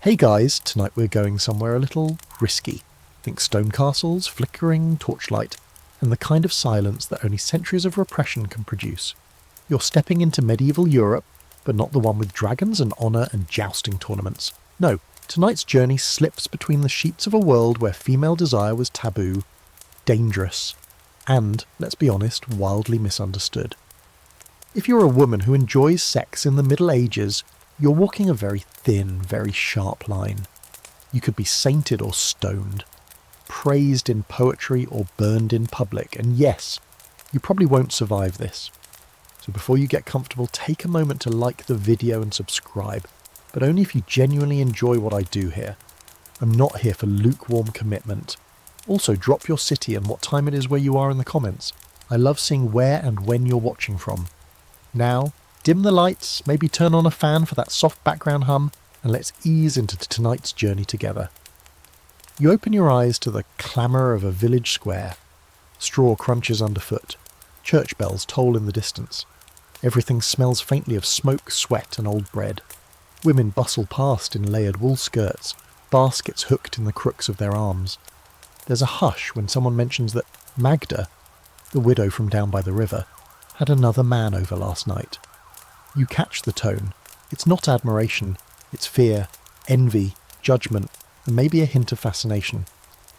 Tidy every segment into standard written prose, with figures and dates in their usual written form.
Hey guys, tonight we're going somewhere a little risky. Think stone castles, flickering torchlight, and the kind of silence that only centuries of repression can produce. You're stepping into medieval Europe, but not the one with dragons and honour and jousting tournaments. No, tonight's journey slips between the sheets of a world where female desire was taboo, dangerous, and, let's be honest, wildly misunderstood. If you're a woman who enjoys sex in the Middle Ages, you're walking a very thin, very sharp line. You could be sainted or stoned, praised in poetry or burned in public, and yes, you probably won't survive this. So before you get comfortable, take a moment to like the video and subscribe, but only if you genuinely enjoy what I do here. I'm not here for lukewarm commitment. Also, drop your city and what time it is where you are in the comments. I love seeing where and when you're watching from. Now, dim the lights, maybe turn on a fan for that soft background hum, and let's ease into tonight's journey together. You open your eyes to the clamour of a village square. Straw crunches underfoot. Church bells toll in the distance. Everything smells faintly of smoke, sweat and old bread. Women bustle past in layered wool skirts, baskets hooked in the crooks of their arms. There's a hush when someone mentions that Magda, the widow from down by the river, had another man over last night. You catch the tone. It's not admiration, it's fear, envy, judgment, and maybe a hint of fascination.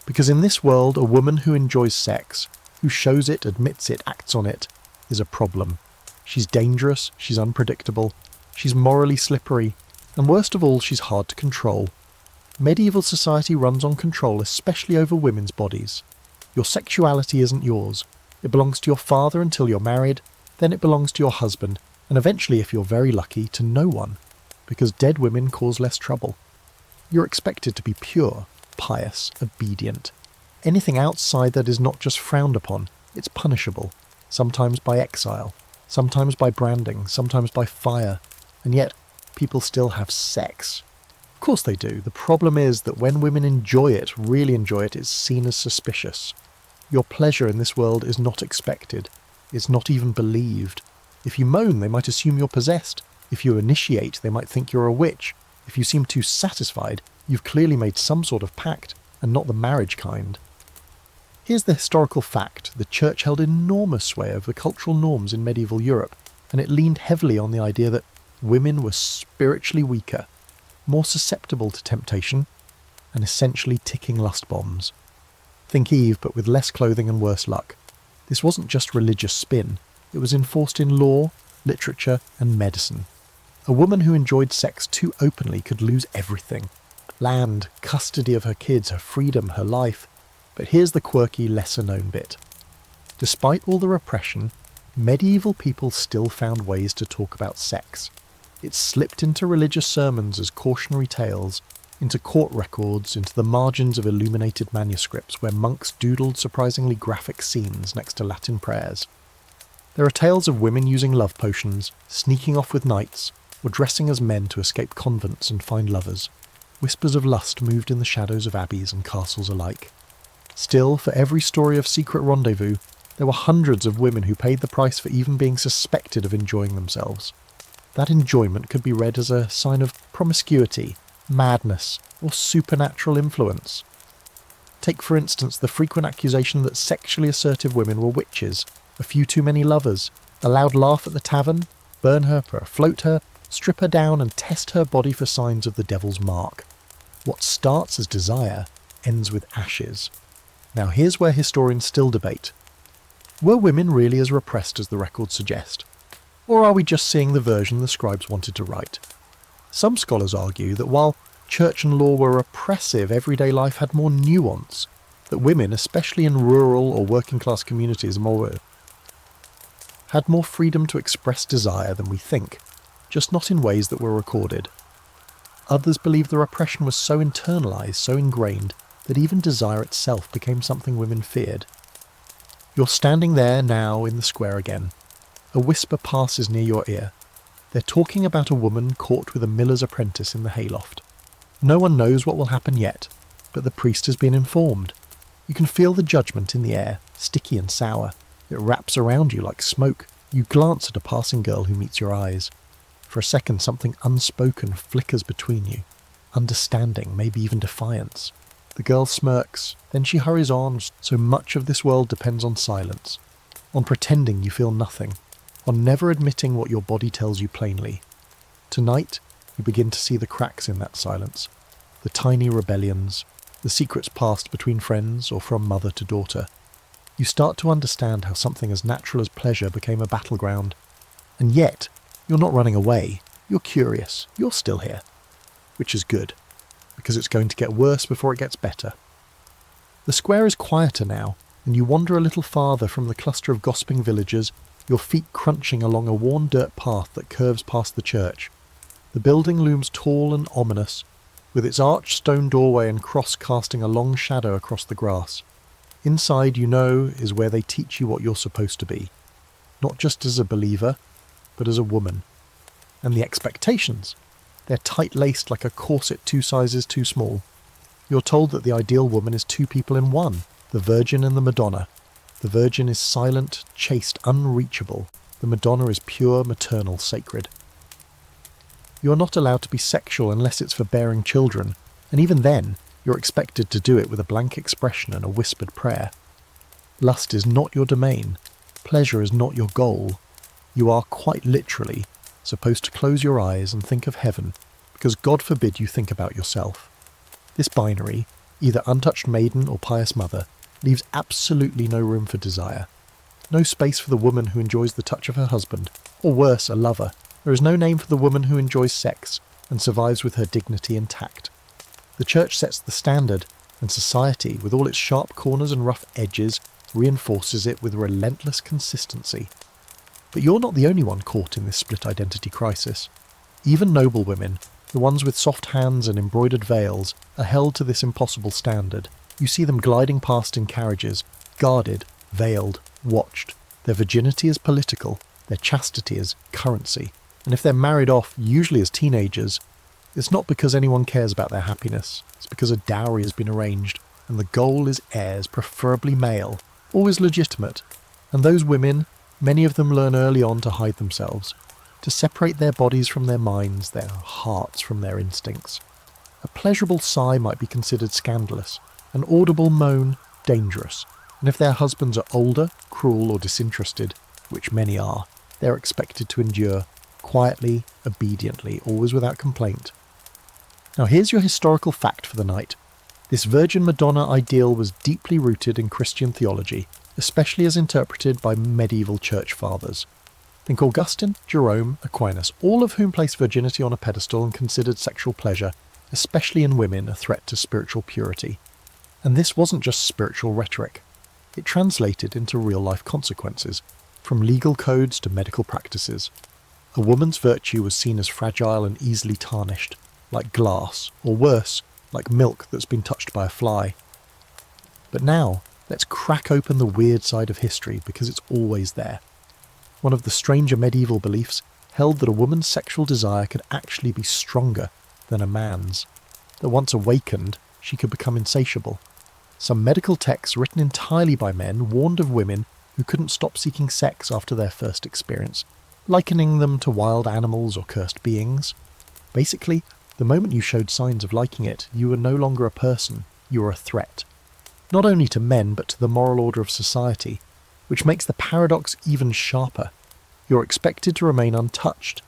Because in this world, a woman who enjoys sex, who shows it, admits it, acts on it, is a problem. She's dangerous, she's unpredictable, she's morally slippery, and worst of all, she's hard to control. Medieval society runs on control, especially over women's bodies. Your sexuality isn't yours. It belongs to your father until you're married, then it belongs to your husband, and eventually, if you're very lucky, to no one, because dead women cause less trouble. You're expected to be pure, pious, obedient. Anything outside that is not just frowned upon, it's punishable, sometimes by exile, sometimes by branding, sometimes by fire, and yet people still have sex. Of course they do. The problem is that when women enjoy it, really enjoy it, it's seen as suspicious. Your pleasure in this world is not expected. It's not even believed. If you moan, they might assume you're possessed. If you initiate, they might think you're a witch. If you seem too satisfied, you've clearly made some sort of pact, and not the marriage kind. Here's the historical fact. The church held enormous sway over the cultural norms in medieval Europe, and it leaned heavily on the idea that women were spiritually weaker, more susceptible to temptation, and essentially ticking lust bombs. Think Eve, but with less clothing and worse luck. This wasn't just religious spin. It was enforced in law, literature, and medicine. A woman who enjoyed sex too openly could lose everything. Land, custody of her kids, her freedom, her life. But here's the quirky, lesser-known bit. Despite all the repression, medieval people still found ways to talk about sex. It slipped into religious sermons as cautionary tales, into court records, into the margins of illuminated manuscripts where monks doodled surprisingly graphic scenes next to Latin prayers. There are tales of women using love potions, sneaking off with knights, or dressing as men to escape convents and find lovers. Whispers of lust moved in the shadows of abbeys and castles alike. Still, for every story of secret rendezvous, there were hundreds of women who paid the price for even being suspected of enjoying themselves. That enjoyment could be read as a sign of promiscuity, madness, or supernatural influence. Take, for instance, the frequent accusation that sexually assertive women were witches, a few too many lovers, a loud laugh at the tavern, burn her, float her, strip her down and test her body for signs of the devil's mark. What starts as desire ends with ashes. Now here's where historians still debate. Were women really as repressed as the records suggest? Or are we just seeing the version the scribes wanted to write? Some scholars argue that while church and law were oppressive, everyday life had more nuance, that women, especially in rural or working class communities, had more freedom to express desire than we think, just not in ways that were recorded. Others believe the repression was so internalised, so ingrained, that even desire itself became something women feared. You're standing there now in the square again. A whisper passes near your ear. They're talking about a woman caught with a miller's apprentice in the hayloft. No one knows what will happen yet, but the priest has been informed. You can feel the judgment in the air, sticky and sour. It wraps around you like smoke. You glance at a passing girl who meets your eyes. For a second, something unspoken flickers between you. understanding, maybe even defiance. The girl smirks, then she hurries on, so much of this world depends on silence, on pretending you feel nothing, on never admitting what your body tells you plainly. Tonight, you begin to see the cracks in that silence, the tiny rebellions, the secrets passed between friends or from mother to daughter. You start to understand how something as natural as pleasure became a battleground. And yet, you're not running away. You're curious. You're still here. Which is good, because it's going to get worse before it gets better. The square is quieter now, and you wander a little farther from the cluster of gossiping villagers, your feet crunching along a worn dirt path that curves past the church. The building looms tall and ominous, with its arched stone doorway and cross casting a long shadow across the grass. Inside, you know, is where they teach you what you're supposed to be. Not just as a believer, but as a woman. And the expectations. They're tight-laced like a corset 2 sizes too small. You're told that the ideal woman is 2 people in one, the Virgin and the Madonna. The Virgin is silent, chaste, unreachable. The Madonna is pure, maternal, sacred. You're not allowed to be sexual unless it's for bearing children, and even then, you're expected to do it with a blank expression and a whispered prayer. Lust is not your domain. Pleasure is not your goal. You are quite literally supposed to close your eyes and think of heaven, because God forbid you think about yourself. This binary, either untouched maiden or pious mother, leaves absolutely no room for desire. No space for the woman who enjoys the touch of her husband, or worse, a lover. There is no name for the woman who enjoys sex and survives with her dignity intact. The church sets the standard, and society, with all its sharp corners and rough edges, reinforces it with relentless consistency. But you're not the only one caught in this split identity crisis. Even noble women, the ones with soft hands and embroidered veils, are held to this impossible standard. You see them gliding past in carriages, guarded, veiled, watched. Their virginity is political, their chastity is currency. And if they're married off, usually as teenagers, it's not because anyone cares about their happiness. It's because a dowry has been arranged, and the goal is heirs, preferably male, always legitimate. And those women, many of them learn early on to hide themselves, to separate their bodies from their minds, their hearts from their instincts. A pleasurable sigh might be considered scandalous, an audible moan dangerous, and if their husbands are older, cruel or disinterested, which many are, they're expected to endure, quietly, obediently, always without complaint. Now here's your historical fact for the night. This Virgin Madonna ideal was deeply rooted in Christian theology, especially as interpreted by medieval church fathers. Think Augustine, Jerome, Aquinas, all of whom placed virginity on a pedestal and considered sexual pleasure, especially in women, a threat to spiritual purity. And this wasn't just spiritual rhetoric. It translated into real-life consequences, from legal codes to medical practices. A woman's virtue was seen as fragile and easily tarnished, like glass, or worse, like milk that's been touched by a fly. But now, let's crack open the weird side of history because it's always there. One of the stranger medieval beliefs held that a woman's sexual desire could actually be stronger than a man's, that once awakened, she could become insatiable. Some medical texts written entirely by men warned of women who couldn't stop seeking sex after their first experience, likening them to wild animals or cursed beings. Basically, the moment you showed signs of liking it, you were no longer a person, you were a threat. Not only to men, but to the moral order of society, which makes the paradox even sharper. You're expected to remain untouched,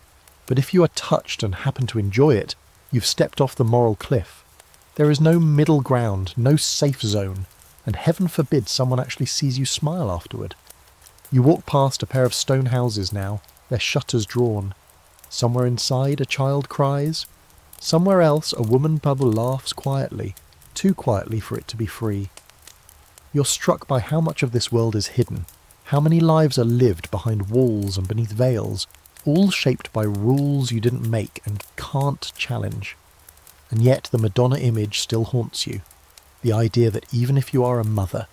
but if you are touched and happen to enjoy it, you've stepped off the moral cliff. There is no middle ground, no safe zone, and heaven forbid someone actually sees you smile afterward. You walk past a pair of stone houses now, their shutters drawn. Somewhere inside a child cries. Somewhere else a woman bubble laughs quietly, too quietly for it to be free. You're struck by how much of this world is hidden, how many lives are lived behind walls and beneath veils, all shaped by rules you didn't make and can't challenge. And yet the Madonna image still haunts you. The idea that even if you are a mother,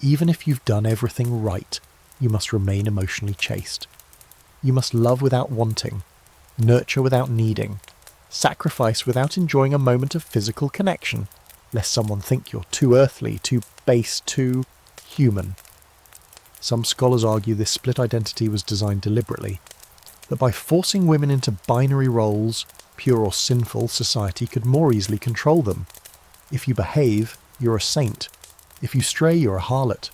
even if you've done everything right, you must remain emotionally chaste. You must love without wanting, nurture without needing, sacrifice without enjoying a moment of physical connection, lest someone think you're too earthly, too base, too human. Some scholars argue this split identity was designed deliberately, that by forcing women into binary roles, pure or sinful, society could more easily control them. If you behave, you're a saint. If you stray, you're a harlot.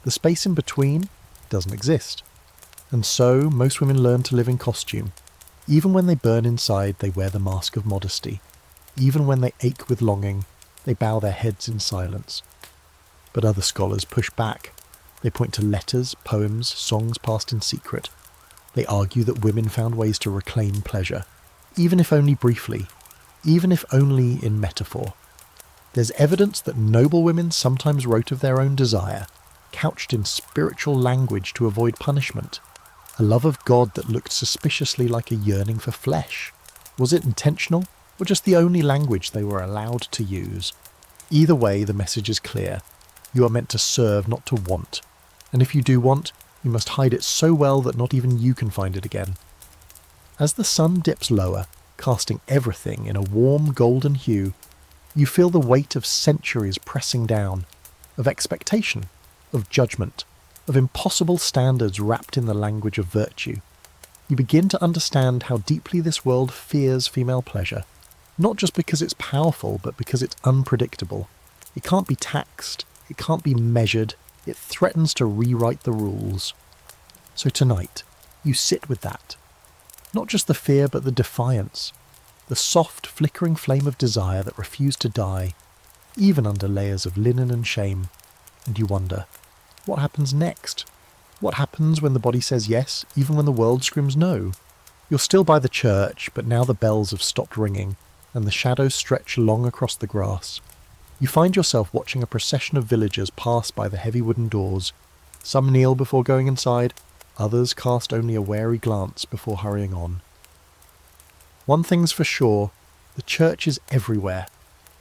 The space in between doesn't exist. And so, most women learn to live in costume. Even when they burn inside, they wear the mask of modesty. Even when they ache with longing, they bow their heads in silence. But other scholars push back. They point to letters, poems, songs passed in secret. They argue that women found ways to reclaim pleasure, even if only briefly, even if only in metaphor. There's evidence that noble women sometimes wrote of their own desire, couched in spiritual language to avoid punishment, a love of God that looked suspiciously like a yearning for flesh. Was it intentional, or just the only language they were allowed to use? Either way, the message is clear. You are meant to serve, not to want. And if you do want, you must hide it so well that not even you can find it again. As the sun dips lower, casting everything in a warm golden hue, you feel the weight of centuries pressing down, of expectation, of judgment, of impossible standards wrapped in the language of virtue. You begin to understand how deeply this world fears female pleasure, not just because it's powerful, but because it's unpredictable. It can't be taxed, it can't be measured, it threatens to rewrite the rules. So tonight, you sit with that. Not just the fear, but the defiance. The soft, flickering flame of desire that refused to die, even under layers of linen and shame. And you wonder, what happens next? What happens when the body says yes, even when the world screams no? You're still by the church, but now the bells have stopped ringing, and the shadows stretch long across the grass. You find yourself watching a procession of villagers pass by the heavy wooden doors. Some kneel before going inside, others cast only a wary glance before hurrying on. One thing's for sure, the church is everywhere,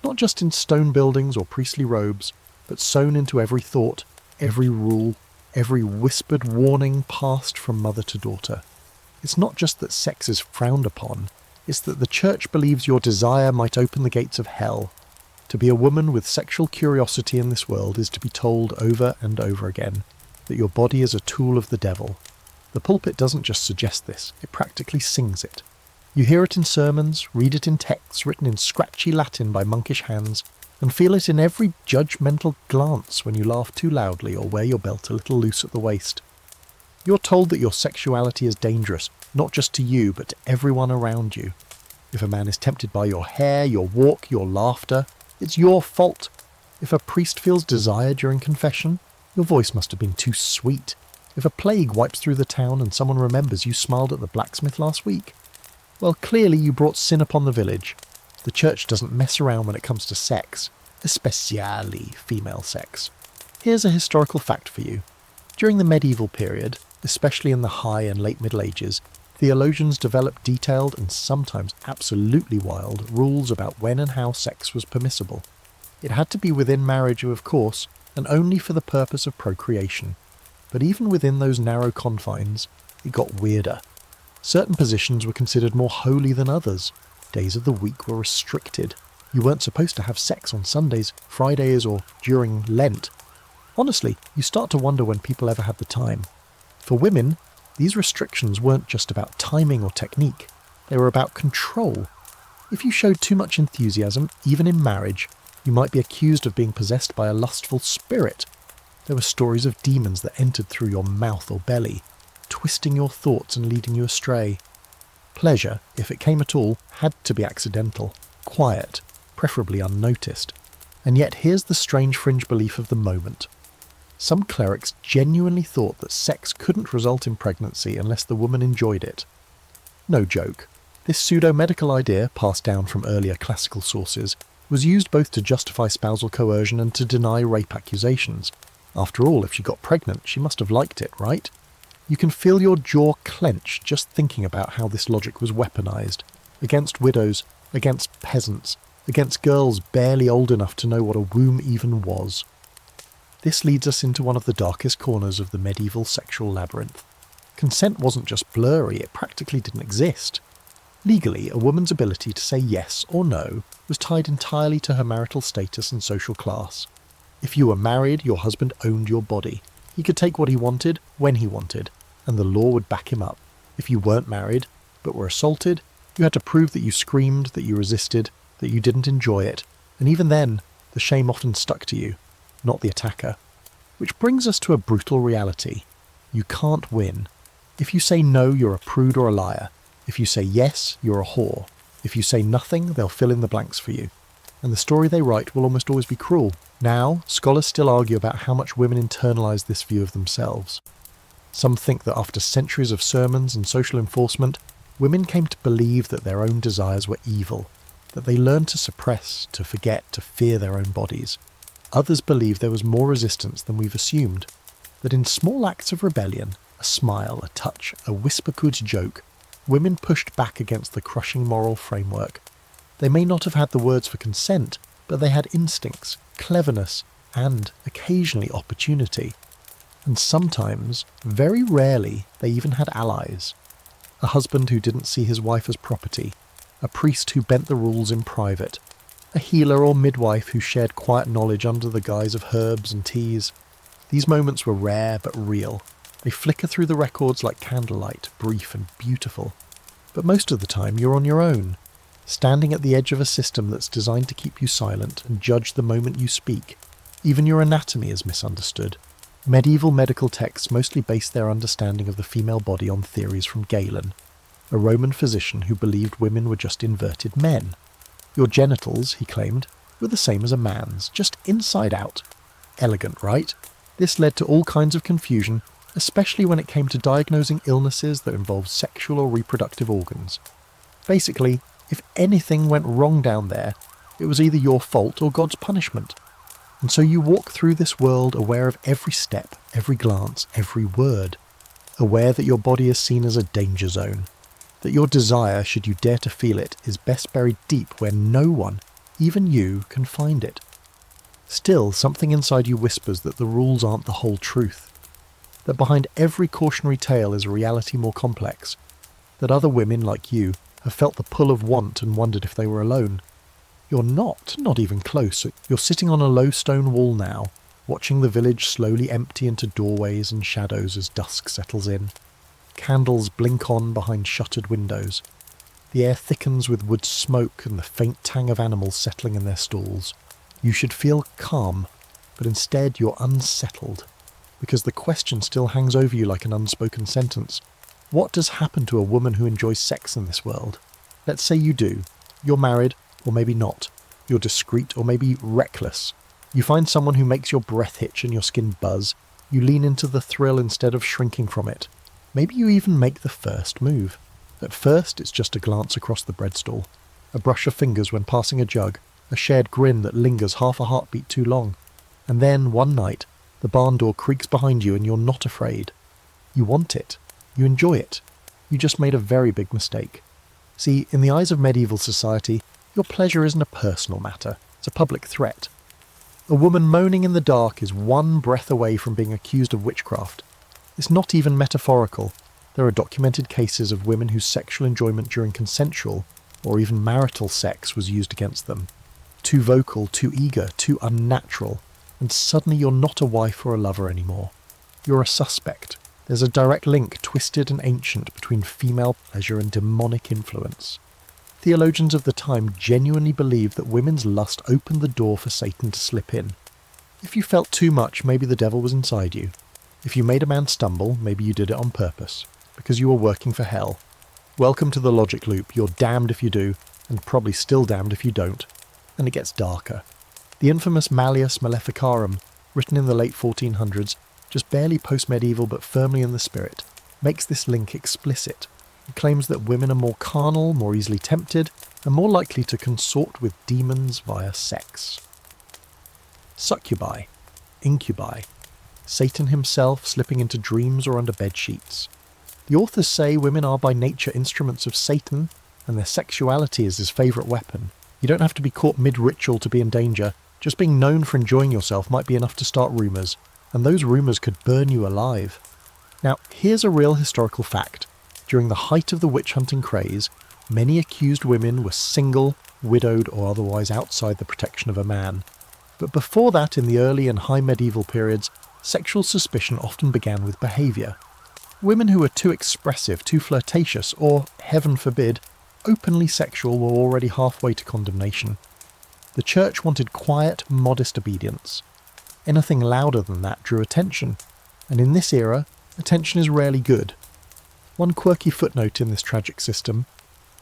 not just in stone buildings or priestly robes, but sewn into every thought, every rule, every whispered warning passed from mother to daughter. It's not just that sex is frowned upon, it's that the church believes your desire might open the gates of hell. To be a woman with sexual curiosity in this world is to be told over and over again that your body is a tool of the devil. The pulpit doesn't just suggest this, it practically sings it. You hear it in sermons, read it in texts written in scratchy Latin by monkish hands, and feel it in every judgmental glance when you laugh too loudly or wear your belt a little loose at the waist. You're told that your sexuality is dangerous, not just to you, but to everyone around you. If a man is tempted by your hair, your walk, your laughter, it's your fault. If a priest feels desire during confession, your voice must have been too sweet. If a plague wipes through the town and someone remembers you smiled at the blacksmith last week, well, clearly you brought sin upon the village. The church doesn't mess around when it comes to sex, especially female sex. Here's a historical fact for you. During the medieval period, especially in the High and Late Middle Ages, theologians developed detailed and sometimes absolutely wild rules about when and how sex was permissible. It had to be within marriage, of course, and only for the purpose of procreation. But even within those narrow confines, it got weirder. Certain positions were considered more holy than others. Days of the week were restricted. You weren't supposed to have sex on Sundays, Fridays, or during Lent. Honestly, you start to wonder when people ever had the time. For women, these restrictions weren't just about timing or technique. They were about control. If you showed too much enthusiasm, even in marriage, you might be accused of being possessed by a lustful spirit. There were stories of demons that entered through your mouth or belly, twisting your thoughts and leading you astray. Pleasure, if it came at all, had to be accidental, quiet, preferably unnoticed. And yet here's the strange fringe belief of the moment. Some clerics genuinely thought that sex couldn't result in pregnancy unless the woman enjoyed it. No joke. This pseudo-medical idea, passed down from earlier classical sources, was used both to justify spousal coercion and to deny rape accusations. After all, if she got pregnant, she must have liked it, right? You can feel your jaw clench just thinking about how this logic was weaponized. Against widows, against peasants, against girls barely old enough to know what a womb even was. This leads us into one of the darkest corners of the medieval sexual labyrinth. Consent wasn't just blurry, it practically didn't exist. Legally, a woman's ability to say yes or no was tied entirely to her marital status and social class. If you were married, your husband owned your body. He could take what he wanted, when he wanted, and the law would back him up. If you weren't married, but were assaulted, You had to prove that you screamed, that you resisted, that you didn't enjoy it, and even then, the shame often stuck to you, not the attacker. Which brings us to a brutal reality. You can't win. If you say no, you're a prude or a liar. If you say yes, you're a whore. If you say nothing, they'll fill in the blanks for you. And the story they write will almost always be cruel. Now, scholars still argue about how much women internalise this view of themselves. Some think that after centuries of sermons and social enforcement, women came to believe that their own desires were evil, that they learned to suppress, to forget, to fear their own bodies. Others believe there was more resistance than we've assumed, that in small acts of rebellion, a smile, a touch, a whisper-good joke, women pushed back against the crushing moral framework. They may not have had the words for consent, but they had instincts, cleverness, and, occasionally, opportunity. And sometimes, very rarely, they even had allies. A husband who didn't see his wife as property, a priest who bent the rules in private, a healer or midwife who shared quiet knowledge under the guise of herbs and teas. These moments were rare but real. They flicker through the records like candlelight, brief and beautiful. But most of the time you're on your own, standing at the edge of a system that's designed to keep you silent and judge the moment you speak. Even your anatomy is misunderstood. Medieval medical texts mostly based their understanding of the female body on theories from Galen, a Roman physician who believed women were just inverted men. Your genitals, he claimed, were the same as a man's, just inside out. Elegant, right? This led to all kinds of confusion, especially when it came to diagnosing illnesses that involved sexual or reproductive organs. Basically, if anything went wrong down there, it was either your fault or God's punishment. And so you walk through this world aware of every step, every glance, every word, aware that your body is seen as a danger zone, that your desire, should you dare to feel it, is best buried deep where no one, even you, can find it. Still, something inside you whispers that the rules aren't the whole truth, that behind every cautionary tale is a reality more complex, that other women like you have felt the pull of want and wondered if they were alone. You're not even close. You're sitting on a low stone wall now, watching the village slowly empty into doorways and shadows as dusk settles in. Candles blink on behind shuttered windows. The air thickens with wood smoke and the faint tang of animals settling in their stalls. You should feel calm, but instead you're unsettled, because the question still hangs over you like an unspoken sentence. What does happen to a woman who enjoys sex in this world? Let's say you do. You're married, or maybe not. You're discreet, or maybe reckless. You find someone who makes your breath hitch and your skin buzz. You lean into the thrill instead of shrinking from it. Maybe you even make the first move. At first, it's just a glance across the bread stall, a brush of fingers when passing a jug, a shared grin that lingers half a heartbeat too long. And then, one night, the barn door creaks behind you and you're not afraid. You want it. You enjoy it. You just made a very big mistake. See, in the eyes of medieval society, your pleasure isn't a personal matter. It's a public threat. A woman moaning in the dark is one breath away from being accused of witchcraft. It's not even metaphorical. There are documented cases of women whose sexual enjoyment during consensual, or even marital sex was used against them. Too vocal, too eager, too unnatural, and suddenly you're not a wife or a lover anymore. You're a suspect. There's a direct link, twisted and ancient, between female pleasure and demonic influence. Theologians of the time genuinely believed that women's lust opened the door for Satan to slip in. If you felt too much, maybe the devil was inside you. If you made a man stumble, maybe you did it on purpose, because you were working for hell. Welcome to the logic loop. You're damned if you do, and probably still damned if you don't. And it gets darker. The infamous Malleus Maleficarum, written in the late 1400s, just barely post-medieval but firmly in the spirit, makes this link explicit. It claims that women are more carnal, more easily tempted, and more likely to consort with demons via sex. Succubi, incubi, Satan himself slipping into dreams or under bed sheets. The authors say women are by nature instruments of Satan, and their sexuality is his favourite weapon. You don't have to be caught mid-ritual to be in danger. Just being known for enjoying yourself might be enough to start rumours, and those rumours could burn you alive. Now, here's a real historical fact. During the height of the witch-hunting craze, many accused women were single, widowed, or otherwise outside the protection of a man. But before that, in the early and high medieval periods, sexual suspicion often began with behaviour. Women who were too expressive, too flirtatious, or, heaven forbid, openly sexual were already halfway to condemnation. The church wanted quiet, modest obedience. Anything louder than that drew attention, and in this era, attention is rarely good. One quirky footnote in this tragic system: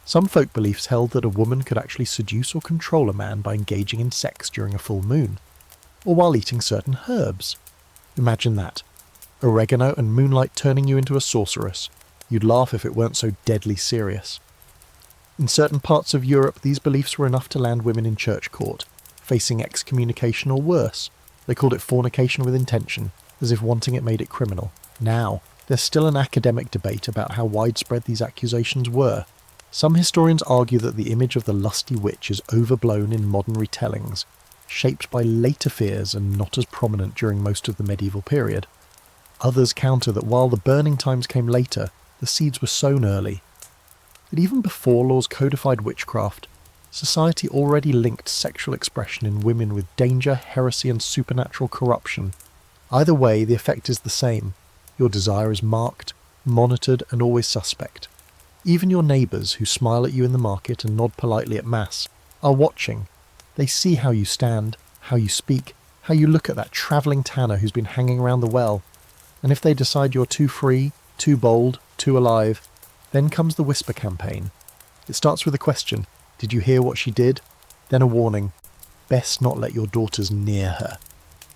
some folk beliefs held that a woman could actually seduce or control a man by engaging in sex during a full moon, or while eating certain herbs. Imagine that. Oregano and moonlight turning you into a sorceress. You'd laugh if it weren't so deadly serious. In certain parts of Europe, these beliefs were enough to land women in church court, facing excommunication or worse. They called it fornication with intention, as if wanting it made it criminal. Now, there's still an academic debate about how widespread these accusations were. Some historians argue that the image of the lusty witch is overblown in modern retellings, shaped by later fears and not as prominent during most of the medieval period. Others counter that while the burning times came later, the seeds were sown early. That even before laws codified witchcraft, society already linked sexual expression in women with danger, heresy and supernatural corruption. Either way, the effect is the same. Your desire is marked, monitored and always suspect. Even your neighbours, who smile at you in the market and nod politely at mass, are watching. They see how you stand, how you speak, how you look at that travelling tanner who's been hanging around the well. And if they decide you're too free, too bold, too alive, then comes the whisper campaign. It starts with a question: did you hear what she did? Then a warning: best not let your daughters near her.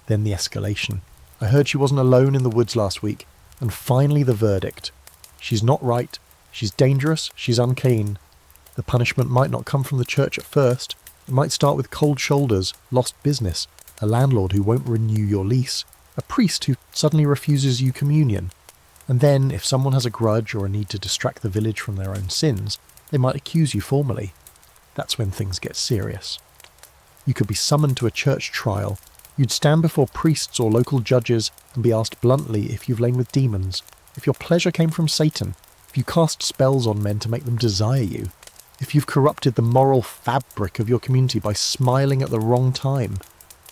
Then the escalation: I heard she wasn't alone in the woods last week. And finally the verdict: she's not right, she's dangerous, she's unclean. The punishment might not come from the church at first. It might start with cold shoulders, lost business, a landlord who won't renew your lease, a priest who suddenly refuses you communion. And then, if someone has a grudge or a need to distract the village from their own sins, they might accuse you formally. That's when things get serious. You could be summoned to a church trial. You'd stand before priests or local judges and be asked bluntly if you've lain with demons, if your pleasure came from Satan, if you cast spells on men to make them desire you, if you've corrupted the moral fabric of your community by smiling at the wrong time.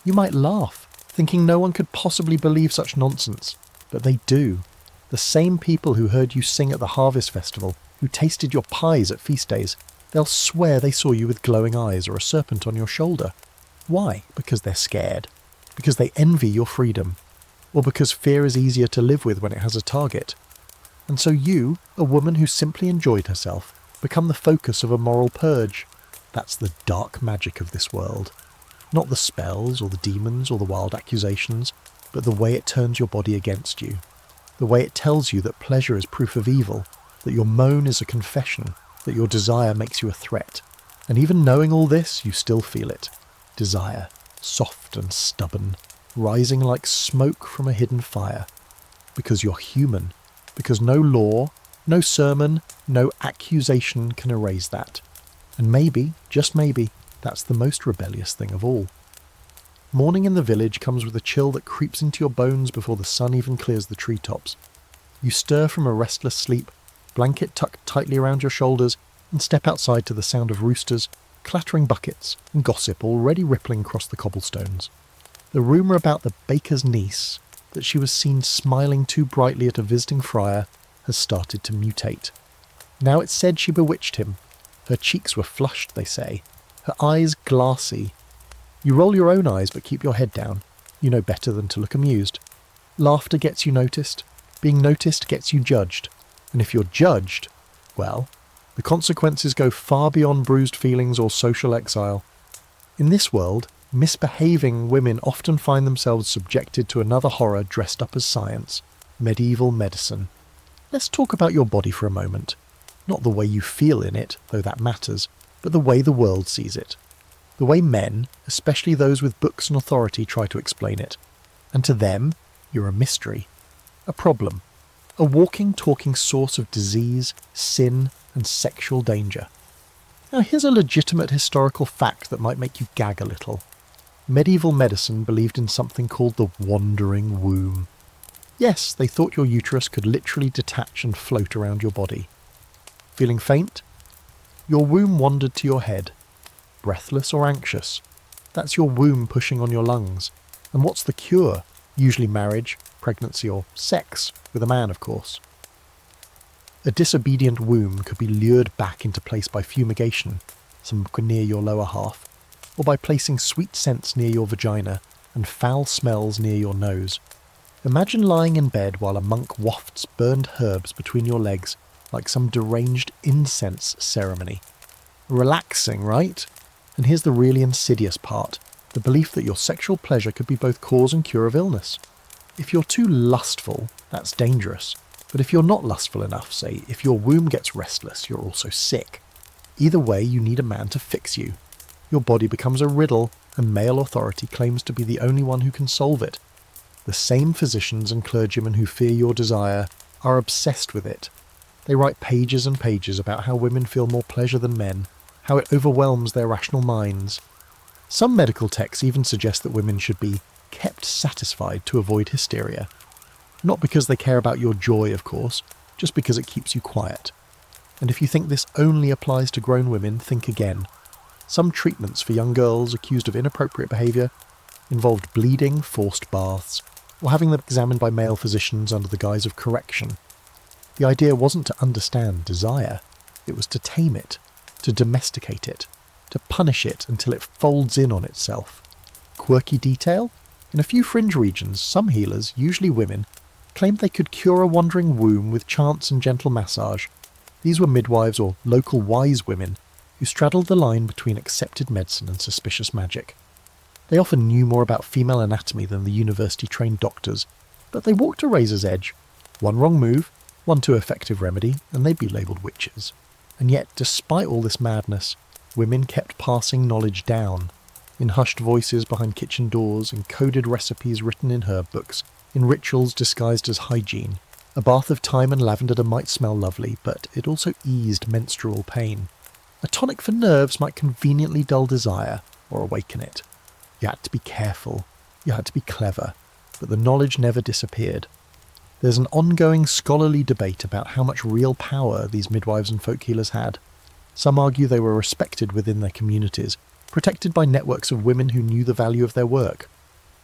You might laugh, thinking no one could possibly believe such nonsense, but they do. The same people who heard you sing at the harvest festival, who tasted your pies at feast days, they'll swear they saw you with glowing eyes or a serpent on your shoulder. Why? Because they're scared. Because they envy your freedom. Or because fear is easier to live with when it has a target. And so you, a woman who simply enjoyed herself, become the focus of a moral purge. That's the dark magic of this world. Not the spells or the demons or the wild accusations, but the way it turns your body against you. The way it tells you that pleasure is proof of evil, that your moan is a confession, that your desire makes you a threat. And even knowing all this, you still feel it. Desire, soft and stubborn, rising like smoke from a hidden fire. Because you're human. Because no law, no sermon, no accusation can erase that. And maybe, just maybe, that's the most rebellious thing of all. Morning in the village comes with a chill that creeps into your bones before the sun even clears the treetops. You stir from a restless sleep, blanket tucked tightly around your shoulders, and step outside to the sound of roosters, clattering buckets, and gossip already rippling across the cobblestones. The rumour about the baker's niece, that she was seen smiling too brightly at a visiting friar, has started to mutate. Now it's said she bewitched him. Her cheeks were flushed, they say, her eyes glassy. You roll your own eyes but keep your head down. You know better than to look amused. Laughter gets you noticed. Being noticed gets you judged. And if you're judged, well, the consequences go far beyond bruised feelings or social exile. In this world, misbehaving women often find themselves subjected to another horror dressed up as science: medieval medicine. Let's talk about your body for a moment. Not the way you feel in it, though that matters, but the way the world sees it. The way men, especially those with books and authority, try to explain it. And to them, you're a mystery. A problem. A walking, talking source of disease, sin, and sexual danger. Now here's a legitimate historical fact that might make you gag a little. Medieval medicine believed in something called the wandering womb. Yes, they thought your uterus could literally detach and float around your body. Feeling faint? Your womb wandered to your head. Breathless or anxious? That's your womb pushing on your lungs. And what's the cure? Usually marriage, pregnancy or sex, with a man of course. A disobedient womb could be lured back into place by fumigation, somewhere near your lower half, or by placing sweet scents near your vagina and foul smells near your nose. Imagine lying in bed while a monk wafts burned herbs between your legs like some deranged incense ceremony. Relaxing, right? And here's the really insidious part, the belief that your sexual pleasure could be both cause and cure of illness. If you're too lustful, that's dangerous. But if you're not lustful enough, say, if your womb gets restless, you're also sick. Either way, you need a man to fix you. Your body becomes a riddle, and male authority claims to be the only one who can solve it. The same physicians and clergymen who fear your desire are obsessed with it. They write pages and pages about how women feel more pleasure than men, how it overwhelms their rational minds. Some medical texts even suggest that women should be kept satisfied to avoid hysteria. Not because they care about your joy, of course, just because it keeps you quiet. And if you think this only applies to grown women, think again. Some treatments for young girls accused of inappropriate behaviour involved bleeding, forced baths, or having them examined by male physicians under the guise of correction. The idea wasn't to understand desire, it was to tame it, to domesticate it, to punish it until it folds in on itself. Quirky detail? In a few fringe regions, some healers, usually women, claimed they could cure a wandering womb with chants and gentle massage. These were midwives or local wise women who straddled the line between accepted medicine and suspicious magic. They often knew more about female anatomy than the university-trained doctors, but they walked a razor's edge. One wrong move, one too effective remedy, and they'd be labelled witches. And yet, despite all this madness, women kept passing knowledge down, in hushed voices behind kitchen doors, in coded recipes written in herb books, in rituals disguised as hygiene. A bath of thyme and lavender might smell lovely, but it also eased menstrual pain. A tonic for nerves might conveniently dull desire, or awaken it. You had to be careful, you had to be clever, but the knowledge never disappeared. There's an ongoing scholarly debate about how much real power these midwives and folk healers had. Some argue they were respected within their communities, protected by networks of women who knew the value of their work.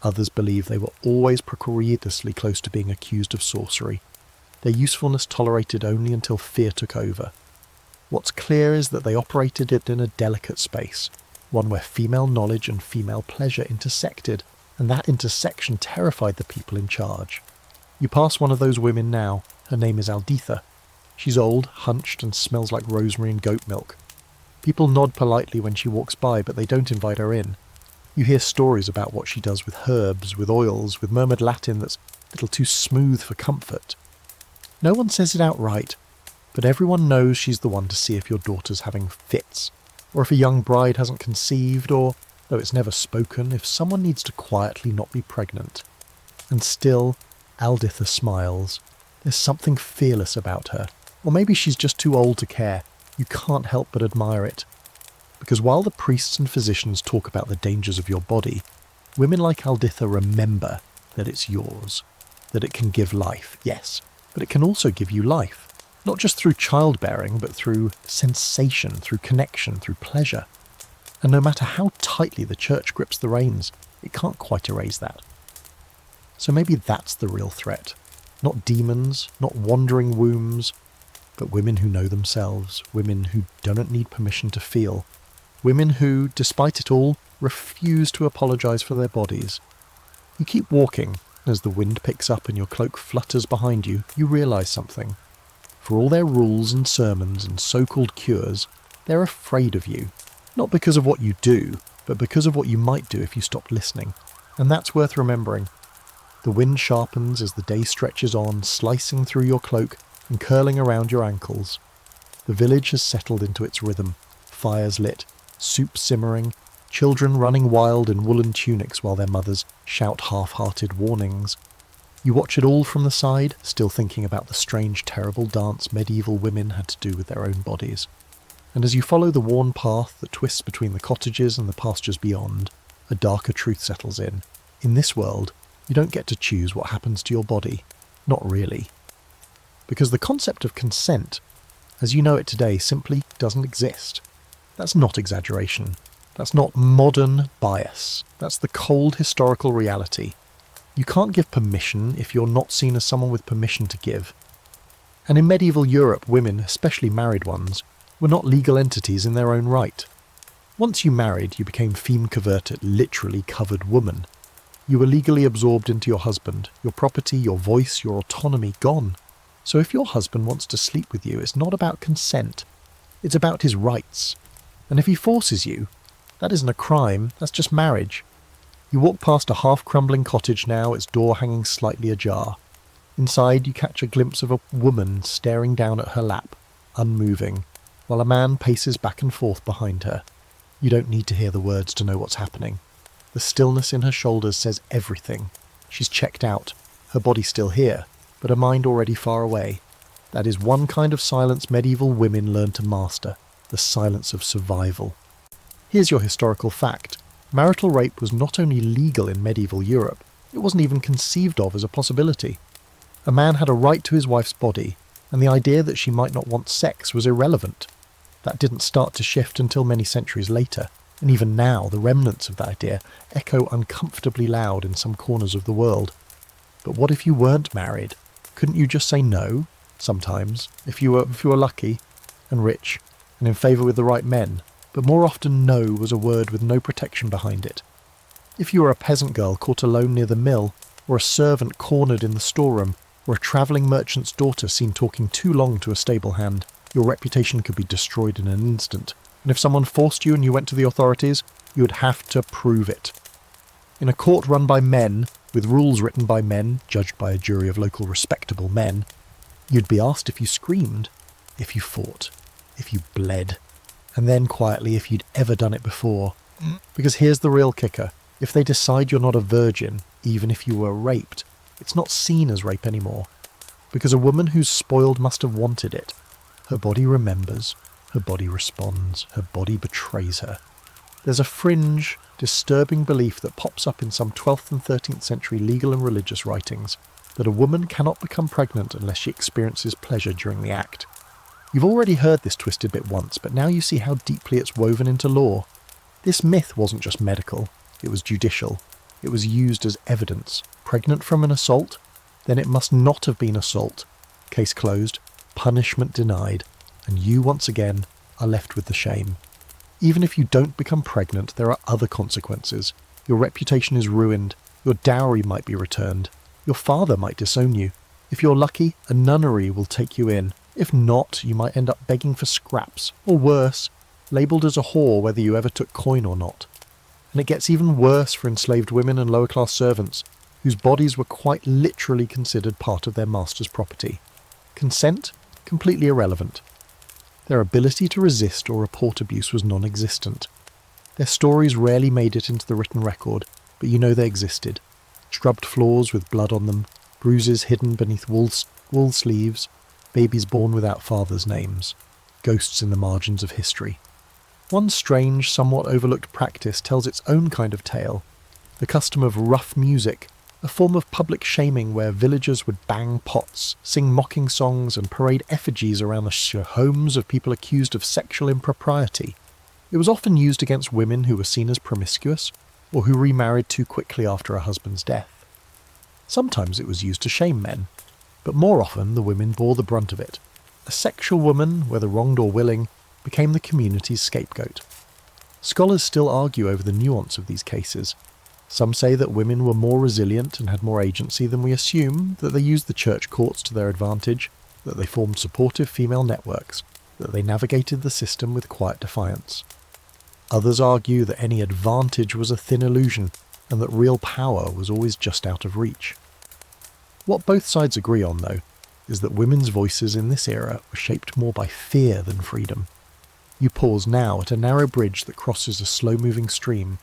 Others believe they were always precoriously close to being accused of sorcery, their usefulness tolerated only until fear took over. What's clear is that they operated it in a delicate space, one where female knowledge and female pleasure intersected, and that intersection terrified the people in charge. You pass one of those women now, her name is Alditha. She's old, hunched, and smells like rosemary and goat milk. People nod politely when she walks by, but they don't invite her in. You hear stories about what she does with herbs, with oils, with murmured Latin that's a little too smooth for comfort. No one says it outright, but everyone knows she's the one to see if your daughter's having fits, or if a young bride hasn't conceived, or, though it's never spoken, if someone needs to quietly not be pregnant. And still, Alditha smiles. There's something fearless about her, or maybe she's just too old to care. You can't help but admire it. Because while the priests and physicians talk about the dangers of your body, women like Alditha remember that it's yours, that it can give life, yes, but it can also give you life, not just through childbearing, but through sensation, through connection, through pleasure. And no matter how tightly the church grips the reins, it can't quite erase that. So maybe that's the real threat. Not demons, not wandering wombs, but women who know themselves, women who don't need permission to feel, women who, despite it all, refuse to apologise for their bodies. You keep walking. As the wind picks up and your cloak flutters behind you, you realise something. For all their rules and sermons and so-called cures, they're afraid of you. Not because of what you do, but because of what you might do if you stopped listening. And that's worth remembering. The wind sharpens as the day stretches on, slicing through your cloak and curling around your ankles. The village has settled into its rhythm. Fires lit, soup simmering, children running wild in woolen tunics while their mothers shout half-hearted warnings. You watch it all from the side, still thinking about the strange, terrible dance medieval women had to do with their own bodies. And as you follow the worn path that twists between the cottages and the pastures beyond, a darker truth settles in. In this world, you don't get to choose what happens to your body. Not really. Because the concept of consent, as you know it today, simply doesn't exist. That's not exaggeration. That's not modern bias. That's the cold historical reality. You can't give permission if you're not seen as someone with permission to give. And in medieval Europe, women, especially married ones, were not legal entities in their own right. Once you married, you became feme converted, literally covered woman. You were legally absorbed into your husband, your property, your voice, your autonomy gone. So if your husband wants to sleep with you, it's not about consent. It's about his rights. And if he forces you, that isn't a crime, that's just marriage. You walk past a half-crumbling cottage now, its door hanging slightly ajar. Inside, you catch a glimpse of a woman staring down at her lap, unmoving, while a man paces back and forth behind her. You don't need to hear the words to know what's happening. The stillness in her shoulders says everything. She's checked out, her body still here, but her mind already far away. That is one kind of silence medieval women learned to master, the silence of survival. Here's your historical fact. Marital rape was not only legal in medieval Europe, it wasn't even conceived of as a possibility. A man had a right to his wife's body, and the idea that she might not want sex was irrelevant. That didn't start to shift until many centuries later, and even now the remnants of that idea echo uncomfortably loud in some corners of the world. But what if you weren't married? Couldn't you just say no, sometimes, if you were lucky, and rich, and in favour with the right men? But more often no was a word with no protection behind it. If you were a peasant girl caught alone near the mill, or a servant cornered in the storeroom, or a travelling merchant's daughter seen talking too long to a stable hand, your reputation could be destroyed in an instant. And if someone forced you and you went to the authorities, you would have to prove it. In a court run by men, with rules written by men, judged by a jury of local respectable men, you'd be asked if you screamed, if you fought, if you bled, and then quietly if you'd ever done it before. Because here's the real kicker. If they decide you're not a virgin, even if you were raped, it's not seen as rape anymore. Because a woman who's spoiled must have wanted it. Her body remembers, her body responds, her body betrays her. There's a fringe, disturbing belief that pops up in some 12th and 13th century legal and religious writings, that a woman cannot become pregnant unless she experiences pleasure during the act. You've already heard this twisted bit once, but now you see how deeply it's woven into law. This myth wasn't just medical, it was judicial. It was used as evidence. Pregnant from an assault? Then it must not have been assault. Case closed, punishment denied, and you once again are left with the shame. Even if you don't become pregnant, there are other consequences. Your reputation is ruined, your dowry might be returned, your father might disown you. If you're lucky, a nunnery will take you in. If not, you might end up begging for scraps, or worse, labelled as a whore whether you ever took coin or not. And it gets even worse for enslaved women and lower-class servants, whose bodies were quite literally considered part of their master's property. Consent? Completely irrelevant. Their ability to resist or report abuse was non-existent. Their stories rarely made it into the written record, but you know they existed. Scrubbed floors with blood on them, bruises hidden beneath wool sleeves, babies born without fathers' names, ghosts in the margins of history. One strange, somewhat overlooked practice tells its own kind of tale. The custom of rough music, a form of public shaming where villagers would bang pots, sing mocking songs and parade effigies around the homes of people accused of sexual impropriety. It was often used against women who were seen as promiscuous, or who remarried too quickly after a husband's death. Sometimes it was used to shame men, but more often the women bore the brunt of it. A sexual woman, whether wronged or willing, became the community's scapegoat. Scholars still argue over the nuance of these cases. Some say that women were more resilient and had more agency than we assume, that they used the church courts to their advantage, that they formed supportive female networks, that they navigated the system with quiet defiance. Others argue that any advantage was a thin illusion, and that real power was always just out of reach. What both sides agree on, though, is that women's voices in this era were shaped more by fear than freedom. You pause now at a narrow bridge that crosses a slow-moving stream.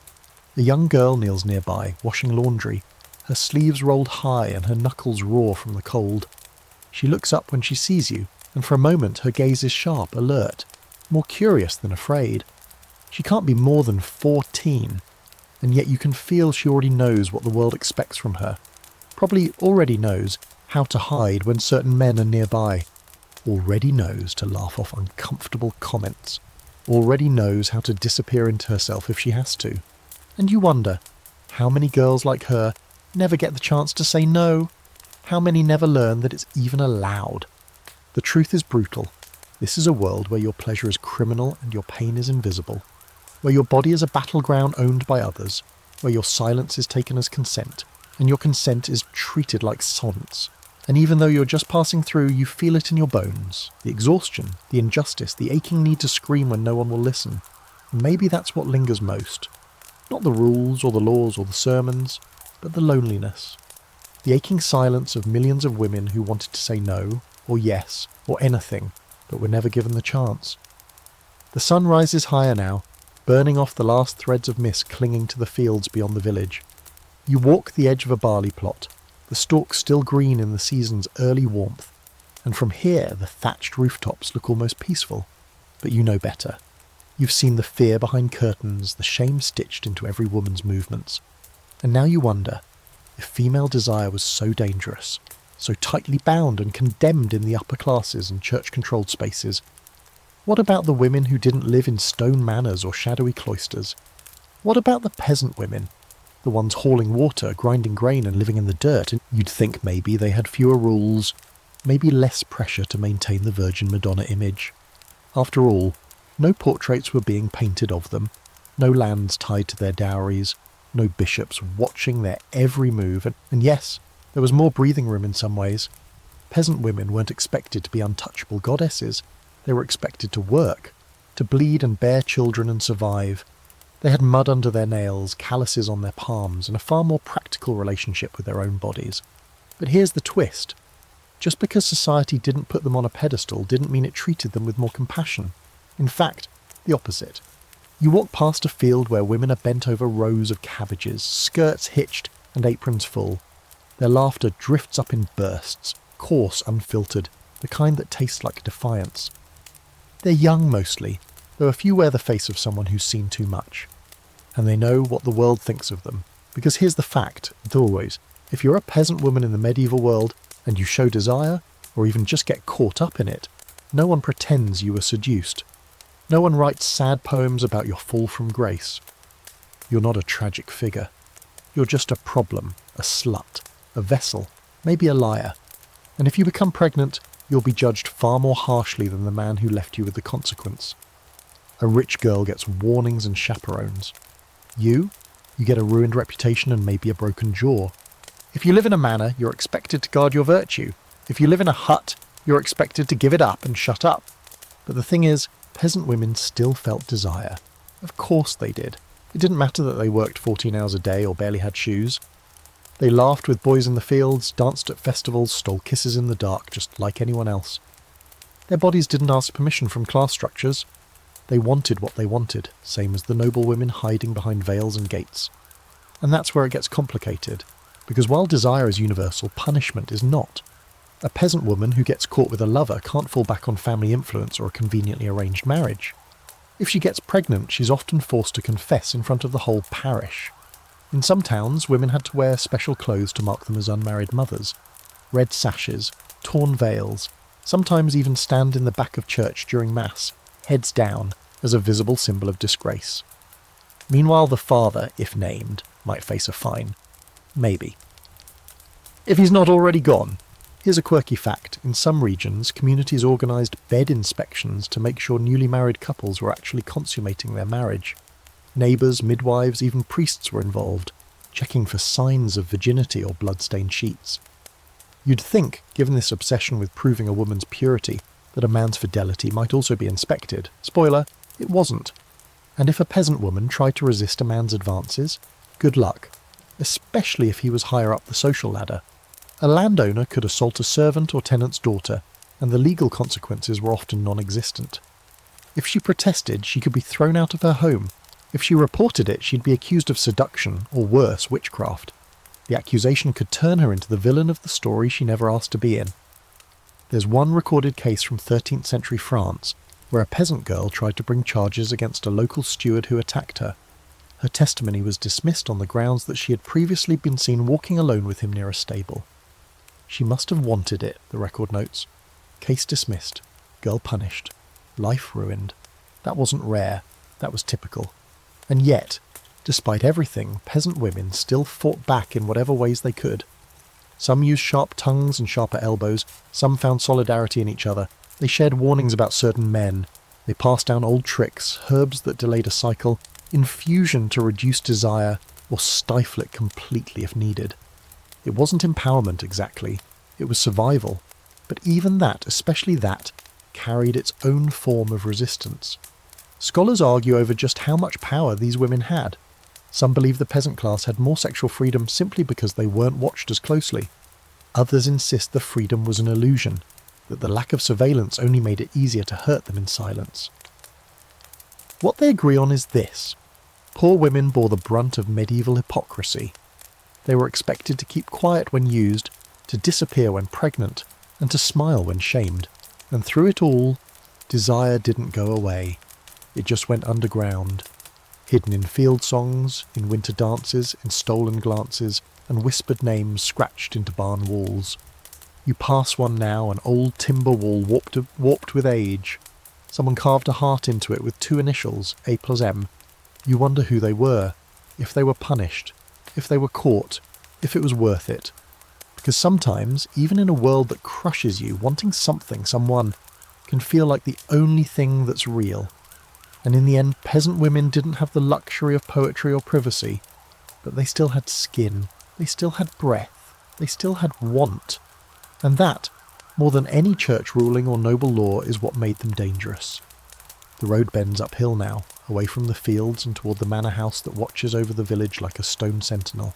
A young girl kneels nearby, washing laundry, her sleeves rolled high and her knuckles raw from the cold. She looks up when she sees you, and for a moment her gaze is sharp, alert, more curious than afraid. She can't be more than 14, and yet you can feel she already knows what the world expects from her. Probably already knows how to hide when certain men are nearby. Already knows to laugh off uncomfortable comments. Already knows how to disappear into herself if she has to. And you wonder, how many girls like her never get the chance to say no? How many never learn that it's even allowed? The truth is brutal. This is a world where your pleasure is criminal and your pain is invisible, where your body is a battleground owned by others, where your silence is taken as consent, and your consent is treated like sonnets. And even though you're just passing through, you feel it in your bones. The exhaustion, the injustice, the aching need to scream when no one will listen. And maybe that's what lingers most. Not the rules or the laws or the sermons, but the loneliness. The aching silence of millions of women who wanted to say no, or yes, or anything, but were never given the chance. The sun rises higher now, burning off the last threads of mist clinging to the fields beyond the village. You walk the edge of a barley plot, the stalks still green in the season's early warmth, and from here the thatched rooftops look almost peaceful. But you know better. You've seen the fear behind curtains, the shame stitched into every woman's movements. And now you wonder, if female desire was so dangerous, so tightly bound and condemned in the upper classes and church-controlled spaces, what about the women who didn't live in stone manors or shadowy cloisters? What about the peasant women? The ones hauling water, grinding grain and living in the dirt, and you'd think maybe they had fewer rules, maybe less pressure to maintain the Virgin Madonna image. After all, no portraits were being painted of them, no lands tied to their dowries, no bishops watching their every move, and yes, there was more breathing room in some ways. Peasant women weren't expected to be untouchable goddesses. They were expected to work, to bleed and bear children and survive. They had mud under their nails, calluses on their palms, and a far more practical relationship with their own bodies. But here's the twist. Just because society didn't put them on a pedestal didn't mean it treated them with more compassion. In fact, the opposite. You walk past a field where women are bent over rows of cabbages, skirts hitched and aprons full. Their laughter drifts up in bursts, coarse, unfiltered, the kind that tastes like defiance. They're young mostly, though a few wear the face of someone who's seen too much. And they know what the world thinks of them. Because here's the fact, as always, if you're a peasant woman in the medieval world and you show desire, or even just get caught up in it, no one pretends you were seduced. No one writes sad poems about your fall from grace. You're not a tragic figure. You're just a problem, a slut, a vessel, maybe a liar. And if you become pregnant, you'll be judged far more harshly than the man who left you with the consequence. A rich girl gets warnings and chaperones. You get a ruined reputation and maybe a broken jaw. If you live in a manor, you're expected to guard your virtue. If you live in a hut, you're expected to give it up and shut up. But the thing is, peasant women still felt desire. Of course they did. It didn't matter that they worked 14 hours a day or barely had shoes. They laughed with boys in the fields, danced at festivals, stole kisses in the dark, just like anyone else. Their bodies didn't ask permission from class structures. They wanted what they wanted, same as the noble women hiding behind veils and gates. And that's where it gets complicated, because while desire is universal, punishment is not. A peasant woman who gets caught with a lover can't fall back on family influence or a conveniently arranged marriage. If she gets pregnant, she's often forced to confess in front of the whole parish. In some towns, women had to wear special clothes to mark them as unmarried mothers. Red sashes, torn veils, sometimes even stand in the back of church during Mass, heads down, as a visible symbol of disgrace. Meanwhile, the father, if named, might face a fine. Maybe. If he's not already gone, here's a quirky fact. In some regions, communities organised bed inspections to make sure newly married couples were actually consummating their marriage. Neighbours, midwives, even priests were involved, checking for signs of virginity or blood-stained sheets. You'd think, given this obsession with proving a woman's purity, that a man's fidelity might also be inspected. Spoiler, it wasn't. And if a peasant woman tried to resist a man's advances, good luck, especially if he was higher up the social ladder. A landowner could assault a servant or tenant's daughter, and the legal consequences were often non-existent. If she protested, she could be thrown out of her home. If she reported it, she'd be accused of seduction, or worse, witchcraft. The accusation could turn her into the villain of the story she never asked to be in. There's one recorded case from 13th century France, where a peasant girl tried to bring charges against a local steward who attacked her. Her testimony was dismissed on the grounds that she had previously been seen walking alone with him near a stable. She must have wanted it, the record notes. Case dismissed. Girl punished. Life ruined. That wasn't rare. That was typical. And yet, despite everything, peasant women still fought back in whatever ways they could. Some used sharp tongues and sharper elbows, some found solidarity in each other. They shared warnings about certain men. They passed down old tricks, herbs that delayed a cycle, infusion to reduce desire, or stifle it completely if needed. It wasn't empowerment exactly, it was survival. But even that, especially that, carried its own form of resistance. Scholars argue over just how much power these women had. Some believe the peasant class had more sexual freedom simply because they weren't watched as closely. Others insist the freedom was an illusion, that the lack of surveillance only made it easier to hurt them in silence. What they agree on is this. Poor women bore the brunt of medieval hypocrisy. They were expected to keep quiet when used, to disappear when pregnant, and to smile when shamed. And through it all, desire didn't go away. It just went underground, hidden in field songs, in winter dances, in stolen glances, and whispered names scratched into barn walls. You pass one now, an old timber wall warped with age. Someone carved a heart into it with 2 initials, A+M. You wonder who they were, if they were punished, if they were caught, if it was worth it. Because sometimes, even in a world that crushes you, wanting something, someone, can feel like the only thing that's real. And in the end, peasant women didn't have the luxury of poetry or privacy, but they still had skin, they still had breath, they still had want. And that, more than any church ruling or noble law, is what made them dangerous. The road bends uphill now, away from the fields and toward the manor house that watches over the village like a stone sentinel.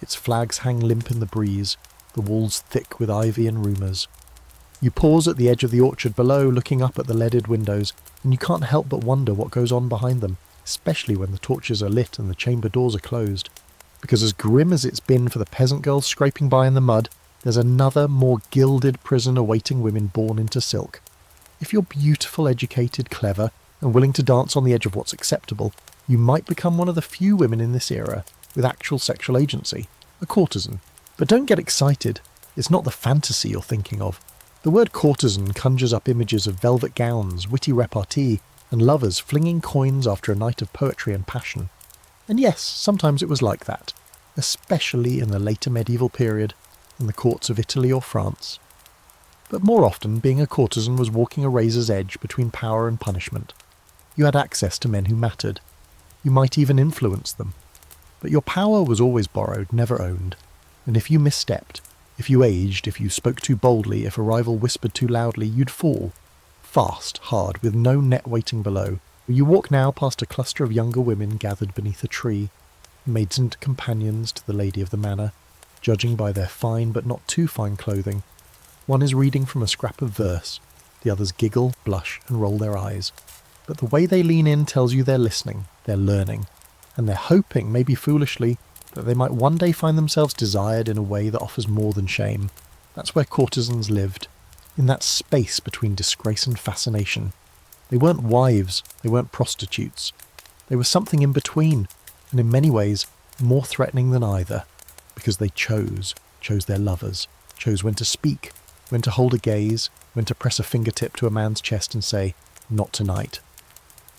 Its flags hang limp in the breeze, the walls thick with ivy and rumours. You pause at the edge of the orchard below, looking up at the leaded windows, and you can't help but wonder what goes on behind them, especially when the torches are lit and the chamber doors are closed. Because as grim as it's been for the peasant girls scraping by in the mud, there's another, more gilded prison awaiting women born into silk. If you're beautiful, educated, clever, and willing to dance on the edge of what's acceptable, you might become one of the few women in this era with actual sexual agency, a courtesan. But don't get excited, it's not the fantasy you're thinking of. The word courtesan conjures up images of velvet gowns, witty repartee, and lovers flinging coins after a night of poetry and passion. And yes, sometimes it was like that, especially in the later medieval period, in the courts of Italy or France. But more often, being a courtesan was walking a razor's edge between power and punishment. You had access to men who mattered. You might even influence them. But your power was always borrowed, never owned. And if you misstepped, if you aged, if you spoke too boldly, if a rival whispered too loudly, you'd fall. Fast, hard, with no net waiting below. You walk now past a cluster of younger women gathered beneath a tree, maids and companions to the lady of the manor, judging by their fine but not too fine clothing. One is reading from a scrap of verse, the others giggle, blush, and roll their eyes. But the way they lean in tells you they're listening, they're learning, and they're hoping, maybe foolishly, that they might one day find themselves desired in a way that offers more than shame. That's where courtesans lived, in that space between disgrace and fascination. They weren't wives, they weren't prostitutes. They were something in between, and in many ways more threatening than either, because they chose their lovers, chose when to speak, when to hold a gaze, when to press a fingertip to a man's chest and say, "Not tonight."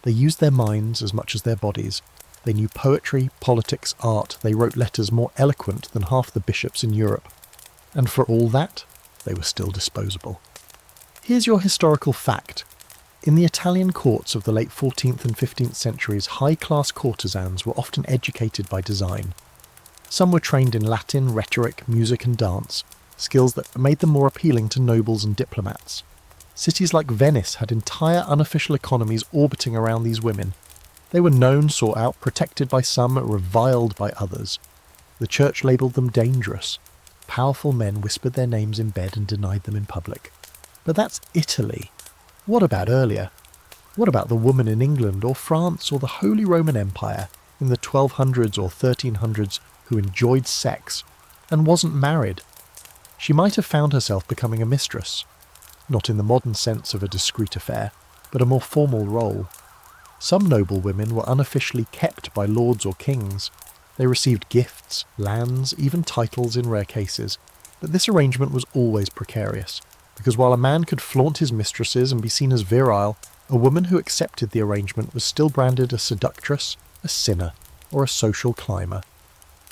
They used their minds as much as their bodies. They knew poetry, politics, art. They wrote letters more eloquent than half the bishops in Europe. And for all that, they were still disposable. Here's your historical fact. In the Italian courts of the late 14th and 15th centuries, high-class courtesans were often educated by design. Some were trained in Latin, rhetoric, music and dance, skills that made them more appealing to nobles and diplomats. Cities like Venice had entire unofficial economies orbiting around these women. They were known, sought out, protected by some, reviled by others. The church labelled them dangerous. Powerful men whispered their names in bed and denied them in public. But that's Italy. What about earlier? What about the woman in England or France or the Holy Roman Empire in the 1200s or 1300s who enjoyed sex and wasn't married? She might have found herself becoming a mistress, not in the modern sense of a discreet affair, but a more formal role. Some noble women were unofficially kept by lords or kings. They received gifts, lands, even titles in rare cases, but this arrangement was always precarious, because while a man could flaunt his mistresses and be seen as virile, a woman who accepted the arrangement was still branded a seductress, a sinner, or a social climber.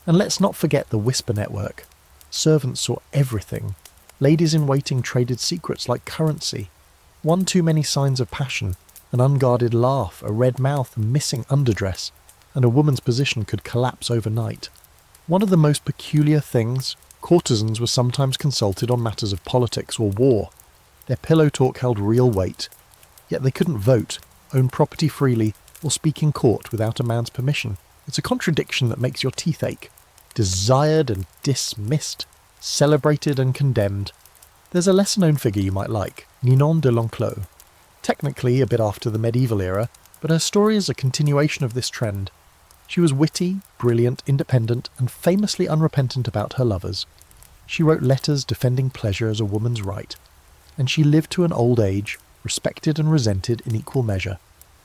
And let's not forget the whisper network. Servants saw everything. Ladies-in-waiting traded secrets like currency. One too many signs of passion, an unguarded laugh, a red mouth, a missing underdress, and a woman's position could collapse overnight. One of the most peculiar things, courtesans were sometimes consulted on matters of politics or war. Their pillow talk held real weight. Yet they couldn't vote, own property freely, or speak in court without a man's permission. It's a contradiction that makes your teeth ache. Desired and dismissed, celebrated and condemned. There's a lesser-known figure you might like, Ninon de l'Enclos. Technically a bit after the medieval era, but her story is a continuation of this trend. She was witty, brilliant, independent, and famously unrepentant about her lovers. She wrote letters defending pleasure as a woman's right, and she lived to an old age, respected and resented in equal measure.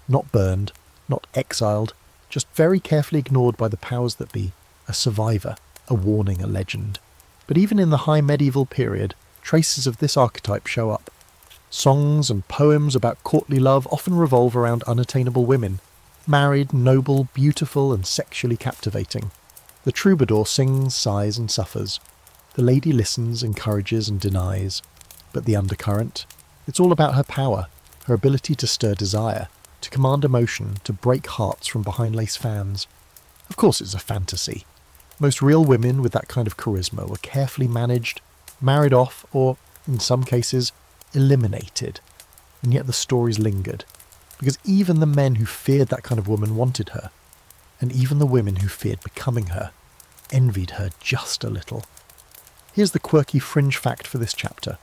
Not burned, not exiled, just very carefully ignored by the powers that be. A survivor, a warning, a legend. But even in the high medieval period, traces of this archetype show up. Songs and poems about courtly love often revolve around unattainable women, married, noble, beautiful, and sexually captivating. The troubadour sings, sighs, and suffers. The lady listens, encourages, and denies. But the undercurrent? It's all about her power, her ability to stir desire, to command emotion, to break hearts from behind lace fans. Of course it's a fantasy. Most real women with that kind of charisma were carefully managed, married off, or, in some cases, eliminated. And yet the stories lingered. Because even the men who feared that kind of woman wanted her. And even the women who feared becoming her envied her just a little. Here's the quirky fringe fact for this chapter.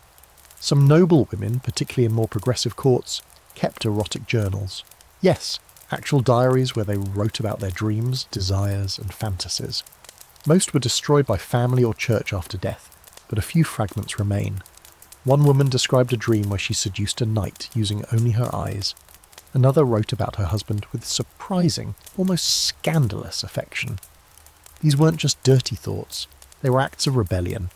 Some noble women, particularly in more progressive courts, kept erotic journals. Yes, actual diaries where they wrote about their dreams, desires, and fantasies. Most were destroyed by family or church after death, but a few fragments remain. One woman described a dream where she seduced a knight using only her eyes. Another wrote about her husband with surprising, almost scandalous affection. These weren't just dirty thoughts, they were acts of rebellion,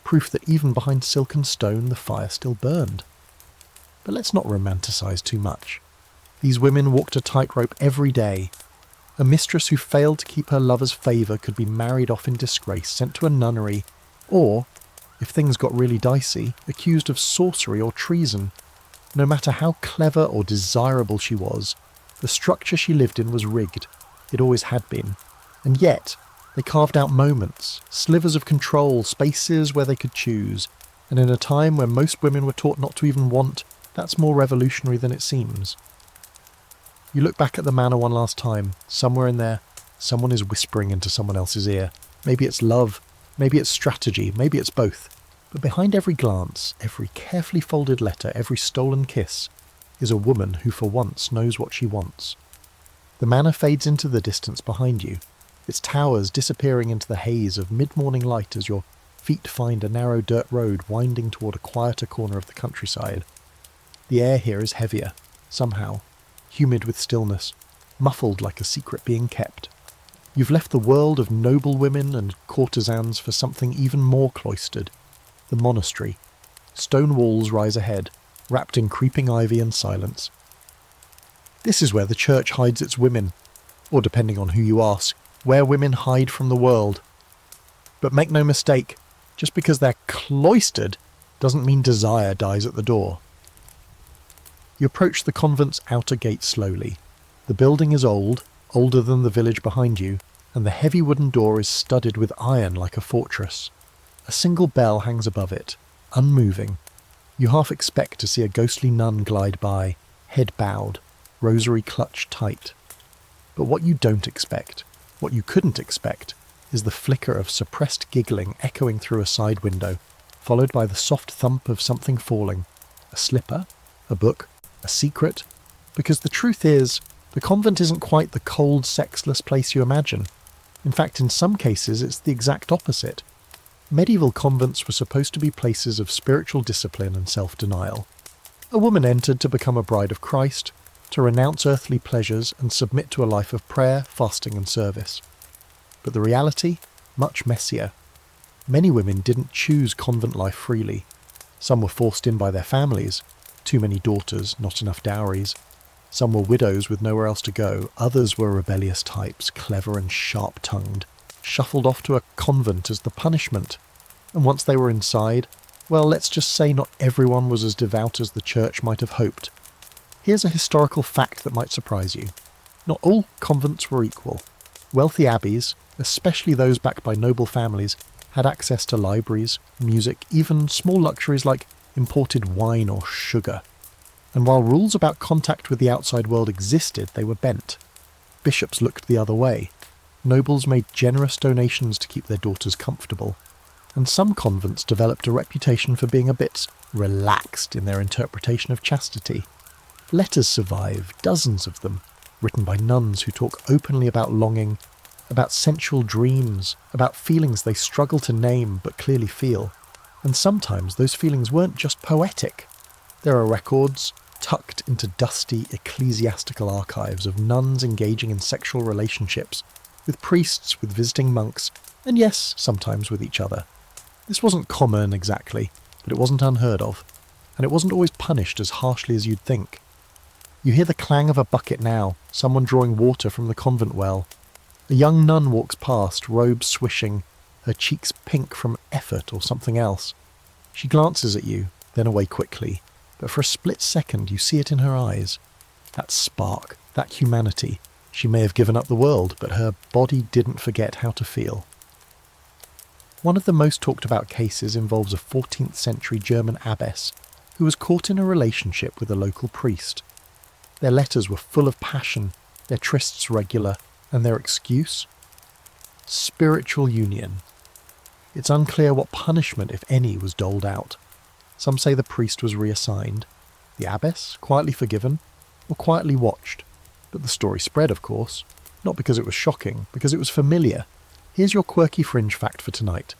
proof that even behind silk and stone the fire still burned. But let's not romanticize too much. These women walked a tightrope every day. A mistress who failed to keep her lover's favour could be married off in disgrace, sent to a nunnery, or, if things got really dicey, accused of sorcery or treason. No matter how clever or desirable she was, the structure she lived in was rigged. It always had been. And yet, they carved out moments, slivers of control, spaces where they could choose. And in a time when most women were taught not to even want, that's more revolutionary than it seems. You look back at the manor one last time. Somewhere in there, someone is whispering into someone else's ear. Maybe it's love, maybe it's strategy, maybe it's both. But behind every glance, every carefully folded letter, every stolen kiss, is a woman who for once knows what she wants. The manor fades into the distance behind you, its towers disappearing into the haze of mid-morning light as your feet find a narrow dirt road winding toward a quieter corner of the countryside. The air here is heavier, somehow, humid with stillness, muffled like a secret being kept. You've left the world of noble women and courtesans for something even more cloistered. The monastery. Stone walls rise ahead, wrapped in creeping ivy and silence. This is where the church hides its women, or depending on who you ask, where women hide from the world. But make no mistake, just because they're cloistered doesn't mean desire dies at the door. You approach the convent's outer gate slowly. The building is old, older than the village behind you, and the heavy wooden door is studded with iron like a fortress. A single bell hangs above it, unmoving. You half expect to see a ghostly nun glide by, head bowed, rosary clutched tight. But what you don't expect, what you couldn't expect, is the flicker of suppressed giggling echoing through a side window, followed by the soft thump of something falling. A slipper? A book? A secret? Because the truth is, the convent isn't quite the cold, sexless place you imagine. In fact, in some cases, it's the exact opposite. Medieval convents were supposed to be places of spiritual discipline and self-denial. A woman entered to become a bride of Christ, to renounce earthly pleasures and submit to a life of prayer, fasting and service. But the reality? Much messier. Many women didn't choose convent life freely. Some were forced in by their families. Too many daughters, not enough dowries. Some were widows with nowhere else to go. Others were rebellious types, clever and sharp-tongued, shuffled off to a convent as the punishment. And once they were inside, well, let's just say not everyone was as devout as the church might have hoped. Here's a historical fact that might surprise you. Not all convents were equal. Wealthy abbeys, especially those backed by noble families, had access to libraries, music, even small luxuries like imported wine or sugar. And while rules about contact with the outside world existed, they were bent. Bishops looked the other way. Nobles made generous donations to keep their daughters comfortable. And some convents developed a reputation for being a bit relaxed in their interpretation of chastity. Letters survive, dozens of them, written by nuns who talk openly about longing, about sensual dreams, about feelings they struggle to name but clearly feel. And sometimes those feelings weren't just poetic. There are records, tucked into dusty ecclesiastical archives, of nuns engaging in sexual relationships, with priests, with visiting monks, and yes, sometimes with each other. This wasn't common exactly, but it wasn't unheard of, and it wasn't always punished as harshly as you'd think. You hear the clang of a bucket now, someone drawing water from the convent well. A young nun walks past, robes swishing, her cheeks pink from effort or something else. She glances at you, then away quickly, but for a split second you see it in her eyes. That spark, that humanity. She may have given up the world, but her body didn't forget how to feel. One of the most talked about cases involves a 14th century German abbess who was caught in a relationship with a local priest. Their letters were full of passion, their trysts regular, and their excuse? Spiritual union. It's unclear what punishment, if any, was doled out. Some say the priest was reassigned, the abbess quietly forgiven, or quietly watched. But the story spread, of course, not because it was shocking, because it was familiar. Here's your quirky fringe fact for tonight.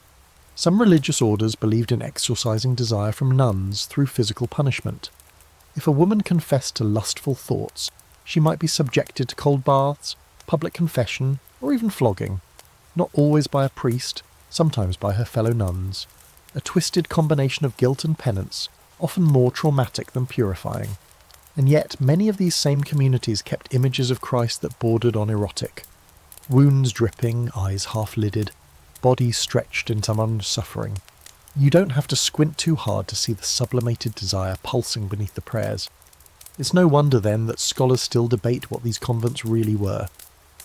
Some religious orders believed in exorcising desire from nuns through physical punishment. If a woman confessed to lustful thoughts, she might be subjected to cold baths, public confession, or even flogging. Not always by a priest, sometimes by her fellow nuns. A twisted combination of guilt and penance, often more traumatic than purifying. And yet many of these same communities kept images of Christ that bordered on erotic. Wounds dripping, eyes half-lidded, bodies stretched in some unsuffering. You don't have to squint too hard to see the sublimated desire pulsing beneath the prayers. It's no wonder then that scholars still debate what these convents really were.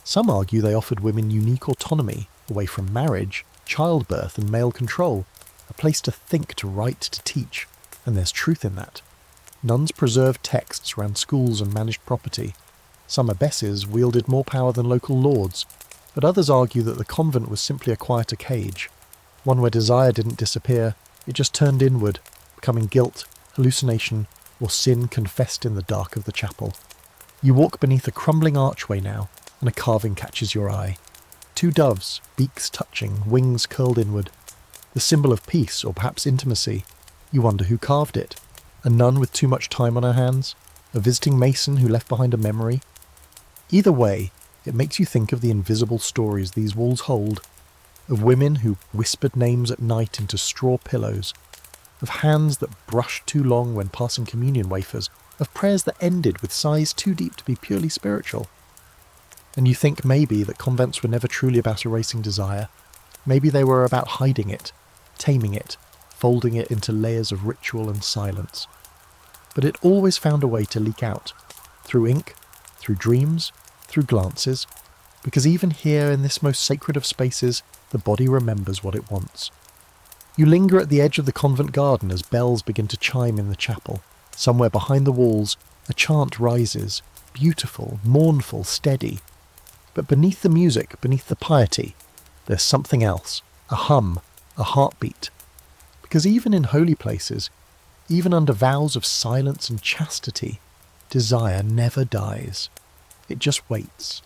Some argue they offered women unique autonomy, away from marriage, childbirth and male control, a place to think, to write, to teach, and there's truth in that. Nuns preserved texts, ran schools and managed property. Some abbesses wielded more power than local lords, but others argue that the convent was simply a quieter cage, one where desire didn't disappear, it just turned inward, becoming guilt, hallucination, or sin confessed in the dark of the chapel. You walk beneath a crumbling archway now, and a carving catches your eye. 2 doves, beaks touching, wings curled inward. The symbol of peace, or perhaps intimacy. You wonder who carved it. A nun with too much time on her hands? A visiting mason who left behind a memory? Either way, it makes you think of the invisible stories these walls hold, of women who whispered names at night into straw pillows, of hands that brushed too long when passing communion wafers, of prayers that ended with sighs too deep to be purely spiritual. And you think maybe that convents were never truly about erasing desire. Maybe they were about hiding it, taming it, folding it into layers of ritual and silence. But it always found a way to leak out, through ink, through dreams, through glances, because even here in this most sacred of spaces, the body remembers what it wants. You linger at the edge of the convent garden as bells begin to chime in the chapel. Somewhere behind the walls, a chant rises, beautiful, mournful, steady. But beneath the music, beneath the piety, there's something else, a hum, a heartbeat. Because even in holy places, even under vows of silence and chastity, desire never dies. It just waits.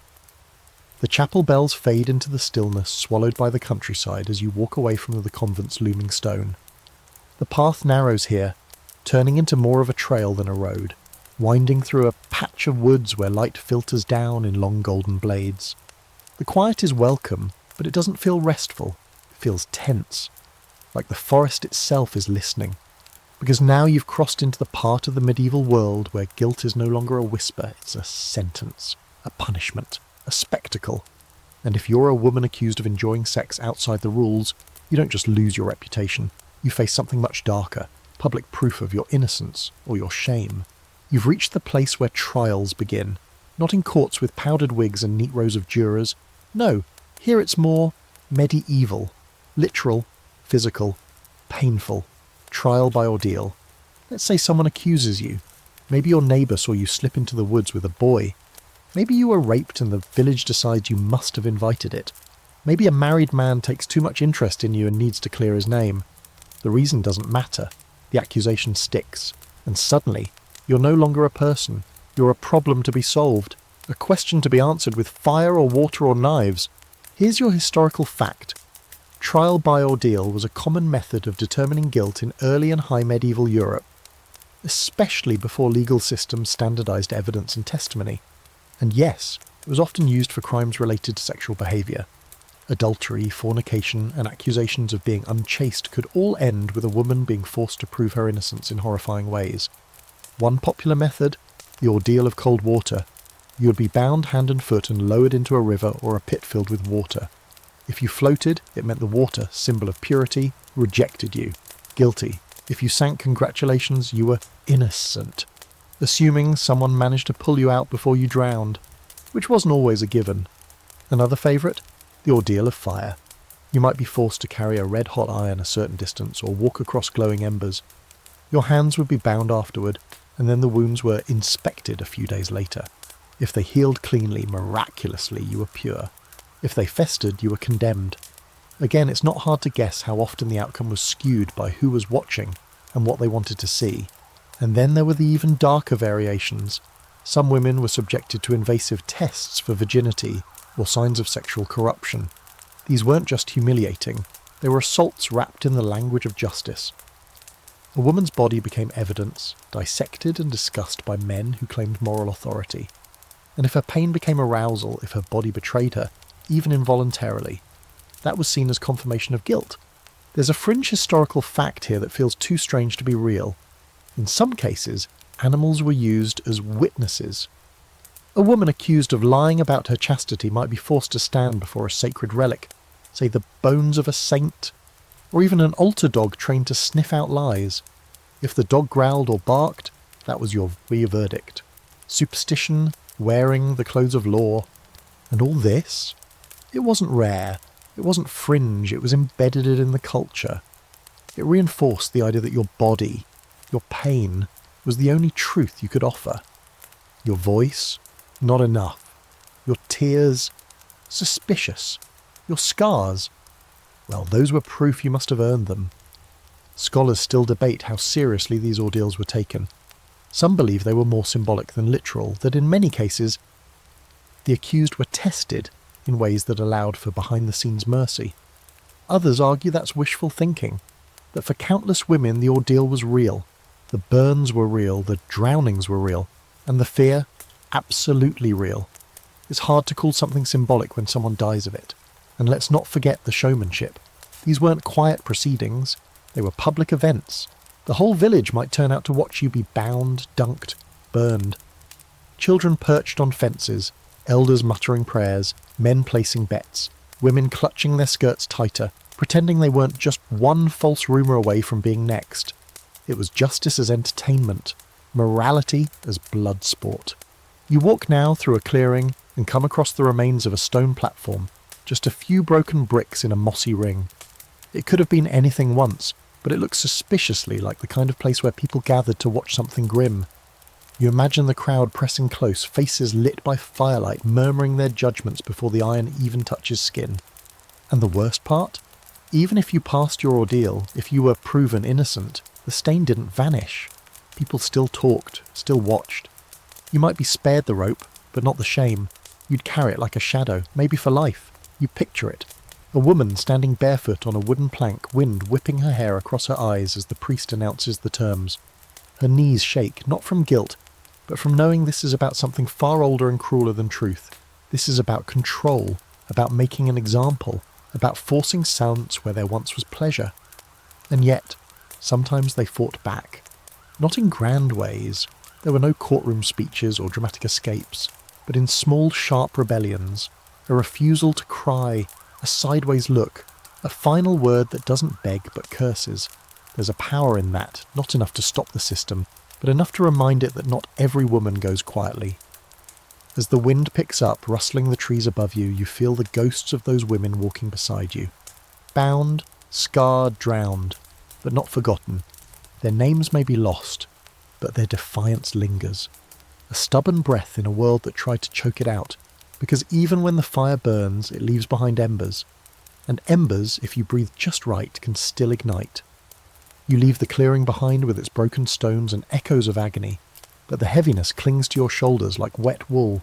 The chapel bells fade into the stillness swallowed by the countryside as you walk away from the convent's looming stone. The path narrows here, turning into more of a trail than a road, winding through a patch of woods where light filters down in long golden blades. The quiet is welcome, but it doesn't feel restful. It feels tense, like the forest itself is listening. Because now you've crossed into the part of the medieval world where guilt is no longer a whisper, it's a sentence, a punishment, a spectacle. And if you're a woman accused of enjoying sex outside the rules, You don't just lose your reputation, you face something much darker, public proof of your innocence or your shame. You've reached the place where trials begin, not in courts with powdered wigs and neat rows of jurors. No, here it's more medieval, literal, physical, painful, trial by ordeal. Let's say someone accuses you. Maybe your neighbour saw you slip into the woods with a boy. Maybe you were raped and the village decides you must have invited it. Maybe a married man takes too much interest in you and needs to clear his name. The reason doesn't matter. The accusation sticks. And suddenly, you're no longer a person. You're a problem to be solved. A question to be answered with fire or water or knives. Here's your historical fact. Trial by ordeal was a common method of determining guilt in early and high medieval Europe, especially before legal systems standardised evidence and testimony. And yes, it was often used for crimes related to sexual behaviour. Adultery, fornication, and accusations of being unchaste could all end with a woman being forced to prove her innocence in horrifying ways. One popular method, the ordeal of cold water. You would be bound hand and foot and lowered into a river or a pit filled with water. If you floated, it meant the water, symbol of purity, rejected you. Guilty. If you sank, congratulations, you were innocent. Assuming someone managed to pull you out before you drowned, which wasn't always a given. Another favourite? The ordeal of fire. You might be forced to carry a red-hot iron a certain distance or walk across glowing embers. Your hands would be bound afterward, and then the wounds were inspected a few days later. If they healed cleanly, miraculously, you were pure. If they festered, you were condemned. Again, it's not hard to guess how often the outcome was skewed by who was watching and what they wanted to see. And then there were the even darker variations. Some women were subjected to invasive tests for virginity or signs of sexual corruption. These weren't just humiliating, they were assaults wrapped in the language of justice. A woman's body became evidence, dissected and discussed by men who claimed moral authority. And if her pain became arousal, if her body betrayed her, even involuntarily, that was seen as confirmation of guilt. There's a fringe historical fact here that feels too strange to be real. In some cases, animals were used as witnesses. A woman accused of lying about her chastity might be forced to stand before a sacred relic, say the bones of a saint, or even an altar dog trained to sniff out lies. If the dog growled or barked, that was your verdict. Superstition, wearing the clothes of law, and all this, it wasn't rare, it wasn't fringe, it was embedded in the culture. It reinforced the idea that your body, your pain, was the only truth you could offer. Your voice, not enough. Your tears, suspicious. Your scars, well, those were proof you must have earned them. Scholars still debate how seriously these ordeals were taken. Some believe they were more symbolic than literal, that in many cases the accused were tested in ways that allowed for behind-the-scenes mercy. Others argue that's wishful thinking, that for countless women the ordeal was real, the burns were real, the drownings were real, and the fear absolutely real. It's hard to call something symbolic when someone dies of it. And let's not forget the showmanship. These weren't quiet proceedings, they were public events. The whole village might turn out to watch you be bound, dunked, burned. Children perched on fences, elders muttering prayers, men placing bets, women clutching their skirts tighter, pretending they weren't just one false rumour away from being next. It was justice as entertainment, morality as blood sport. You walk now through a clearing and come across the remains of a stone platform, just a few broken bricks in a mossy ring. It could have been anything once, but it looks suspiciously like the kind of place where people gathered to watch something grim. You imagine the crowd pressing close, faces lit by firelight, murmuring their judgments before the iron even touches skin. And the worst part? Even if you passed your ordeal, if you were proven innocent, the stain didn't vanish. People still talked, still watched. You might be spared the rope, but not the shame. You'd carry it like a shadow, maybe for life. You picture it. A woman standing barefoot on a wooden plank, wind whipping her hair across her eyes as the priest announces the terms. Her knees shake, not from guilt, but from knowing this is about something far older and crueler than truth. This is about control, about making an example, about forcing silence where there once was pleasure. And yet, sometimes they fought back. Not in grand ways. There were no courtroom speeches or dramatic escapes, but in small, sharp rebellions. A refusal to cry, a sideways look, A final word that doesn't beg but curses. There's a power in that, not enough to stop the system, but enough to remind it that not every woman goes quietly. As the wind picks up, rustling the trees above you, you feel the ghosts of those women walking beside you. Bound, scarred, drowned, but not forgotten. Their names may be lost, but their defiance lingers. A stubborn breath in a world that tried to choke it out, because even when the fire burns, it leaves behind embers. And embers, if you breathe just right, can still ignite. You leave the clearing behind with its broken stones and echoes of agony, but the heaviness clings to your shoulders like wet wool.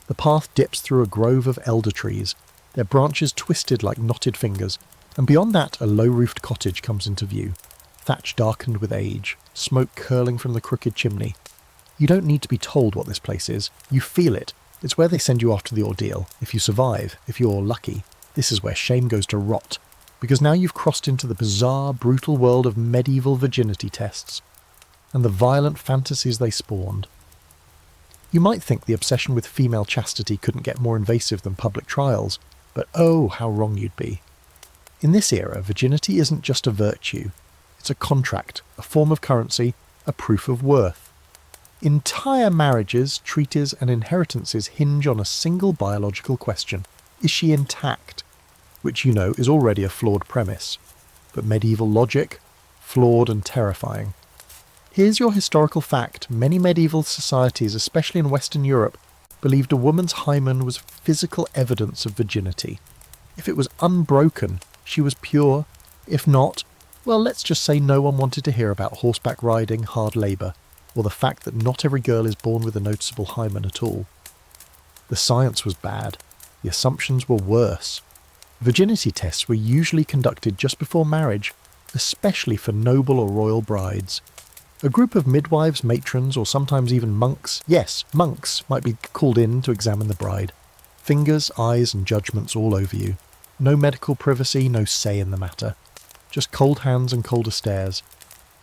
The path dips through a grove of elder trees, their branches twisted like knotted fingers, and beyond that a low-roofed cottage comes into view, thatch darkened with age, smoke curling from the crooked chimney. You don't need to be told what this place is, you feel it. It's where they send you off to the ordeal. If you survive, if you're lucky, this is where shame goes to rot, because now you've crossed into the bizarre, brutal world of medieval virginity tests, and the violent fantasies they spawned. You might think the obsession with female chastity couldn't get more invasive than public trials, but oh, how wrong you'd be. In this era, virginity isn't just a virtue. It's a contract, a form of currency, a proof of worth. Entire marriages, treaties, and inheritances hinge on a single biological question. Is she intact? Which you know is already a flawed premise. But medieval logic? Flawed and terrifying. Here's your historical fact. Many medieval societies, especially in Western Europe, believed a woman's hymen was physical evidence of virginity. If it was unbroken, she was pure. If not, well, let's just say no one wanted to hear about horseback riding, hard labour, or the fact that not every girl is born with a noticeable hymen at all. The science was bad. The assumptions were worse. Virginity tests were usually conducted just before marriage, especially for noble or royal brides. A group of midwives, matrons, or sometimes even monks, yes, monks, might be called in to examine the bride. Fingers, eyes, and judgments all over you. No medical privacy, no say in the matter. Just cold hands and colder stares.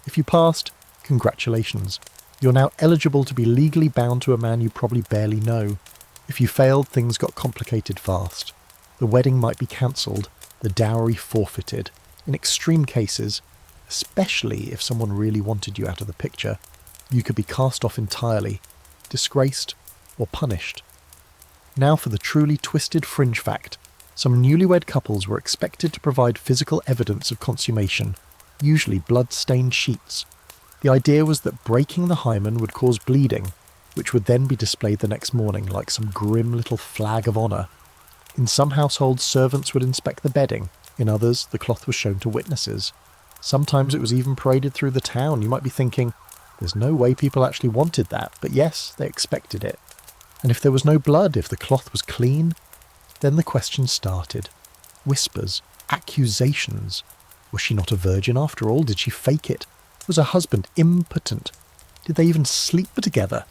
If you passed, congratulations. You're now eligible to be legally bound to a man you probably barely know. If you failed, things got complicated fast. The wedding might be cancelled, the dowry forfeited. In extreme cases, especially if someone really wanted you out of the picture, you could be cast off entirely, disgraced, or punished. Now for the truly twisted fringe fact. Some newlywed couples were expected to provide physical evidence of consummation, usually blood-stained sheets. The idea was that breaking the hymen would cause bleeding, which would then be displayed the next morning like some grim little flag of honour. In some households, servants would inspect the bedding. In others, the cloth was shown to witnesses. Sometimes it was even paraded through the town. You might be thinking, there's no way people actually wanted that, but yes, they expected it. And if there was no blood, if the cloth was clean, then the questions started. Whispers, accusations. Was she not a virgin after all? Did she fake it? Was her husband impotent? Did they even sleep together?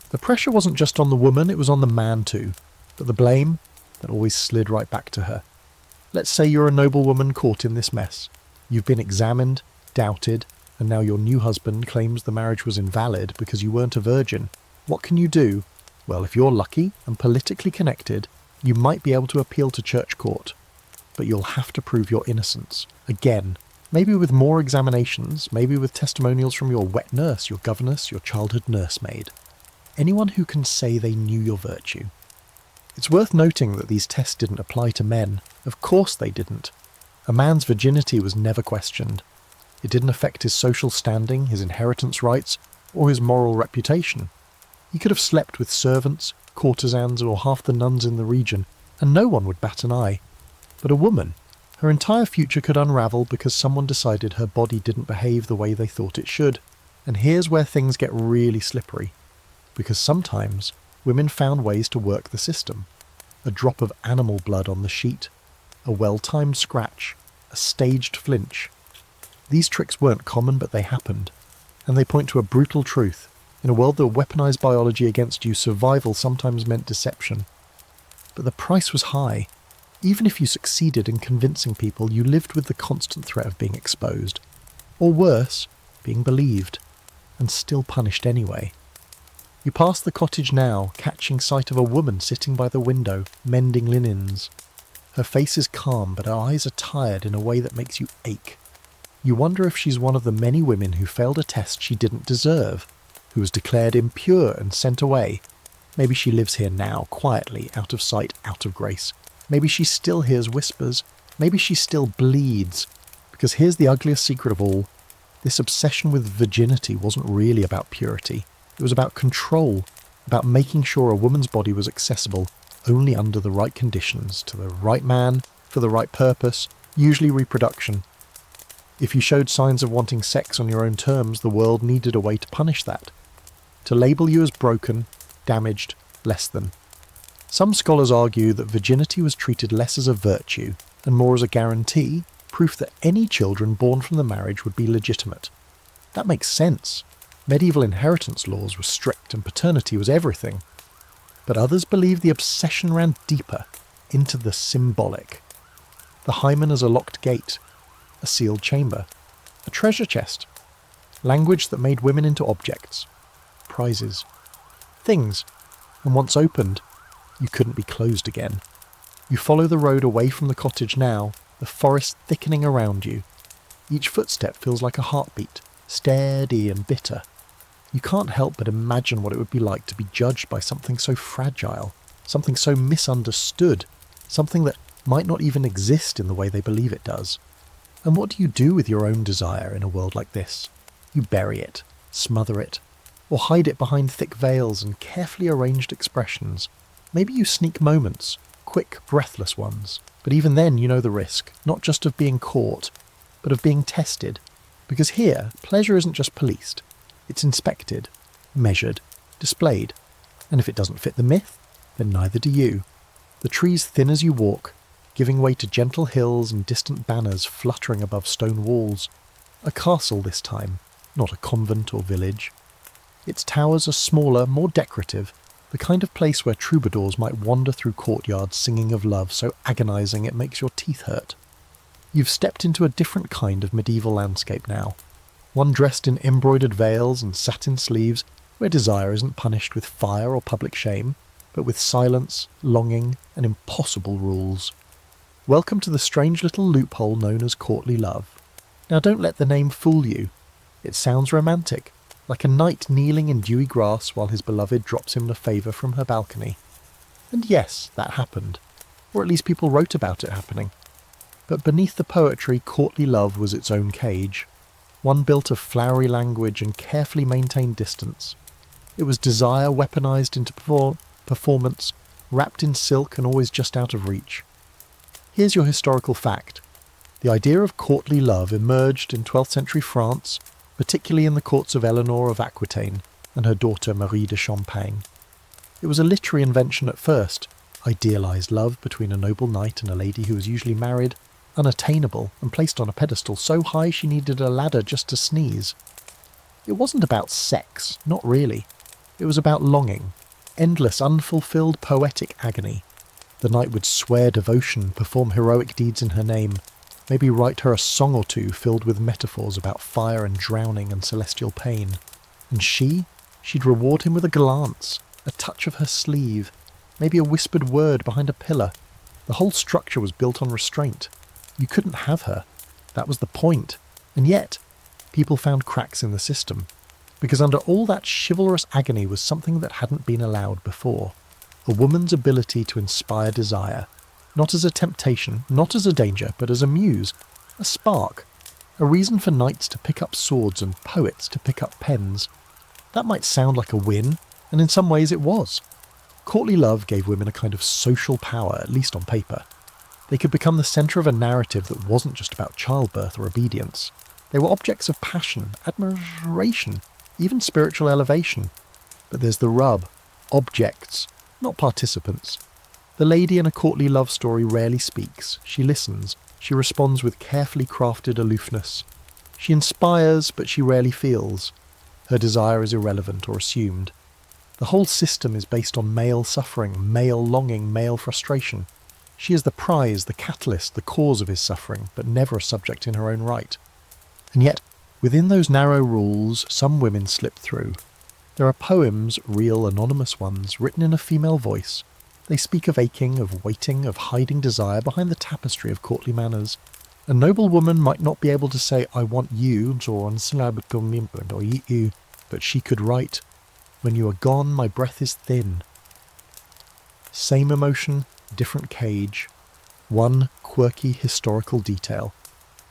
The pressure wasn't just on the woman, it was on the man too. But the blame, that always slid right back to her. Let's say you're a noblewoman caught in this mess. You've been examined, doubted, and now your new husband claims the marriage was invalid because you weren't a virgin. What can you do? Well, if you're lucky and politically connected, you might be able to appeal to church court. But you'll have to prove your innocence. Again, maybe with more examinations, maybe with testimonials from your wet nurse, your governess, your childhood nursemaid. Anyone who can say they knew your virtue. It's worth noting that these tests didn't apply to men. Of course they didn't. A man's virginity was never questioned. It didn't affect his social standing, his inheritance rights, or his moral reputation. He could have slept with servants, courtesans, or half the nuns in the region, and no one would bat an eye. But a woman, her entire future could unravel because someone decided her body didn't behave the way they thought it should. And here's where things get really slippery. Because sometimes women found ways to work the system. A drop of animal blood on the sheet, a well-timed scratch, a staged flinch. These tricks weren't common, but they happened. And they point to a brutal truth. In a world that weaponized biology against you, survival sometimes meant deception. But the price was high. Even if you succeeded in convincing people, you lived with the constant threat of being exposed. Or worse, being believed. And still punished anyway. You pass the cottage now, catching sight of a woman sitting by the window, mending linens. Her face is calm, but her eyes are tired in a way that makes you ache. You wonder if she's one of the many women who failed a test she didn't deserve, who was declared impure and sent away. Maybe she lives here now, quietly, out of sight, out of grace. Maybe she still hears whispers. Maybe she still bleeds. Because here's the ugliest secret of all. This obsession with virginity wasn't really about purity. It was about control, about making sure a woman's body was accessible only under the right conditions, to the right man, for the right purpose, usually reproduction. If you showed signs of wanting sex on your own terms, the world needed a way to punish that. To label you as broken, damaged, less than. Some scholars argue that virginity was treated less as a virtue and more as a guarantee, proof that any children born from the marriage would be legitimate. That makes sense. Medieval inheritance laws were strict and paternity was everything. But others believe the obsession ran deeper, into the symbolic. The hymen as a locked gate, a sealed chamber, a treasure chest, language that made women into objects, prizes, things, and once opened, you couldn't be closed again. You follow the road away from the cottage now, the forest thickening around you. Each footstep feels like a heartbeat, steady and bitter. You can't help but imagine what it would be like to be judged by something so fragile, something so misunderstood, something that might not even exist in the way they believe it does. And what do you do with your own desire in a world like this? You bury it, smother it, or hide it behind thick veils and carefully arranged expressions. Maybe you sneak moments, quick, breathless ones. But even then you know the risk, not just of being caught, but of being tested. Because here, pleasure isn't just policed. It's inspected, measured, displayed. And if it doesn't fit the myth, then neither do you. The trees thin as you walk, giving way to gentle hills and distant banners fluttering above stone walls. A castle this time, not a convent or village. Its towers are smaller, more decorative, the kind of place where troubadours might wander through courtyards singing of love so agonizing it makes your teeth hurt. You've stepped into a different kind of medieval landscape now, one dressed in embroidered veils and satin sleeves, where desire isn't punished with fire or public shame, but with silence, longing, and impossible rules. Welcome to the strange little loophole known as courtly love. Now don't let the name fool you. It sounds romantic, like a knight kneeling in dewy grass while his beloved drops him a favour from her balcony. And yes, that happened, or at least people wrote about it happening. But beneath the poetry, courtly love was its own cage, one built of flowery language and carefully maintained distance. It was desire weaponized into performance, wrapped in silk and always just out of reach. Here's your historical fact. The idea of courtly love emerged in 12th century France, particularly in the courts of Eleanor of Aquitaine and her daughter Marie de Champagne. It was a literary invention at first, idealised love between a noble knight and a lady who was usually married, unattainable and placed on a pedestal so high she needed a ladder just to sneeze. It wasn't about sex, not really. It was about longing, endless, unfulfilled poetic agony. The knight would swear devotion, perform heroic deeds in her name, maybe write her a song or two filled with metaphors about fire and drowning and celestial pain. And she'd reward him with a glance, a touch of her sleeve, maybe a whispered word behind a pillar. The whole structure was built on restraint. You couldn't have her. That was the point. And yet, people found cracks in the system. Because under all that chivalrous agony was something that hadn't been allowed before. A woman's ability to inspire desire. Not as a temptation, not as a danger, but as a muse. A spark. A reason for knights to pick up swords and poets to pick up pens. That might sound like a win, and in some ways it was. Courtly love gave women a kind of social power, at least on paper. They could become the centre of a narrative that wasn't just about childbirth or obedience. They were objects of passion, admiration, even spiritual elevation. But there's the rub. Objects, not participants. The lady in a courtly love story rarely speaks. She listens. She responds with carefully crafted aloofness. She inspires, but she rarely feels. Her desire is irrelevant or assumed. The whole system is based on male suffering, male longing, male frustration. She is the prize, the catalyst, the cause of his suffering, but never a subject in her own right. And yet, within those narrow rules, some women slip through. There are poems, real anonymous ones, written in a female voice. They speak of aching, of waiting, of hiding desire behind the tapestry of courtly manners. A noble woman might not be able to say, "I want you," or "eat you," but she could write, "When you are gone, my breath is thin." Same emotion, different cage. One quirky historical detail.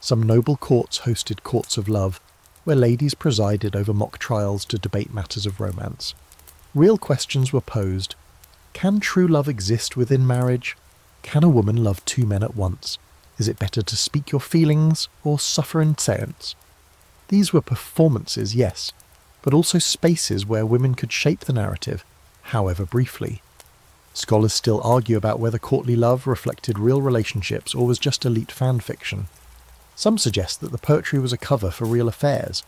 Some noble courts hosted courts of love, where ladies presided over mock trials to debate matters of romance. Real questions were posed. Can true love exist within marriage? Can a woman love two men at once? Is it better to speak your feelings or suffer in silence? These were performances, yes, but also spaces where women could shape the narrative, however briefly. Scholars still argue about whether courtly love reflected real relationships or was just elite fan fiction. Some suggest that the poetry was a cover for real affairs,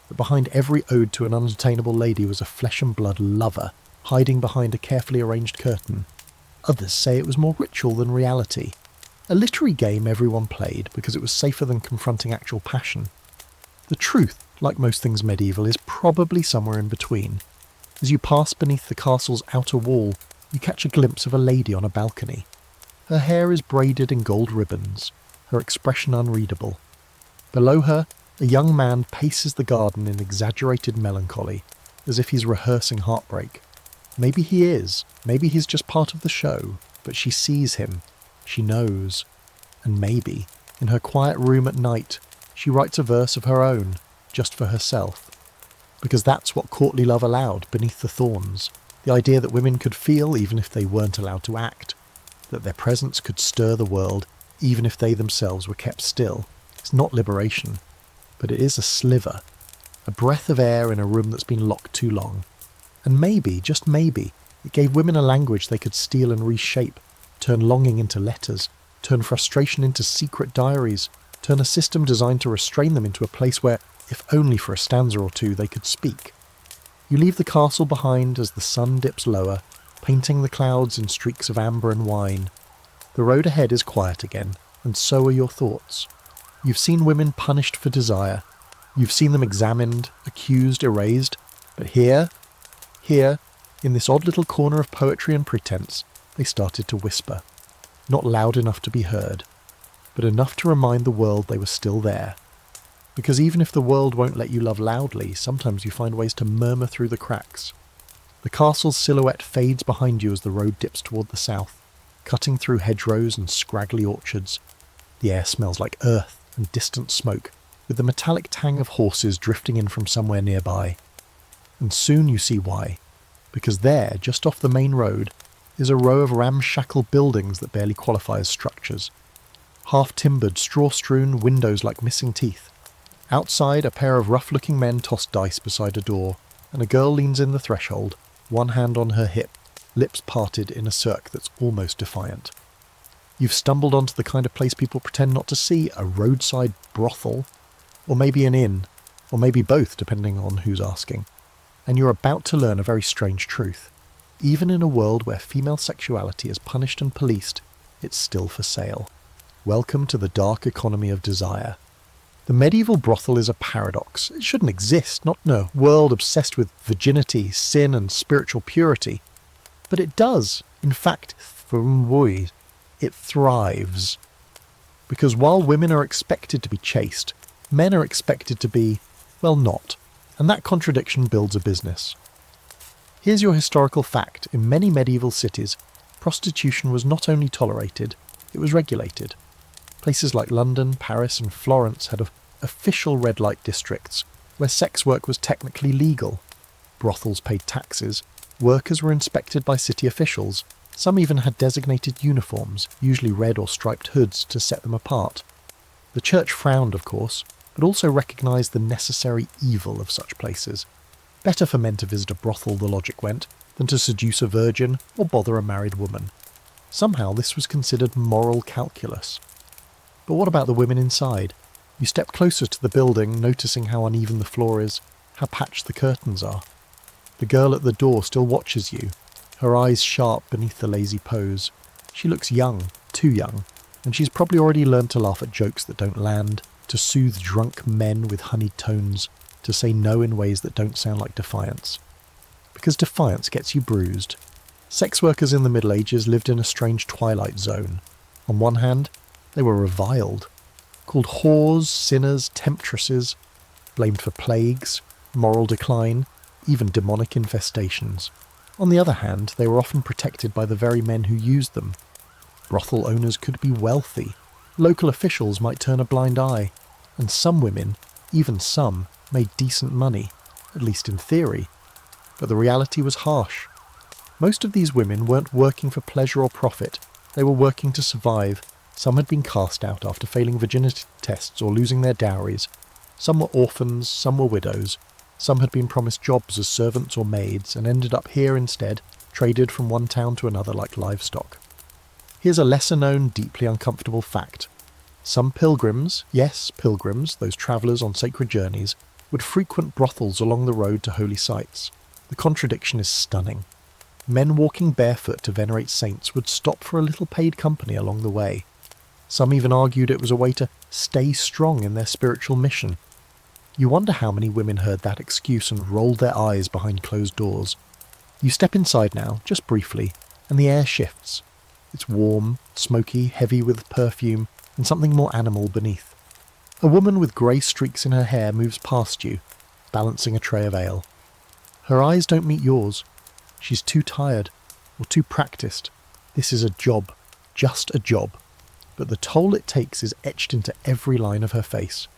that behind every ode to an unattainable lady was a flesh-and-blood lover, hiding behind a carefully arranged curtain. Others say it was more ritual than reality, a literary game everyone played because it was safer than confronting actual passion. The truth, like most things medieval, is probably somewhere in between. As you pass beneath the castle's outer wall, you catch a glimpse of a lady on a balcony. Her hair is braided in gold ribbons, her expression unreadable. Below her, a young man paces the garden in exaggerated melancholy, as if he's rehearsing heartbreak. Maybe he is, maybe he's just part of the show, but she sees him, she knows. And maybe, in her quiet room at night, she writes a verse of her own, just for herself. Because that's what courtly love allowed beneath the thorns, the idea that women could feel even if they weren't allowed to act, that their presence could stir the world even if they themselves were kept still. It's not liberation, but it is a sliver, a breath of air in a room that's been locked too long. And maybe, just maybe, it gave women a language they could steal and reshape, turn longing into letters, turn frustration into secret diaries, turn a system designed to restrain them into a place where, if only for a stanza or two, they could speak. You leave the castle behind as the sun dips lower, painting the clouds in streaks of amber and wine. The road ahead is quiet again, and so are your thoughts. You've seen women punished for desire. You've seen them examined, accused, erased. But here, in this odd little corner of poetry and pretense, they started to whisper. Not loud enough to be heard, but enough to remind the world they were still there. Because even if the world won't let you love loudly, sometimes you find ways to murmur through the cracks. The castle's silhouette fades behind you as the road dips toward the south, cutting through hedgerows and scraggly orchards. The air smells like earth and distant smoke, with the metallic tang of horses drifting in from somewhere nearby. And soon you see why. Because there, just off the main road, is a row of ramshackle buildings that barely qualify as structures. Half-timbered, straw-strewn windows like missing teeth. Outside, a pair of rough-looking men toss dice beside a door, and a girl leans in the threshold, one hand on her hip, lips parted in a cirque that's almost defiant. You've stumbled onto the kind of place people pretend not to see, a roadside brothel, or maybe an inn, or maybe both, depending on who's asking. And you're about to learn a very strange truth. Even in a world where female sexuality is punished and policed, it's still for sale. Welcome to the dark economy of desire. The medieval brothel is a paradox. It shouldn't exist, not in a world obsessed with virginity, sin and spiritual purity. But it does. In fact, it thrives. Because while women are expected to be chaste, men are expected to be, well, not. And that contradiction builds a business. Here's your historical fact. In many medieval cities, prostitution was not only tolerated, it was regulated. Places like London, Paris and Florence had official red light districts where sex work was technically legal. Brothels paid taxes, workers were inspected by city officials, some even had designated uniforms, usually red or striped hoods, to set them apart. The church frowned, of course, but also recognised the necessary evil of such places. Better for men to visit a brothel, the logic went, than to seduce a virgin or bother a married woman. Somehow this was considered moral calculus. But what about the women inside? You step closer to the building, noticing how uneven the floor is, how patched the curtains are. The girl at the door still watches you, her eyes sharp beneath the lazy pose. She looks young, too young, and she's probably already learned to laugh at jokes that don't land, to soothe drunk men with honeyed tones, to say no in ways that don't sound like defiance. Because defiance gets you bruised. Sex workers in the Middle Ages lived in a strange twilight zone. On one hand, they were reviled, called whores, sinners, temptresses, blamed for plagues, moral decline, even demonic infestations. On the other hand, they were often protected by the very men who used them. Brothel owners could be wealthy, local officials might turn a blind eye, and some women, even some, made decent money, at least in theory. But the reality was harsh. Most of these women weren't working for pleasure or profit, they were working to survive. Some had been cast out after failing virginity tests or losing their dowries. Some were orphans, some were widows. Some had been promised jobs as servants or maids and ended up here instead, traded from one town to another like livestock. Here's a lesser-known, deeply uncomfortable fact. Some pilgrims, yes, pilgrims, those travellers on sacred journeys, would frequent brothels along the road to holy sites. The contradiction is stunning. Men walking barefoot to venerate saints would stop for a little paid company along the way. Some even argued it was a way to stay strong in their spiritual mission. You wonder how many women heard that excuse and rolled their eyes behind closed doors. You step inside now, just briefly, and the air shifts. It's warm, smoky, heavy with perfume, and something more animal beneath. A woman with grey streaks in her hair moves past you, balancing a tray of ale. Her eyes don't meet yours. She's too tired, or too practised. This is a job, just a job. But the toll it takes is etched into every line of her face.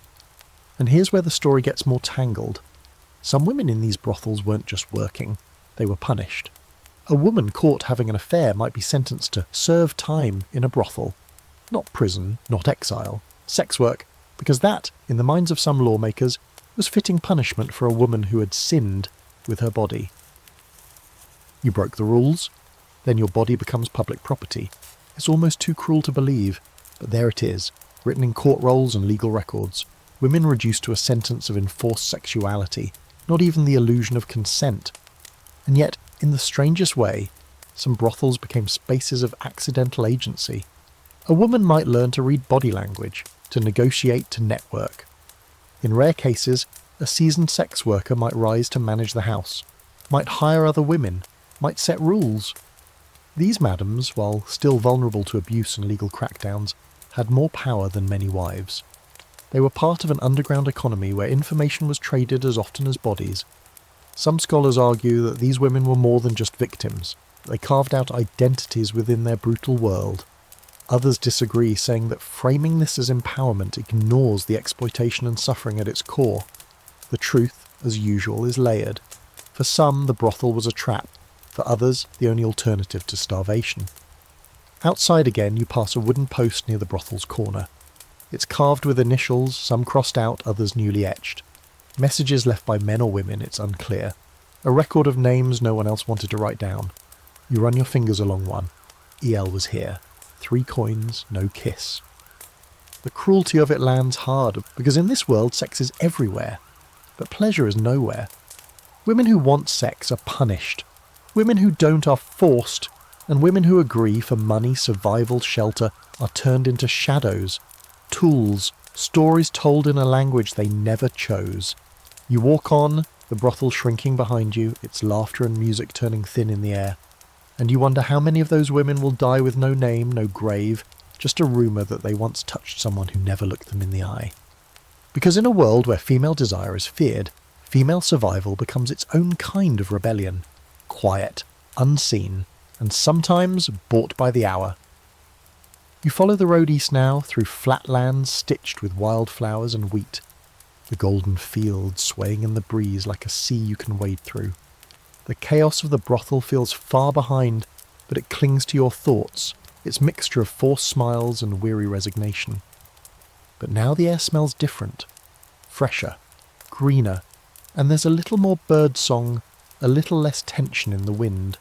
And here's where the story gets more tangled. Some women in these brothels weren't just working, they were punished. A woman caught having an affair might be sentenced to serve time in a brothel. Not prison, not exile, sex work, because that, in the minds of some lawmakers, was fitting punishment for a woman who had sinned with her body. You broke the rules, then your body becomes public property. It's almost too cruel to believe, but there it is, written in court rolls and legal records. Women reduced to a sentence of enforced sexuality, not even the illusion of consent. And yet, in the strangest way, some brothels became spaces of accidental agency. A woman might learn to read body language, to negotiate, to network. In rare cases, a seasoned sex worker might rise to manage the house, might hire other women, might set rules. These madams, while still vulnerable to abuse and legal crackdowns, had more power than many wives. They were part of an underground economy where information was traded as often as bodies. Some scholars argue that these women were more than just victims. They carved out identities within their brutal world. Others disagree, saying that framing this as empowerment ignores the exploitation and suffering at its core. The truth, as usual, is layered. For some, the brothel was a trap. For others, the only alternative to starvation. Outside again, you pass a wooden post near the brothel's corner. It's carved with initials, some crossed out, others newly etched. Messages left by men or women, it's unclear. A record of names no one else wanted to write down. You run your fingers along one. EL was here. 3 coins, no kiss. The cruelty of it lands hard, because in this world sex is everywhere, but pleasure is nowhere. Women who want sex are punished. Women who don't are forced, and women who agree for money, survival, shelter are turned into shadows, tools, stories told in a language they never chose. You walk on, the brothel shrinking behind you, its laughter and music turning thin in the air, and you wonder how many of those women will die with no name, no grave, just a rumour that they once touched someone who never looked them in the eye. Because in a world where female desire is feared, female survival becomes its own kind of rebellion. Quiet, unseen, and sometimes bought by the hour. You follow the road east now, through flat lands stitched with wildflowers and wheat, the golden fields swaying in the breeze like a sea you can wade through. The chaos of the brothel feels far behind, but it clings to your thoughts, its mixture of forced smiles and weary resignation. But now the air smells different, fresher, greener, and there's a little more bird song, a little less tension in the wind.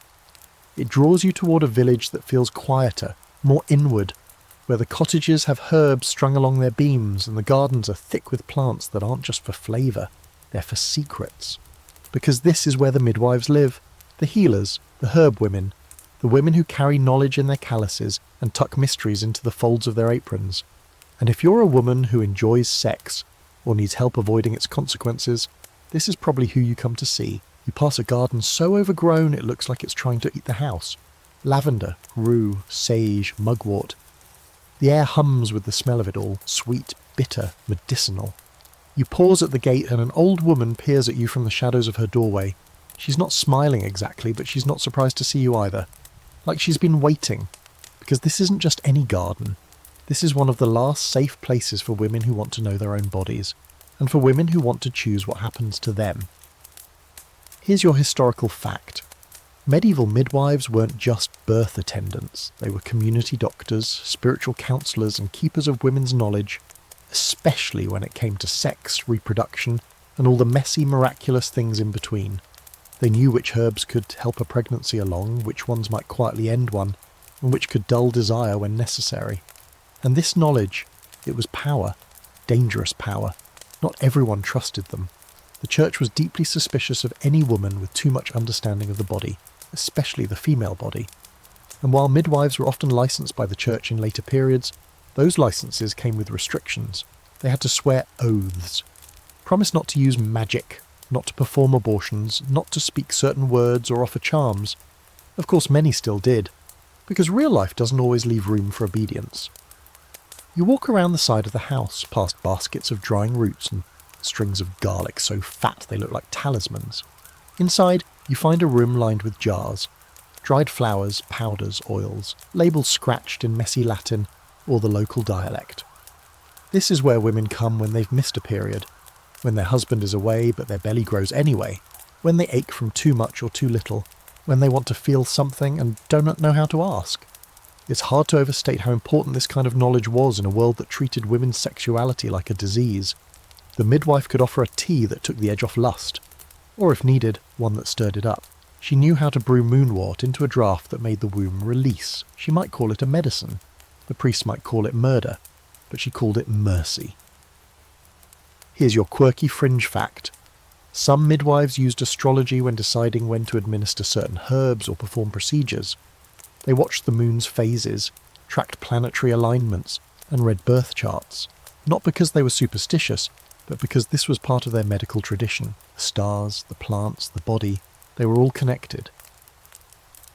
It draws you toward a village that feels quieter, more inward, where the cottages have herbs strung along their beams and the gardens are thick with plants that aren't just for flavour, they're for secrets. Because this is where the midwives live, the healers, the herb women, the women who carry knowledge in their calluses and tuck mysteries into the folds of their aprons. And if you're a woman who enjoys sex, or needs help avoiding its consequences, this is probably who you come to see. You pass a garden so overgrown it looks like it's trying to eat the house. Lavender, rue, sage, mugwort. The air hums with the smell of it all, sweet, bitter, medicinal. You pause at the gate and an old woman peers at you from the shadows of her doorway. She's not smiling exactly, but she's not surprised to see you either. Like she's been waiting. Because this isn't just any garden. This is one of the last safe places for women who want to know their own bodies, and for women who want to choose what happens to them. Here's your historical fact. Medieval midwives weren't just birth attendants. They were community doctors, spiritual counsellors and keepers of women's knowledge, especially when it came to sex, reproduction, and all the messy, miraculous things in between. They knew which herbs could help a pregnancy along, which ones might quietly end one, and which could dull desire when necessary. And this knowledge, it was power, dangerous power. Not everyone trusted them. The church was deeply suspicious of any woman with too much understanding of the body, especially the female body. And while midwives were often licensed by the church in later periods, those licenses came with restrictions. They had to swear oaths. Promise not to use magic, not to perform abortions, not to speak certain words or offer charms. Of course, many still did, because real life doesn't always leave room for obedience. You walk around the side of the house, past baskets of drying roots and strings of garlic so fat they look like talismans. Inside, you find a room lined with jars. Dried flowers, powders, oils, labels scratched in messy Latin or the local dialect. This is where women come when they've missed a period, when their husband is away but their belly grows anyway, when they ache from too much or too little, when they want to feel something and don't know how to ask. It's hard to overstate how important this kind of knowledge was in a world that treated women's sexuality like a disease. The midwife could offer a tea that took the edge off lust, or if needed, one that stirred it up. She knew how to brew moonwort into a draught that made the womb release. She might call it a medicine. The priest might call it murder, but she called it mercy. Here's your quirky fringe fact. Some midwives used astrology when deciding when to administer certain herbs or perform procedures. They watched the moon's phases, tracked planetary alignments, and read birth charts, not because they were superstitious, but because this was part of their medical tradition. The stars, the plants, the body, they were all connected.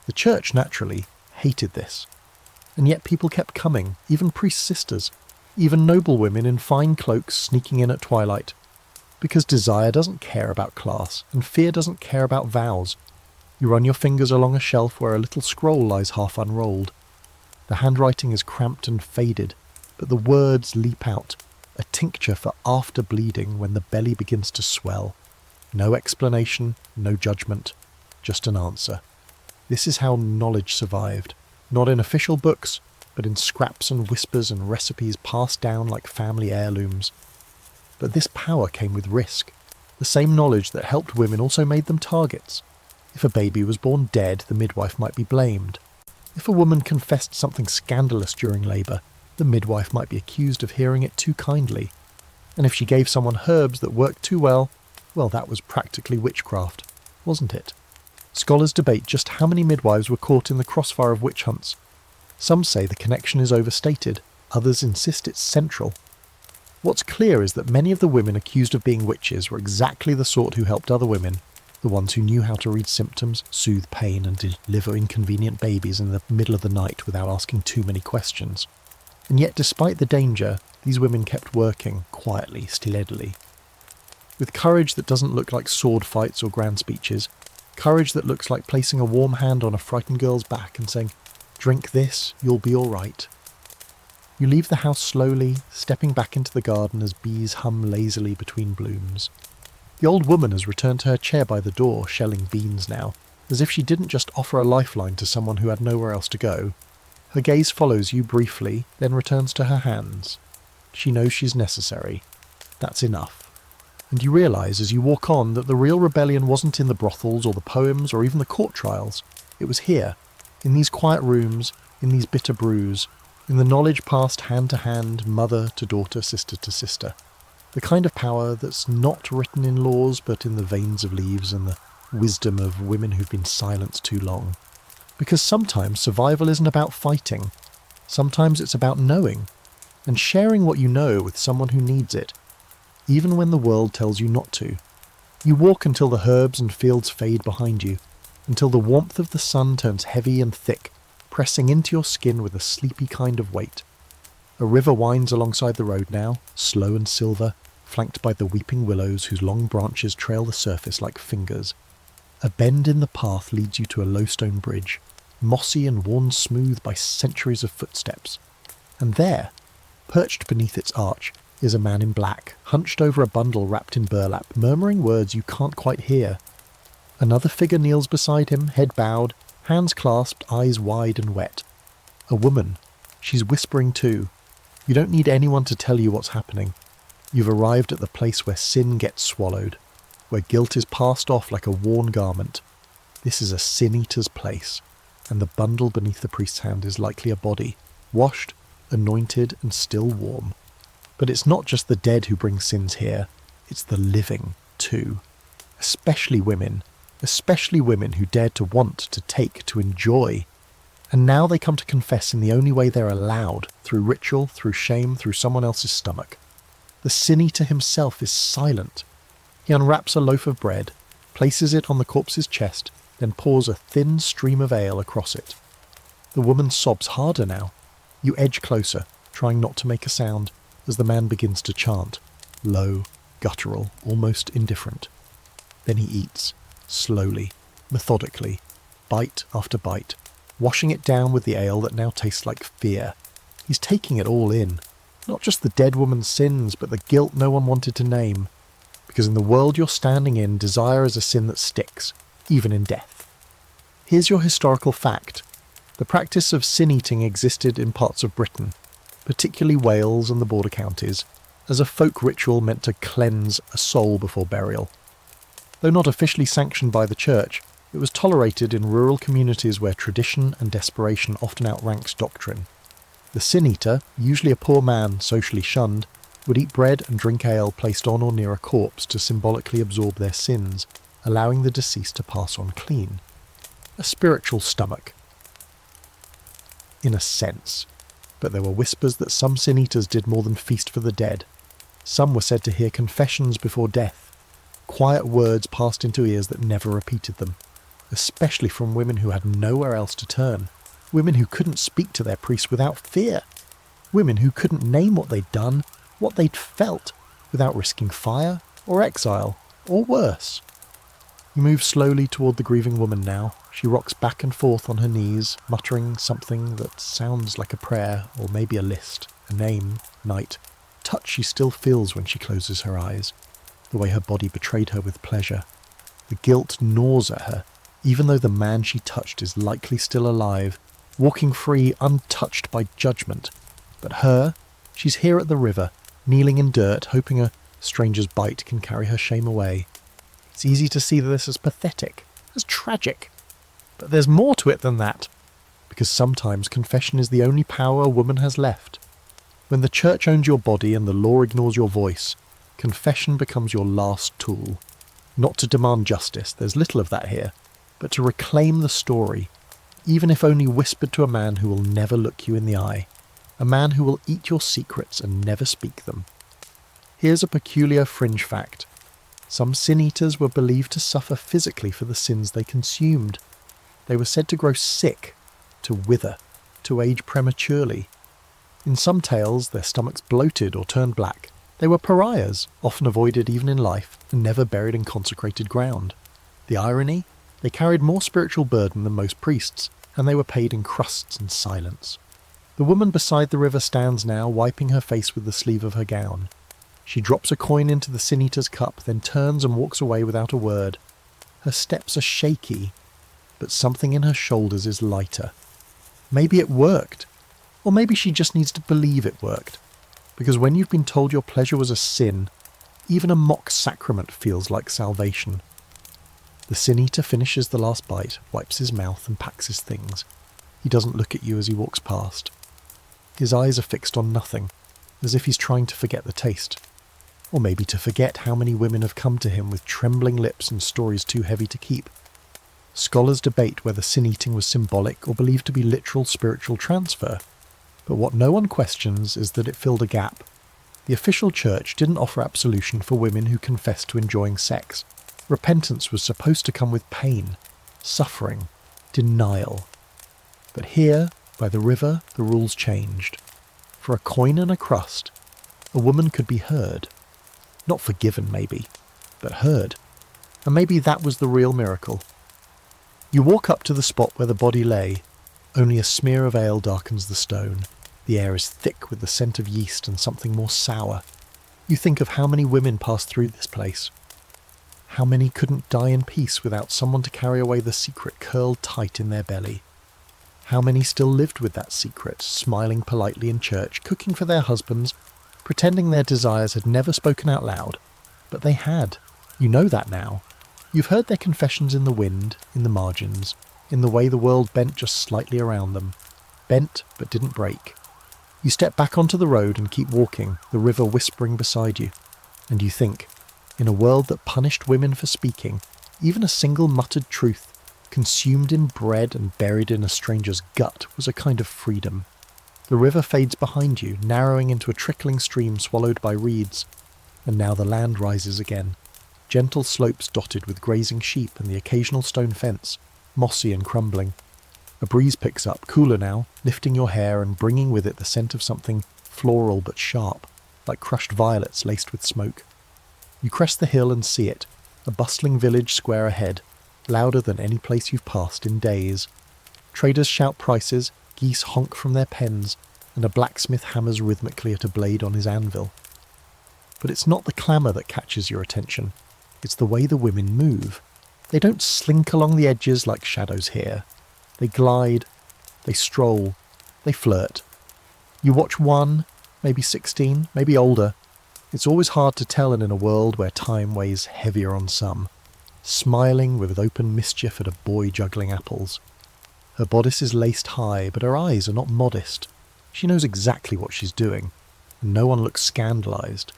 The church, naturally, hated this. And yet people kept coming, even priest sisters, even noble women in fine cloaks sneaking in at twilight. Because desire doesn't care about class, and fear doesn't care about vows. You run your fingers along a shelf where a little scroll lies half unrolled. The handwriting is cramped and faded, but the words leap out. A tincture for after bleeding when the belly begins to swell. No explanation, no judgment, just an answer. This is how knowledge survived, not in official books, but in scraps and whispers and recipes passed down like family heirlooms. But this power came with risk. The same knowledge that helped women also made them targets. If a baby was born dead, the midwife might be blamed. If a woman confessed something scandalous during labour, the midwife might be accused of hearing it too kindly. And if she gave someone herbs that worked too well, that was practically witchcraft, wasn't it? Scholars debate just how many midwives were caught in the crossfire of witch hunts. Some say the connection is overstated, others insist it's central. What's clear is that many of the women accused of being witches were exactly the sort who helped other women, the ones who knew how to read symptoms, soothe pain and deliver inconvenient babies in the middle of the night without asking too many questions. And yet despite the danger, these women kept working, quietly, steadily. With courage that doesn't look like sword fights or grand speeches, courage that looks like placing a warm hand on a frightened girl's back and saying, "Drink this, you'll be all right." You leave the house slowly, stepping back into the garden as bees hum lazily between blooms. The old woman has returned to her chair by the door, shelling beans now, as if she didn't just offer a lifeline to someone who had nowhere else to go. Her gaze follows you briefly, then returns to her hands. She knows she's necessary. That's enough. And you realise as you walk on that the real rebellion wasn't in the brothels or the poems or even the court trials. It was here, in these quiet rooms, in these bitter brews, in the knowledge passed hand to hand, mother to daughter, sister to sister. The kind of power that's not written in laws but in the veins of leaves and the wisdom of women who've been silenced too long. Because sometimes survival isn't about fighting. Sometimes it's about knowing, and sharing what you know with someone who needs it, even when the world tells you not to. You walk until the herbs and fields fade behind you, until the warmth of the sun turns heavy and thick, pressing into your skin with a sleepy kind of weight. A river winds alongside the road now, slow and silver, flanked by the weeping willows whose long branches trail the surface like fingers. A bend in the path leads you to a low stone bridge, mossy and worn smooth by centuries of footsteps. And there, perched beneath its arch, is a man in black, hunched over a bundle wrapped in burlap, murmuring words you can't quite hear. Another figure kneels beside him, head bowed, hands clasped, eyes wide and wet. A woman. She's whispering too. You don't need anyone to tell you what's happening. You've arrived at the place where sin gets swallowed, where guilt is passed off like a worn garment. This is a sin-eater's place, and the bundle beneath the priest's hand is likely a body, washed, anointed and still warm. But it's not just the dead who bring sins here, it's the living too. Especially women who dared to want, to take, to enjoy. And now they come to confess in the only way they're allowed, through ritual, through shame, through someone else's stomach. The sin-eater himself is silent. He unwraps a loaf of bread, places it on the corpse's chest, then pours a thin stream of ale across it. The woman sobs harder now. You edge closer, trying not to make a sound, as the man begins to chant, low, guttural, almost indifferent. Then he eats, slowly, methodically, bite after bite, washing it down with the ale that now tastes like fear. He's taking it all in, not just the dead woman's sins, but the guilt no one wanted to name. Because in the world you're standing in, desire is a sin that sticks, even in death. Here's your historical fact. The practice of sin-eating existed in parts of Britain, particularly Wales and the border counties, as a folk ritual meant to cleanse a soul before burial. Though not officially sanctioned by the church, it was tolerated in rural communities where tradition and desperation often outranks doctrine. The sin-eater, usually a poor man socially shunned, would eat bread and drink ale placed on or near a corpse to symbolically absorb their sins, allowing the deceased to pass on clean. A spiritual stomach. In a sense. But there were whispers that some sin-eaters did more than feast for the dead. Some were said to hear confessions before death, quiet words passed into ears that never repeated them, especially from women who had nowhere else to turn, women who couldn't speak to their priest without fear, women who couldn't name what they'd done, what they'd felt, without risking fire or exile, or worse. You move slowly toward the grieving woman now. She rocks back and forth on her knees, muttering something that sounds like a prayer, or maybe a list, a name, night. Touch she still feels when she closes her eyes, the way her body betrayed her with pleasure. The guilt gnaws at her, even though the man she touched is likely still alive, walking free, untouched by judgment. But her, she's here at the river, kneeling in dirt, hoping a stranger's bite can carry her shame away. It's easy to see this as pathetic, as tragic. But there's more to it than that, because sometimes confession is the only power a woman has left. When the church owns your body and the law ignores your voice, confession becomes your last tool. Not to demand justice, there's little of that here, but to reclaim the story, even if only whispered to a man who will never look you in the eye, a man who will eat your secrets and never speak them. Here's a peculiar fringe fact. Some sin-eaters were believed to suffer physically for the sins they consumed. They were said to grow sick, to wither, to age prematurely. In some tales, their stomachs bloated or turned black. They were pariahs, often avoided even in life, and never buried in consecrated ground. The irony? They carried more spiritual burden than most priests, and they were paid in crusts and silence. The woman beside the river stands now, wiping her face with the sleeve of her gown. She drops a coin into the sin-eater's cup, then turns and walks away without a word. Her steps are shaky, but something in her shoulders is lighter. Maybe it worked. Or maybe she just needs to believe it worked. Because when you've been told your pleasure was a sin, even a mock sacrament feels like salvation. The sin-eater finishes the last bite, wipes his mouth and packs his things. He doesn't look at you as he walks past. His eyes are fixed on nothing, as if he's trying to forget the taste. Or maybe to forget how many women have come to him with trembling lips and stories too heavy to keep. Scholars debate whether sin-eating was symbolic or believed to be literal spiritual transfer. But what no one questions is that it filled a gap. The official church didn't offer absolution for women who confessed to enjoying sex. Repentance was supposed to come with pain, suffering, denial. But here, by the river, the rules changed. For a coin and a crust, a woman could be heard. Not forgiven, maybe, but heard. And maybe that was the real miracle. You walk up to the spot where the body lay. Only a smear of ale darkens the stone. The air is thick with the scent of yeast and something more sour. You think of how many women passed through this place. How many couldn't die in peace without someone to carry away the secret curled tight in their belly? How many still lived with that secret, smiling politely in church, cooking for their husbands, pretending their desires had never spoken out loud? But they had. You know that now. You've heard their confessions in the wind, in the margins, in the way the world bent just slightly around them. Bent, but didn't break. You step back onto the road and keep walking, the river whispering beside you. And you think, in a world that punished women for speaking, even a single muttered truth, consumed in bread and buried in a stranger's gut, was a kind of freedom. The river fades behind you, narrowing into a trickling stream swallowed by reeds. And now the land rises again. Gentle slopes dotted with grazing sheep and the occasional stone fence, mossy and crumbling. A breeze picks up, cooler now, lifting your hair and bringing with it the scent of something floral but sharp, like crushed violets laced with smoke. You crest the hill and see it, a bustling village square ahead, louder than any place you've passed in days. Traders shout prices, geese honk from their pens, and a blacksmith hammers rhythmically at a blade on his anvil. But it's not the clamour that catches your attention. It's the way the women move. They don't slink along the edges like shadows here. They glide, they stroll, they flirt. You watch one, maybe 16, maybe older. It's always hard to tell, and in a world where time weighs heavier on some, smiling with open mischief at a boy juggling apples. Her bodice is laced high, but her eyes are not modest. She knows exactly what she's doing, and no one looks scandalised.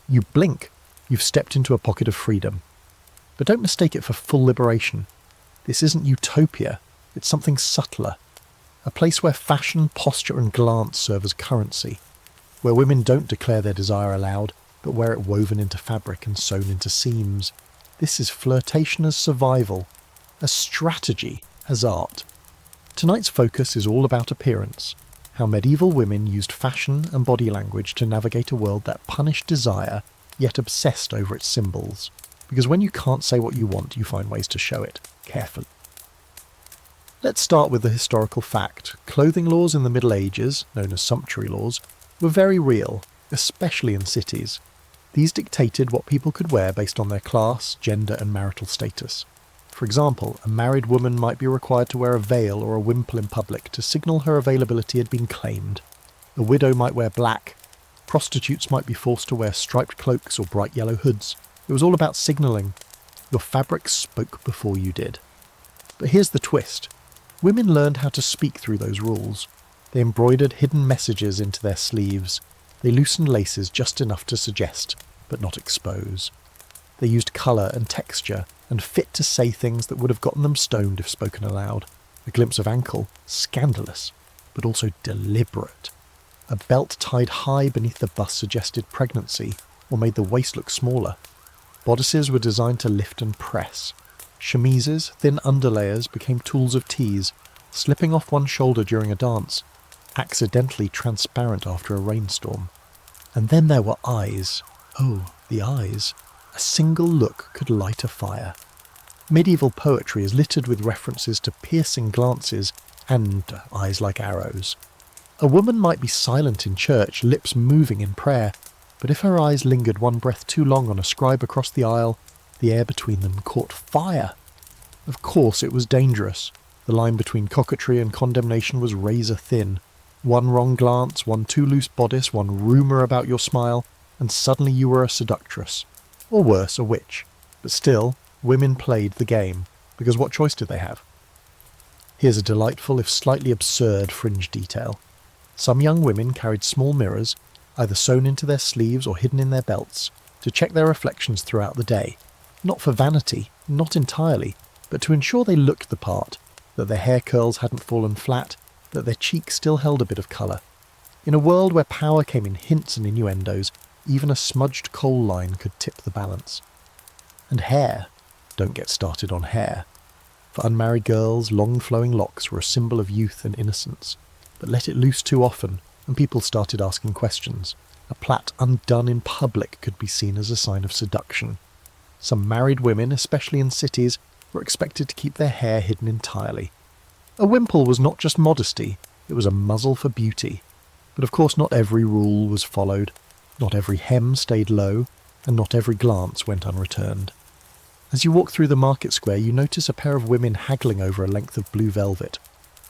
You blink, you've stepped into a pocket of freedom. But don't mistake it for full liberation. This isn't utopia, it's something subtler. A place where fashion, posture and glance serve as currency. Where women don't declare their desire aloud, but wear it woven into fabric and sewn into seams. This is flirtation as survival, as strategy as art. Tonight's focus is all about appearance, how medieval women used fashion and body language to navigate a world that punished desire, yet obsessed over its symbols. Because when you can't say what you want, you find ways to show it, carefully. Let's start with the historical fact. Clothing laws in the Middle Ages, known as sumptuary laws, were very real, especially in cities. These dictated what people could wear based on their class, gender and marital status. For example, a married woman might be required to wear a veil or a wimple in public to signal her availability had been claimed. A widow might wear black. Prostitutes might be forced to wear striped cloaks or bright yellow hoods. It was all about signalling. Your fabric spoke before you did. But here's the twist. Women learned how to speak through those rules. They embroidered hidden messages into their sleeves. They loosened laces just enough to suggest, but not expose. They used colour and texture and fit to say things that would have gotten them stoned if spoken aloud. A glimpse of ankle, scandalous, but also deliberate. A belt tied high beneath the bust suggested pregnancy or made the waist look smaller. Bodices were designed to lift and press. Chemises, thin underlayers, became tools of tease, slipping off one shoulder during a dance, accidentally transparent after a rainstorm. And then there were eyes. Oh, the eyes. A single look could light a fire. Medieval poetry is littered with references to piercing glances and eyes like arrows. A woman might be silent in church, lips moving in prayer, but if her eyes lingered one breath too long on a scribe across the aisle, the air between them caught fire. Of course it was dangerous. The line between coquetry and condemnation was razor thin. One wrong glance, one too loose bodice, one rumour about your smile, and suddenly you were a seductress. Or worse, a witch. But still, women played the game, because what choice did they have? Here's a delightful, if slightly absurd, fringe detail. Some young women carried small mirrors, either sewn into their sleeves or hidden in their belts, to check their reflections throughout the day. Not for vanity, not entirely, but to ensure they looked the part, that their hair curls hadn't fallen flat, that their cheeks still held a bit of colour. In a world where power came in hints and innuendos, even a smudged coal line could tip the balance. And hair. don't get started on hair. For unmarried girls, long flowing locks were a symbol of youth and innocence, but let it loose too often, and people started asking questions. A plait undone in public could be seen as a sign of seduction. Some married women, especially in cities, were expected to keep their hair hidden entirely. A wimple was not just modesty, it was a muzzle for beauty. But of course not every rule was followed, not every hem stayed low, and not every glance went unreturned. As you walk through the market square, you notice a pair of women haggling over a length of blue velvet.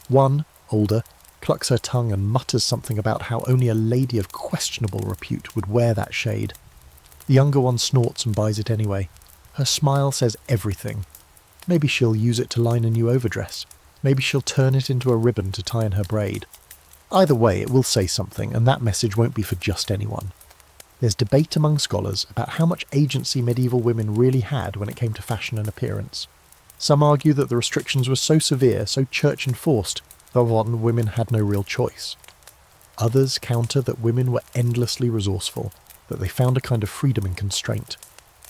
One, older, clucks her tongue and mutters something about how only a lady of questionable repute would wear that shade. The younger one snorts and buys it anyway. Her smile says everything. Maybe she'll use it to line a new overdress. Maybe she'll turn it into a ribbon to tie in her braid. Either way, it will say something, and that message won't be for just anyone. There's debate among scholars about how much agency medieval women really had when it came to fashion and appearance. Some argue that the restrictions were so severe, so church-enforced, that women had no real choice. Others counter that women were endlessly resourceful, that they found a kind of freedom in constraint,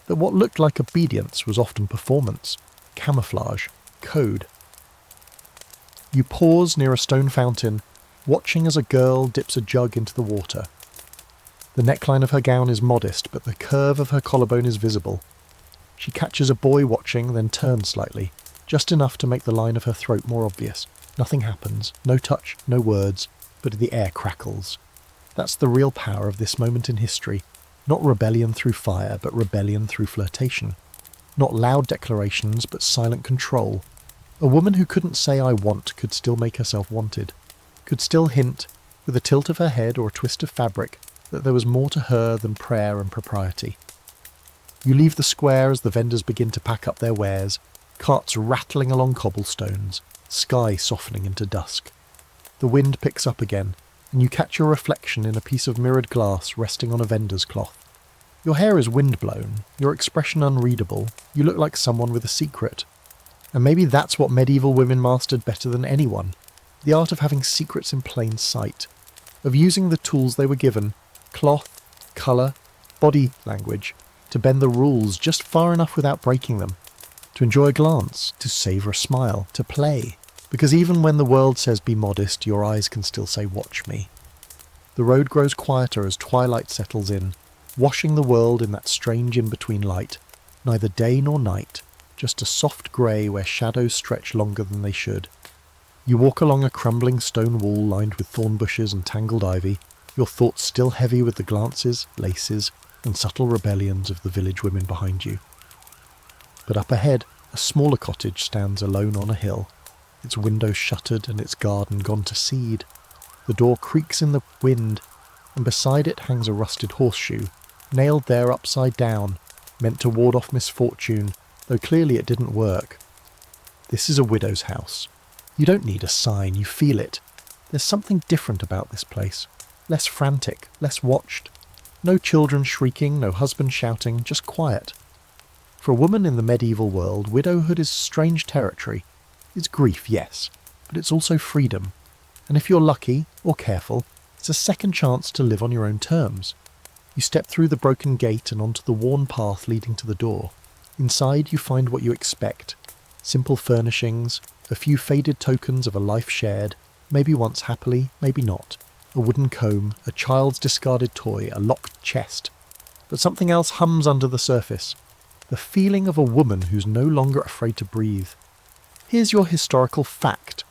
that what looked like obedience was often performance, camouflage, code. You pause near a stone fountain, watching as a girl dips a jug into the water. The neckline of her gown is modest, but the curve of her collarbone is visible. She catches a boy watching, then turns slightly, just enough to make the line of her throat more obvious. Nothing happens, no touch, no words, but the air crackles. That's the real power of this moment in history. Not rebellion through fire, but rebellion through flirtation. Not loud declarations, but silent control. A woman who couldn't say "I want" could still make herself wanted. Could still hint, with a tilt of her head or a twist of fabric, that there was more to her than prayer and propriety. You leave the square as the vendors begin to pack up their wares, carts rattling along cobblestones, sky softening into dusk. The wind picks up again, and you catch your reflection in a piece of mirrored glass resting on a vendor's cloth. Your hair is wind-blown, your expression unreadable, you look like someone with a secret. And maybe that's what medieval women mastered better than anyone, the art of having secrets in plain sight, of using the tools they were given, cloth, colour, body language, to bend the rules just far enough without breaking them, to enjoy a glance, to savour a smile, to play, because even when the world says be modest, your eyes can still say watch me. The road grows quieter as twilight settles in, washing the world in that strange in-between light, neither day nor night, just a soft grey where shadows stretch longer than they should. You walk along a crumbling stone wall lined with thorn bushes and tangled ivy, your thoughts still heavy with the glances, laces, and subtle rebellions of the village women behind you. But up ahead, a smaller cottage stands alone on a hill, its windows shuttered and its garden gone to seed. The door creaks in the wind, and beside it hangs a rusted horseshoe, nailed there upside down, meant to ward off misfortune, though clearly it didn't work. This is a widow's house. You don't need a sign, you feel it. There's something different about this place. Less frantic, less watched. No children shrieking, no husband shouting, just quiet. For a woman in the medieval world, widowhood is strange territory. It's grief, yes, but it's also freedom. And if you're lucky, or careful, it's a second chance to live on your own terms. You step through the broken gate and onto the worn path leading to the door. Inside you find what you expect. Simple furnishings, a few faded tokens of a life shared, maybe once happily, maybe not. A wooden comb, a child's discarded toy, a locked chest. But something else hums under the surface. The feeling of a woman who's no longer afraid to breathe. Here's your historical fact.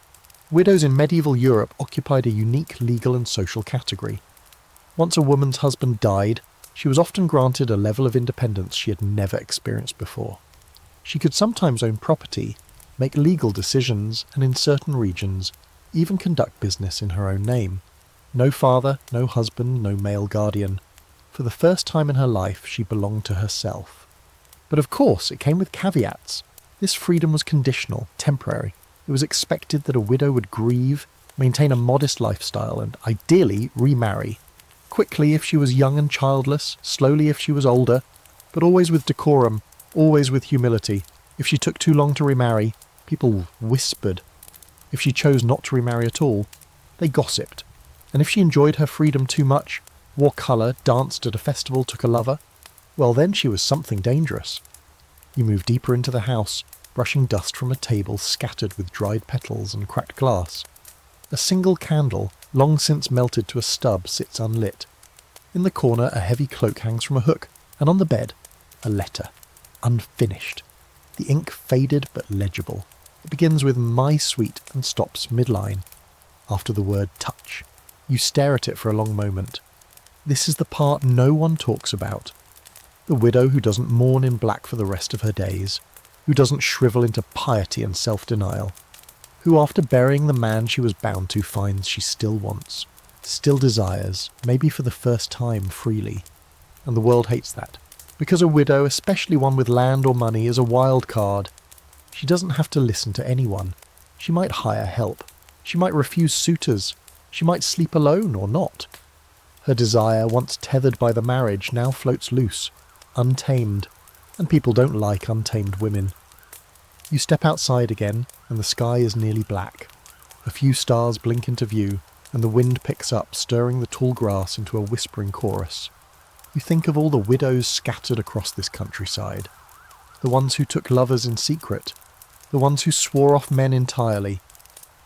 Widows in medieval Europe occupied a unique legal and social category. Once a woman's husband died, she was often granted a level of independence she had never experienced before. She could sometimes own property, make legal decisions, and in certain regions, even conduct business in her own name. No father, no husband, no male guardian. For the first time in her life, she belonged to herself. But of course, it came with caveats. This freedom was conditional, temporary. It was expected that a widow would grieve, maintain a modest lifestyle, and ideally remarry. Quickly if she was young and childless, slowly if she was older, but always with decorum, always with humility. If she took too long to remarry, people whispered. If she chose not to remarry at all, they gossiped. And if she enjoyed her freedom too much, wore colour, danced at a festival, took a lover, well then she was something dangerous. You move deeper into the house, brushing dust from a table scattered with dried petals and cracked glass. A single candle, long since melted to a stub, sits unlit. In the corner, a heavy cloak hangs from a hook, and on the bed, a letter, unfinished. The ink faded but legible. It begins with "my sweet" and stops midline, after the word touch. You stare at it for a long moment. This is the part no one talks about. The widow who doesn't mourn in black for the rest of her days, who doesn't shrivel into piety and self-denial, who after burying the man she was bound to finds she still wants, still desires, maybe for the first time freely. And the world hates that. Because a widow, especially one with land or money, is a wild card. She doesn't have to listen to anyone. She might hire help. She might refuse suitors. She might sleep alone or not. Her desire, once tethered by the marriage, now floats loose, untamed, and people don't like untamed women. You step outside again, and the sky is nearly black. A few stars blink into view, and the wind picks up, stirring the tall grass into a whispering chorus. You think of all the widows scattered across this countryside. The ones who took lovers in secret. The ones who swore off men entirely.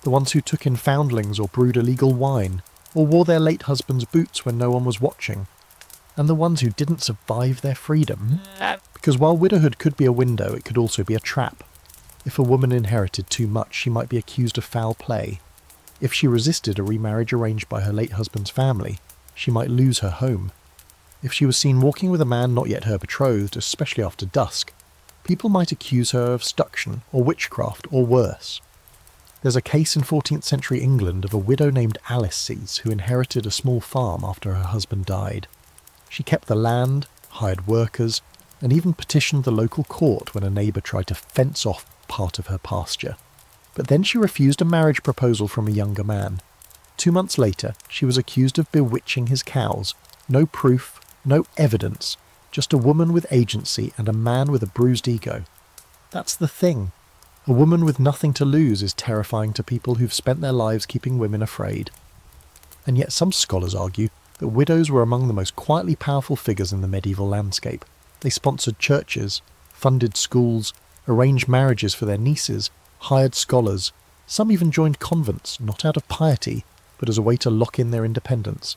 The ones who took in foundlings or brewed illegal wine, or wore their late husband's boots when no one was watching. And the ones who didn't survive their freedom. Because while widowhood could be a window, it could also be a trap. If a woman inherited too much, she might be accused of foul play. If she resisted a remarriage arranged by her late husband's family, she might lose her home. If she was seen walking with a man not yet her betrothed, especially after dusk, people might accuse her of seduction or witchcraft or worse. There's a case in 14th century England of a widow named Alice who inherited a small farm after her husband died. She kept the land, hired workers, and even petitioned the local court when a neighbour tried to fence off part of her pasture. But then she refused a marriage proposal from a younger man. 2 months later, she was accused of bewitching his cows. No proof, no evidence, just a woman with agency and a man with a bruised ego. That's the thing. A woman with nothing to lose is terrifying to people who've spent their lives keeping women afraid. And yet some scholars argue that widows were among the most quietly powerful figures in the medieval landscape. They sponsored churches, funded schools, arranged marriages for their nieces, hired scholars. Some even joined convents, not out of piety, but as a way to lock in their independence.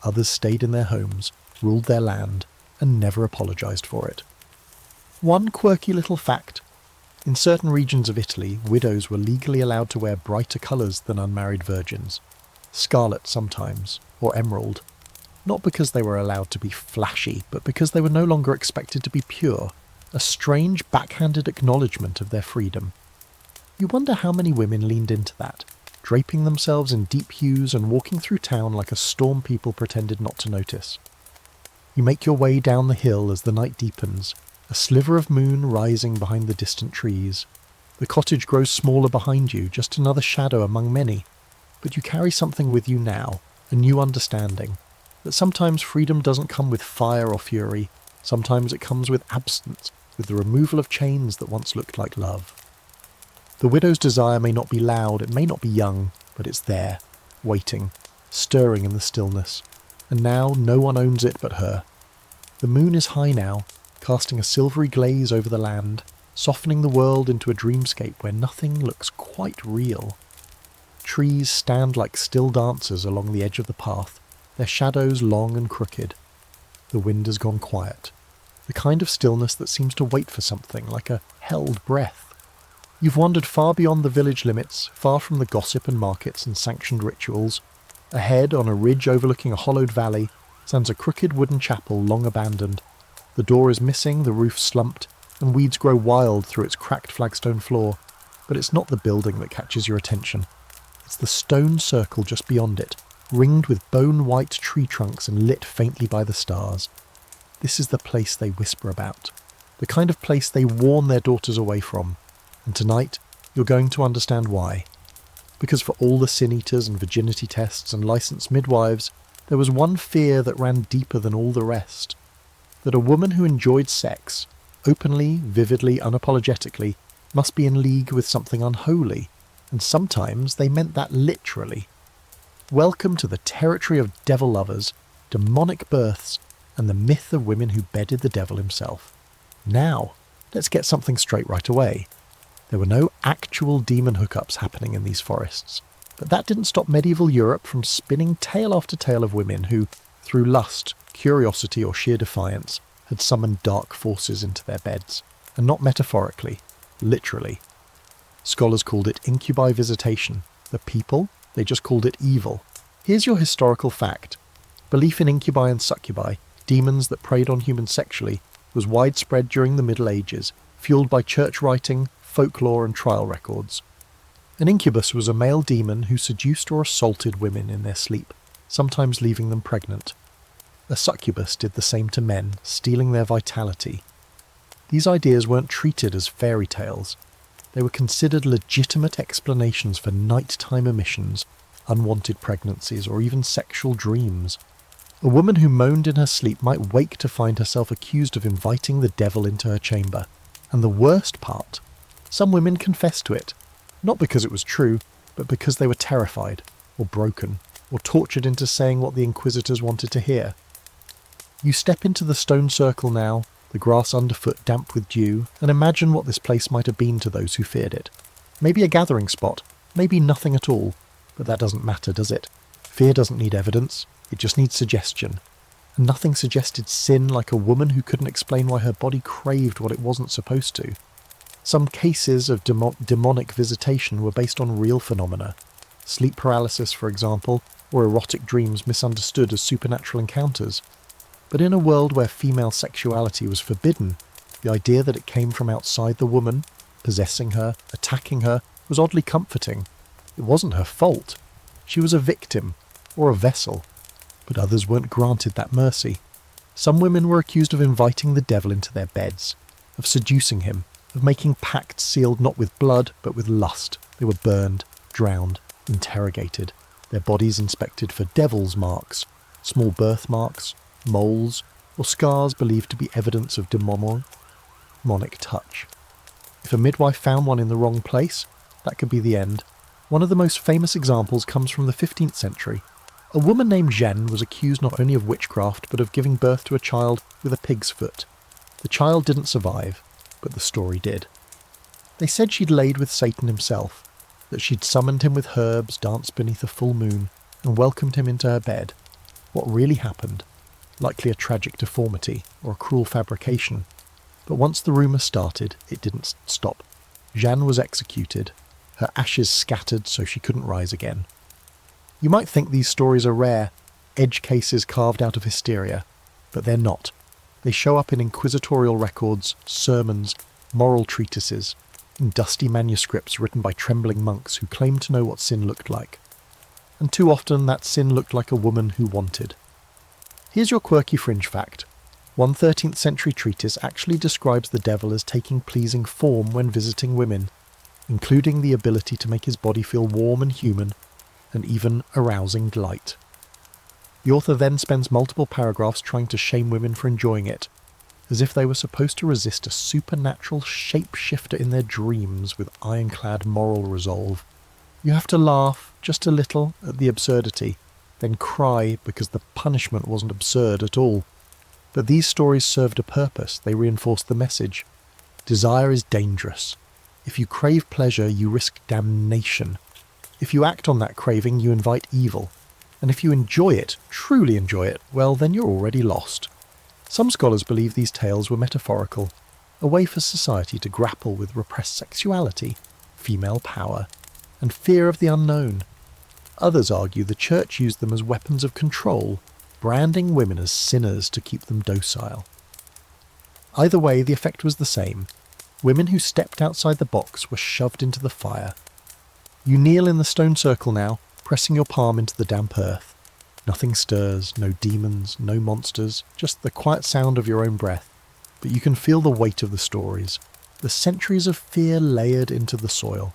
Others stayed in their homes, ruled their land, and never apologised for it. One quirky little fact. In certain regions of Italy, widows were legally allowed to wear brighter colours than unmarried virgins. Scarlet sometimes, or emerald. Not because they were allowed to be flashy, but because they were no longer expected to be pure. A strange backhanded acknowledgement of their freedom. You wonder how many women leaned into that, draping themselves in deep hues and walking through town like a storm people pretended not to notice. You make your way down the hill as the night deepens, a sliver of moon rising behind the distant trees. The cottage grows smaller behind you, just another shadow among many. But you carry something with you now, a new understanding, that sometimes freedom doesn't come with fire or fury, sometimes it comes with absence, with the removal of chains that once looked like love. The widow's desire may not be loud, it may not be young, but it's there, waiting, stirring in the stillness, and now no one owns it but her. The moon is high now, casting a silvery glaze over the land, softening the world into a dreamscape where nothing looks quite real. Trees stand like still dancers along the edge of the path, their shadows long and crooked. The wind has gone quiet, the kind of stillness that seems to wait for something, like a held breath. You've wandered far beyond the village limits, far from the gossip and markets and sanctioned rituals. Ahead, on a ridge overlooking a hollowed valley, stands a crooked wooden chapel long abandoned. The door is missing, the roof slumped, and weeds grow wild through its cracked flagstone floor. But it's not the building that catches your attention. It's the stone circle just beyond it, ringed with bone-white tree trunks and lit faintly by the stars. This is the place they whisper about, the kind of place they warn their daughters away from. And tonight, you're going to understand why. Because for all the sin-eaters and virginity tests and licensed midwives, there was one fear that ran deeper than all the rest. That a woman who enjoyed sex, openly, vividly, unapologetically, must be in league with something unholy, and sometimes they meant that literally. Welcome to the territory of devil lovers, demonic births, and the myth of women who bedded the devil himself. Now, Let's get something straight right away. There were no actual demon hookups happening in these forests, but that didn't stop medieval Europe from spinning tale after tale of women who, through lust, curiosity or sheer defiance, had summoned dark forces into their beds. And not metaphorically, literally. Scholars called it incubi visitation. The people, they just called it evil. Here's your historical fact. Belief in incubi and succubi, demons that preyed on humans sexually, was widespread during the Middle Ages, fueled by church writing, folklore and trial records. An incubus was a male demon who seduced or assaulted women in their sleep, sometimes leaving them pregnant. A succubus did the same to men, stealing their vitality. These ideas weren't treated as fairy tales. They were considered legitimate explanations for nighttime emissions, unwanted pregnancies, or even sexual dreams. A woman who moaned in her sleep might wake to find herself accused of inviting the devil into her chamber. And the worst part, some women confessed to it, not because it was true, but because they were terrified, or broken, or tortured into saying what the inquisitors wanted to hear. You step into the stone circle now, the grass underfoot damp with dew, and imagine what this place might have been to those who feared it. Maybe a gathering spot, maybe nothing at all, but that doesn't matter, does it? Fear doesn't need evidence, it just needs suggestion. And nothing suggested sin like a woman who couldn't explain why her body craved what it wasn't supposed to. Some cases of demonic visitation were based on real phenomena. Sleep paralysis, for example, or erotic dreams misunderstood as supernatural encounters. But in a world where female sexuality was forbidden, the idea that it came from outside the woman, possessing her, attacking her, was oddly comforting. It wasn't her fault. She was a victim, or a vessel. But others weren't granted that mercy. Some women were accused of inviting the devil into their beds, of seducing him, of making pacts sealed not with blood, but with lust. They were burned, drowned, interrogated, their bodies inspected for devil's marks, small birthmarks, moles, or scars believed to be evidence of demonic touch. If a midwife found one in the wrong place, that could be the end. One of the most famous examples comes from the 15th century. A woman named Jeanne was accused not only of witchcraft, but of giving birth to a child with a pig's foot. The child didn't survive, but the story did. They said she'd laid with Satan himself, that she'd summoned him with herbs, danced beneath a full moon, and welcomed him into her bed. What really happened? Likely a tragic deformity, or a cruel fabrication. But once the rumour started, it didn't stop. Jeanne was executed, her ashes scattered so she couldn't rise again. You might think these stories are rare, edge cases carved out of hysteria, but they're not. They show up in inquisitorial records, sermons, moral treatises, in dusty manuscripts written by trembling monks who claimed to know what sin looked like. And too often that sin looked like a woman who wanted. Here's your quirky fringe fact. One 13th century treatise actually describes the devil as taking pleasing form when visiting women, including the ability to make his body feel warm and human, and even arousing delight. The author then spends multiple paragraphs trying to shame women for enjoying it, as if they were supposed to resist a supernatural shapeshifter in their dreams with ironclad moral resolve. You have to laugh, just a little, at the absurdity, then cry because the punishment wasn't absurd at all. But these stories served a purpose. They reinforced the message. Desire is dangerous. If you crave pleasure, you risk damnation. If you act on that craving, you invite evil. And if you enjoy it, truly enjoy it, well, then you're already lost. Some scholars believe these tales were metaphorical, a way for society to grapple with repressed sexuality, female power, and fear of the unknown. Others argue the church used them as weapons of control, branding women as sinners to keep them docile. Either way, the effect was the same. Women who stepped outside the box were shoved into the fire. You kneel in the stone circle now, pressing your palm into the damp earth. Nothing stirs, no demons, no monsters, just the quiet sound of your own breath. But you can feel the weight of the stories, the centuries of fear layered into the soil.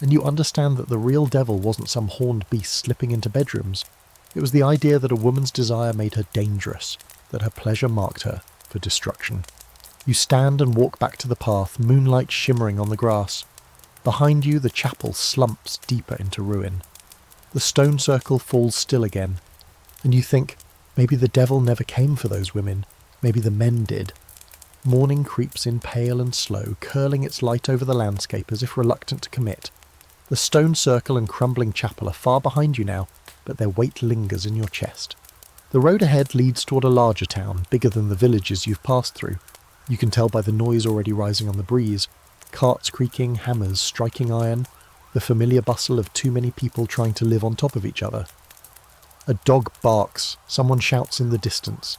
And you understand that the real devil wasn't some horned beast slipping into bedrooms. It was the idea that a woman's desire made her dangerous, that her pleasure marked her for destruction. You stand and walk back to the path, moonlight shimmering on the grass. Behind you, the chapel slumps deeper into ruin. The stone circle falls still again, and you think, maybe the devil never came for those women, maybe the men did. Morning creeps in pale and slow, curling its light over the landscape as if reluctant to commit. The stone circle and crumbling chapel are far behind you now, but their weight lingers in your chest. The road ahead leads toward a larger town, bigger than the villages you've passed through. You can tell by the noise already rising on the breeze. Carts creaking, hammers striking iron, the familiar bustle of too many people trying to live on top of each other. A dog barks, someone shouts in the distance.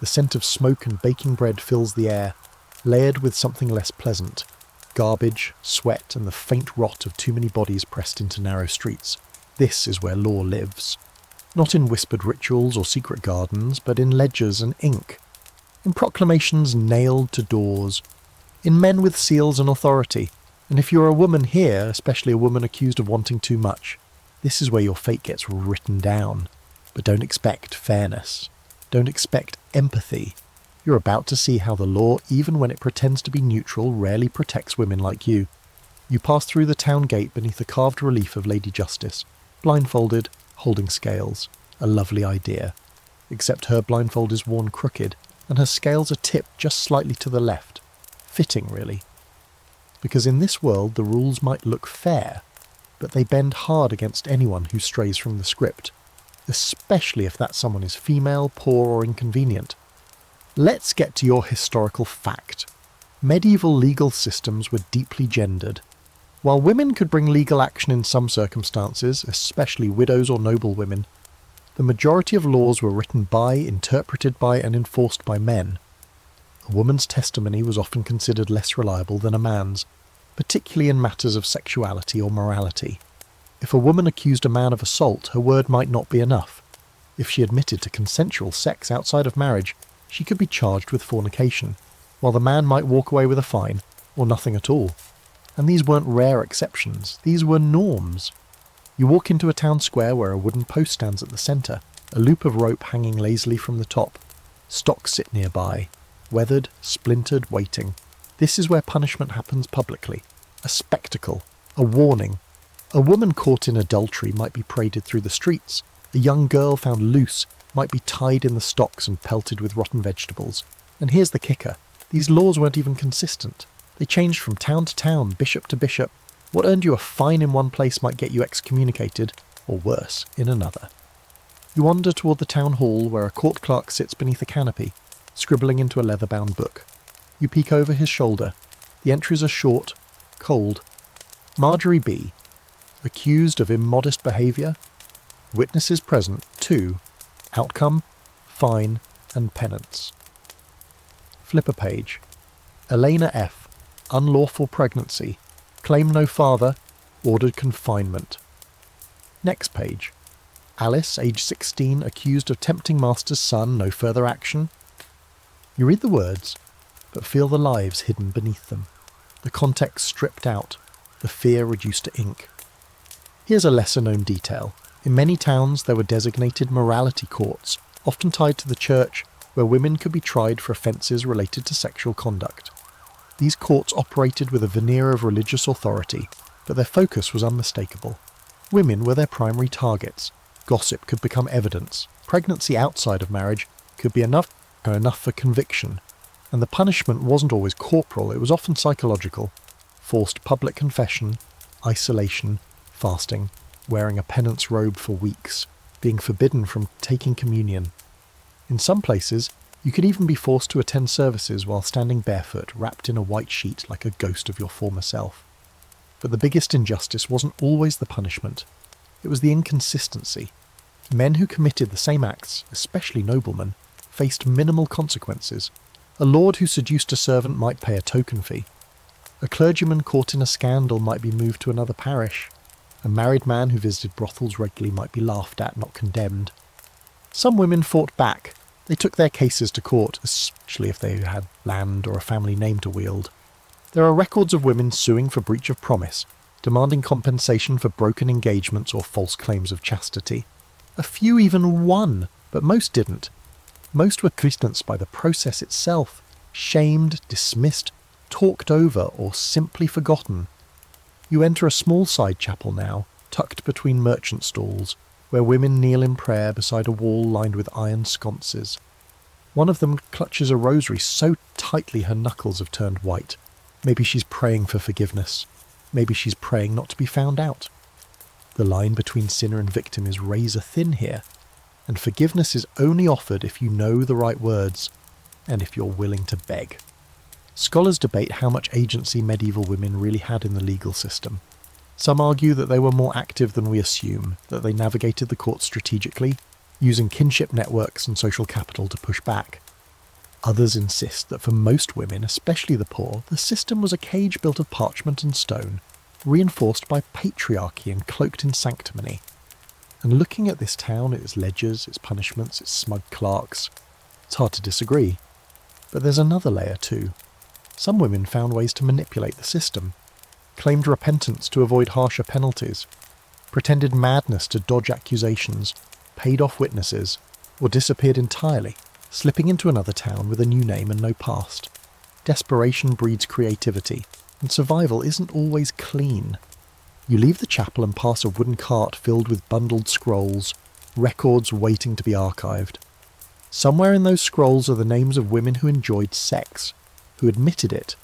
The scent of smoke and baking bread fills the air, layered with something less pleasant. Garbage, sweat, and the faint rot of too many bodies pressed into narrow streets. This is where law lives. Not in whispered rituals or secret gardens, but in ledgers and ink. In proclamations nailed to doors. In men with seals and authority. And if you're a woman here, especially a woman accused of wanting too much, this is where your fate gets written down. But don't expect fairness. Don't expect empathy. You're about to see how the law, even when it pretends to be neutral, rarely protects women like you. You pass through the town gate beneath a carved relief of Lady Justice, blindfolded, holding scales. A lovely idea. Except her blindfold is worn crooked, and her scales are tipped just slightly to the left. Fitting, really. Because in this world the rules might look fair, but they bend hard against anyone who strays from the script, especially if that someone is female, poor, or inconvenient. Let's get to your historical fact. Medieval legal systems were deeply gendered. While women could bring legal action in some circumstances, especially widows or noblewomen, the majority of laws were written by, interpreted by, and enforced by men. A woman's testimony was often considered less reliable than a man's, particularly in matters of sexuality or morality. If a woman accused a man of assault, her word might not be enough. If she admitted to consensual sex outside of marriage, she could be charged with fornication, while the man might walk away with a fine, or nothing at all. And these weren't rare exceptions, these were norms. You walk into a town square where a wooden post stands at the centre, a loop of rope hanging lazily from the top. Stocks sit nearby, weathered, splintered, waiting. This is where punishment happens publicly. A spectacle, a warning. A woman caught in adultery might be paraded through the streets. A young girl found loose might be tied in the stocks and pelted with rotten vegetables. And here's the kicker. These laws weren't even consistent. They changed from town to town, bishop to bishop. What earned you a fine in one place might get you excommunicated, or worse, in another. You wander toward the town hall where a court clerk sits beneath a canopy, scribbling into a leather-bound book. You peek over his shoulder. The entries are short, cold. Marjorie B. Accused of immodest behaviour. Witnesses present, 2. Outcome, fine, and penance. Flip a page. Elena F. Unlawful pregnancy. Claim no father. Ordered confinement. Next page. Alice, age 16, accused of tempting master's son. No further action. You read the words, but feel the lives hidden beneath them. The context stripped out. The fear reduced to ink. Here's a lesser-known detail. In many towns there were designated morality courts, often tied to the church, where women could be tried for offences related to sexual conduct. These courts operated with a veneer of religious authority, but their focus was unmistakable. Women were their primary targets. Gossip could become evidence. Pregnancy outside of marriage could be enough for conviction. And the punishment wasn't always corporal, it was often psychological. Forced public confession, isolation, fasting, wearing a penance robe for weeks, being forbidden from taking communion. In some places, you could even be forced to attend services while standing barefoot, wrapped in a white sheet like a ghost of your former self. But the biggest injustice wasn't always the punishment. It was the inconsistency. Men who committed the same acts, especially noblemen, faced minimal consequences. A lord who seduced a servant might pay a token fee. A clergyman caught in a scandal might be moved to another parish. A married man who visited brothels regularly might be laughed at, not condemned. Some women fought back. They took their cases to court, especially if they had land or a family name to wield. There are records of women suing for breach of promise, demanding compensation for broken engagements or false claims of chastity. A few even won, but most didn't. Most were distanced by the process itself, shamed, dismissed, talked over, or simply forgotten. You enter a small side chapel now, tucked between merchant stalls, where women kneel in prayer beside a wall lined with iron sconces. One of them clutches a rosary so tightly her knuckles have turned white. Maybe she's praying for forgiveness. Maybe she's praying not to be found out. The line between sinner and victim is razor thin here, and forgiveness is only offered if you know the right words and if you're willing to beg. Scholars debate how much agency medieval women really had in the legal system. Some argue that they were more active than we assume, that they navigated the court strategically, using kinship networks and social capital to push back. Others insist that for most women, especially the poor, the system was a cage built of parchment and stone, reinforced by patriarchy and cloaked in sanctimony. And looking at this town, its ledgers, its punishments, its smug clerks, it's hard to disagree. But there's another layer too. Some women found ways to manipulate the system, claimed repentance to avoid harsher penalties, pretended madness to dodge accusations, paid off witnesses, or disappeared entirely, slipping into another town with a new name and no past. Desperation breeds creativity, and survival isn't always clean. You leave the chapel and pass a wooden cart filled with bundled scrolls, records waiting to be archived. Somewhere in those scrolls are the names of women who enjoyed sex, who admitted it,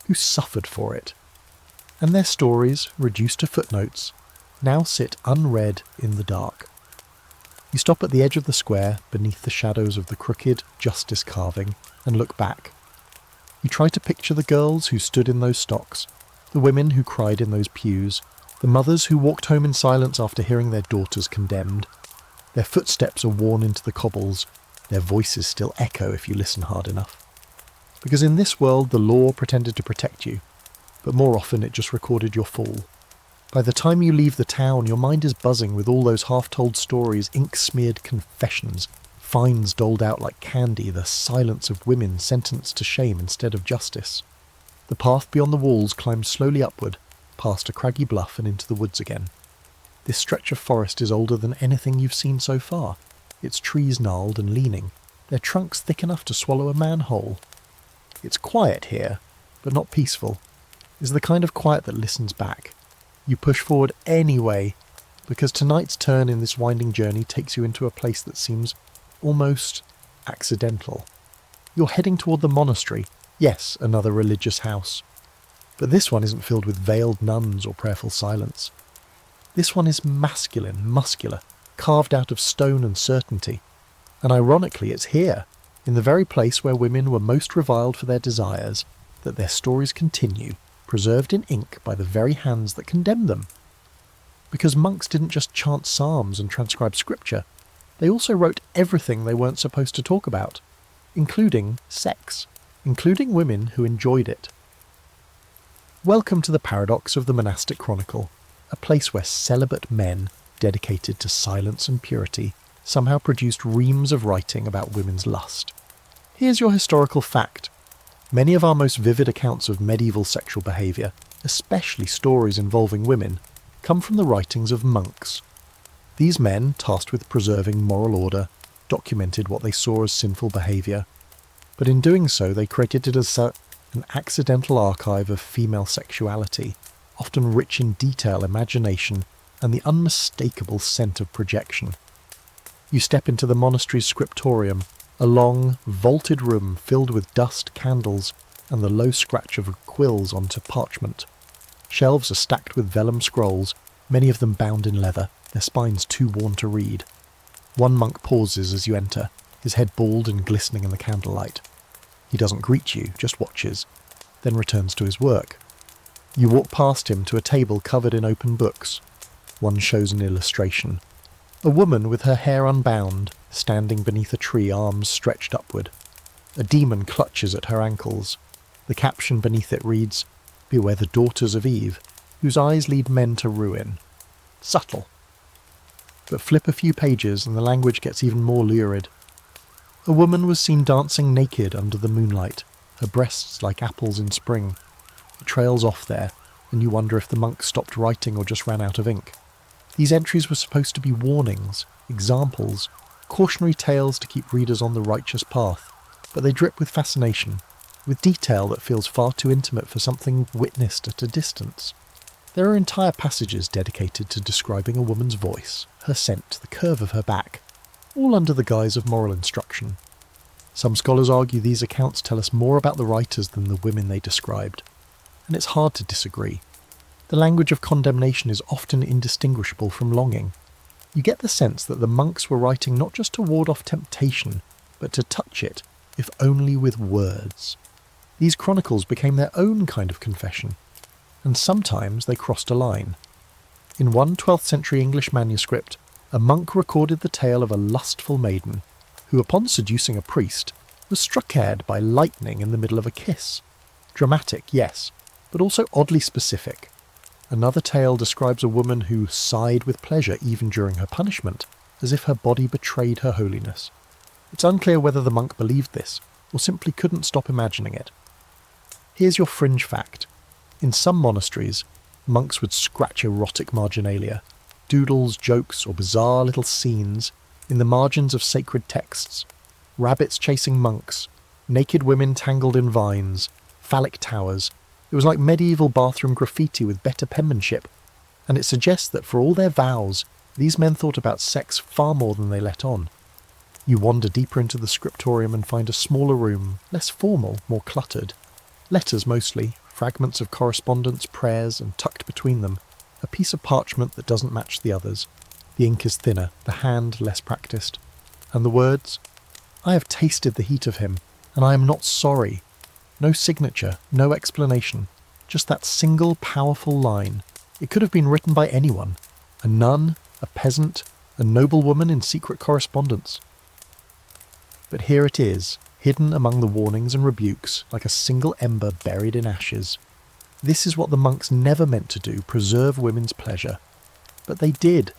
who suffered for it. And their stories, reduced to footnotes, now sit unread in the dark. You stop at the edge of the square, beneath the shadows of the crooked justice carving, and look back. You try to picture the girls who stood in those stocks, the women who cried in those pews, the mothers who walked home in silence after hearing their daughters condemned. Their footsteps are worn into the cobbles, their voices still echo if you listen hard enough. Because in this world the law pretended to protect you, but more often it just recorded your fall. By the time you leave the town, your mind is buzzing with all those half-told stories, ink-smeared confessions, fines doled out like candy, the silence of women sentenced to shame instead of justice. The path beyond the walls climbs slowly upward, past a craggy bluff and into the woods again. This stretch of forest is older than anything you've seen so far, its trees gnarled and leaning, their trunks thick enough to swallow a man-whole. It's quiet here, but not peaceful. It's the kind of quiet that listens back. You push forward anyway, because tonight's turn in this winding journey takes you into a place that seems almost accidental. You're heading toward the monastery, yes, another religious house. But this one isn't filled with veiled nuns or prayerful silence. This one is masculine, muscular, carved out of stone and certainty. And ironically, it's here, in the very place where women were most reviled for their desires, that their stories continue, preserved in ink by the very hands that condemned them. Because monks didn't just chant psalms and transcribe scripture, they also wrote everything they weren't supposed to talk about, including sex, including women who enjoyed it. Welcome to the paradox of the monastic chronicle, a place where celibate men, dedicated to silence and purity, somehow produced reams of writing about women's lust. Here's your historical fact. Many of our most vivid accounts of medieval sexual behaviour, especially stories involving women, come from the writings of monks. These men, tasked with preserving moral order, documented what they saw as sinful behaviour, but in doing so they created it as an accidental archive of female sexuality, often rich in detail, imagination, and the unmistakable scent of projection. You step into the monastery's scriptorium, a long, vaulted room filled with dust, candles, and the low scratch of quills onto parchment. Shelves are stacked with vellum scrolls, many of them bound in leather, their spines too worn to read. One monk pauses as you enter, his head bald and glistening in the candlelight. He doesn't greet you, just watches, then returns to his work. You walk past him to a table covered in open books. One shows an illustration. A woman with her hair unbound, standing beneath a tree, arms stretched upward. A demon clutches at her ankles. The caption beneath it reads, "Beware the daughters of Eve, whose eyes lead men to ruin." Subtle. But flip a few pages and the language gets even more lurid. A woman was seen dancing naked under the moonlight, her breasts like apples in spring. It trails off there, and you wonder if the monk stopped writing or just ran out of ink. These entries were supposed to be warnings, examples, cautionary tales to keep readers on the righteous path, but they drip with fascination, with detail that feels far too intimate for something witnessed at a distance. There are entire passages dedicated to describing a woman's voice, her scent, the curve of her back, all under the guise of moral instruction. Some scholars argue these accounts tell us more about the writers than the women they described, and it's hard to disagree. The language of condemnation is often indistinguishable from longing. You get the sense that the monks were writing not just to ward off temptation, but to touch it, if only with words. These chronicles became their own kind of confession, and sometimes they crossed a line. In one 12th century English manuscript, a monk recorded the tale of a lustful maiden, who upon seducing a priest, was struck dead by lightning in the middle of a kiss. Dramatic, yes, but also oddly specific. Another tale describes a woman who sighed with pleasure even during her punishment, as if her body betrayed her holiness. It's unclear whether the monk believed this, or simply couldn't stop imagining it. Here's your fringe fact. In some monasteries, monks would scratch erotic marginalia, doodles, jokes, or bizarre little scenes in the margins of sacred texts. Rabbits chasing monks, naked women tangled in vines, phallic towers. It was like medieval bathroom graffiti with better penmanship, and it suggests that for all their vows, these men thought about sex far more than they let on. You wander deeper into the scriptorium and find a smaller room, less formal, more cluttered. Letters mostly, fragments of correspondence, prayers, and tucked between them, a piece of parchment that doesn't match the others. The ink is thinner, the hand less practiced. And the words? I have tasted the heat of him, and I am not sorry. No signature, no explanation, just that single powerful line. It could have been written by anyone. A nun, a peasant, a noblewoman in secret correspondence. But here it is, hidden among the warnings and rebukes, like a single ember buried in ashes. This is what the monks never meant to do, preserve women's pleasure. But they did.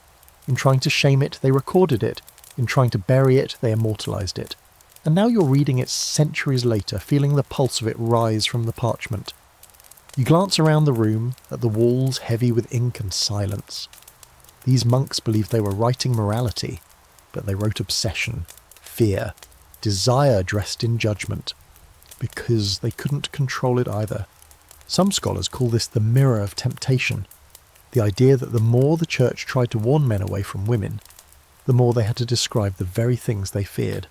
In trying to shame it, they recorded it. In trying to bury it, they immortalized it. And now you're reading it centuries later, feeling the pulse of it rise from the parchment. You glance around the room, at the walls heavy with ink and silence. These monks believed they were writing morality, but they wrote obsession, fear, desire dressed in judgment, because they couldn't control it either. Some scholars call this the mirror of temptation, the idea that the more the church tried to warn men away from women, the more they had to describe the very things they feared.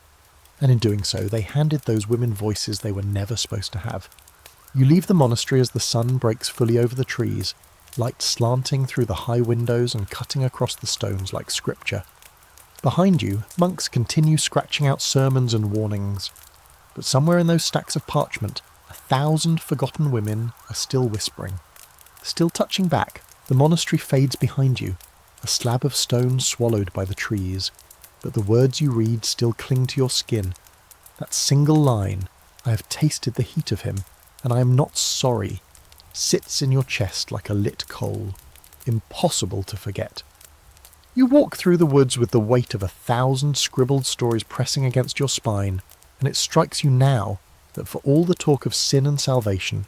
And in doing so, they handed those women voices they were never supposed to have. You leave the monastery as the sun breaks fully over the trees, light slanting through the high windows and cutting across the stones like scripture. Behind you, monks continue scratching out sermons and warnings, but somewhere in those stacks of parchment, 1,000 forgotten women are still whispering. Still touching back, the monastery fades behind you, a slab of stone swallowed by the trees, but the words you read still cling to your skin. That single line, I have tasted the heat of him, and I am not sorry, sits in your chest like a lit coal, impossible to forget. You walk through the woods with the weight of 1,000 scribbled stories pressing against your spine, and it strikes you now that for all the talk of sin and salvation,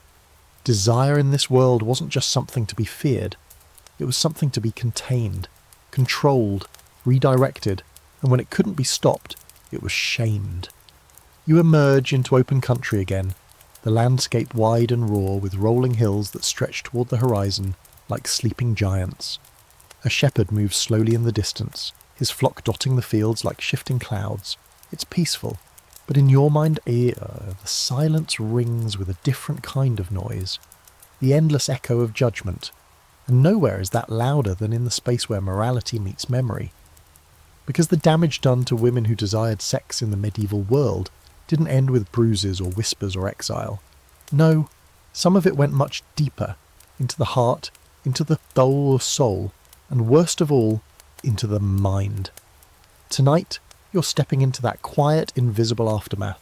desire in this world wasn't just something to be feared, it was something to be contained, controlled, redirected, and when it couldn't be stopped, it was shamed. You emerge into open country again, the landscape wide and raw with rolling hills that stretch toward the horizon like sleeping giants. A shepherd moves slowly in the distance, his flock dotting the fields like shifting clouds. It's peaceful, but in your mind the silence rings with a different kind of noise, the endless echo of judgment, and nowhere is that louder than in the space where morality meets memory. Because the damage done to women who desired sex in the medieval world didn't end with bruises or whispers or exile. No, some of it went much deeper, into the heart, into the whole soul, and worst of all, into the mind. Tonight, you're stepping into that quiet, invisible aftermath.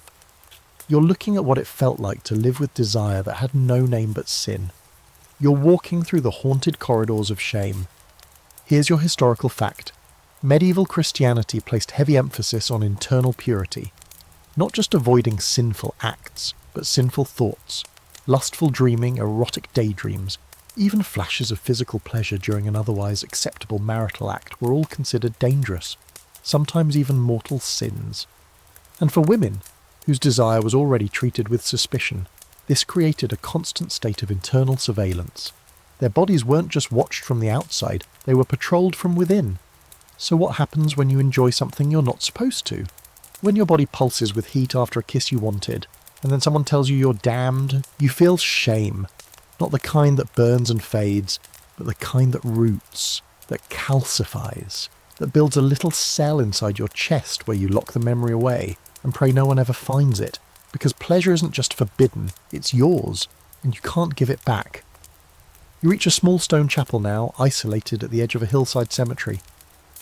You're looking at what it felt like to live with desire that had no name but sin. You're walking through the haunted corridors of shame. Here's your historical fact. Medieval Christianity placed heavy emphasis on internal purity, not just avoiding sinful acts, but sinful thoughts, lustful dreaming, erotic daydreams, even flashes of physical pleasure during an otherwise acceptable marital act were all considered dangerous, sometimes even mortal sins. And for women, whose desire was already treated with suspicion, this created a constant state of internal surveillance. Their bodies weren't just watched from the outside, they were patrolled from within. So what happens when you enjoy something you're not supposed to? When your body pulses with heat after a kiss you wanted, and then someone tells you you're damned, you feel shame. Not the kind that burns and fades, but the kind that roots, that calcifies, that builds a little cell inside your chest where you lock the memory away and pray no one ever finds it, because pleasure isn't just forbidden, it's yours, and you can't give it back. You reach a small stone chapel now, isolated at the edge of a hillside cemetery.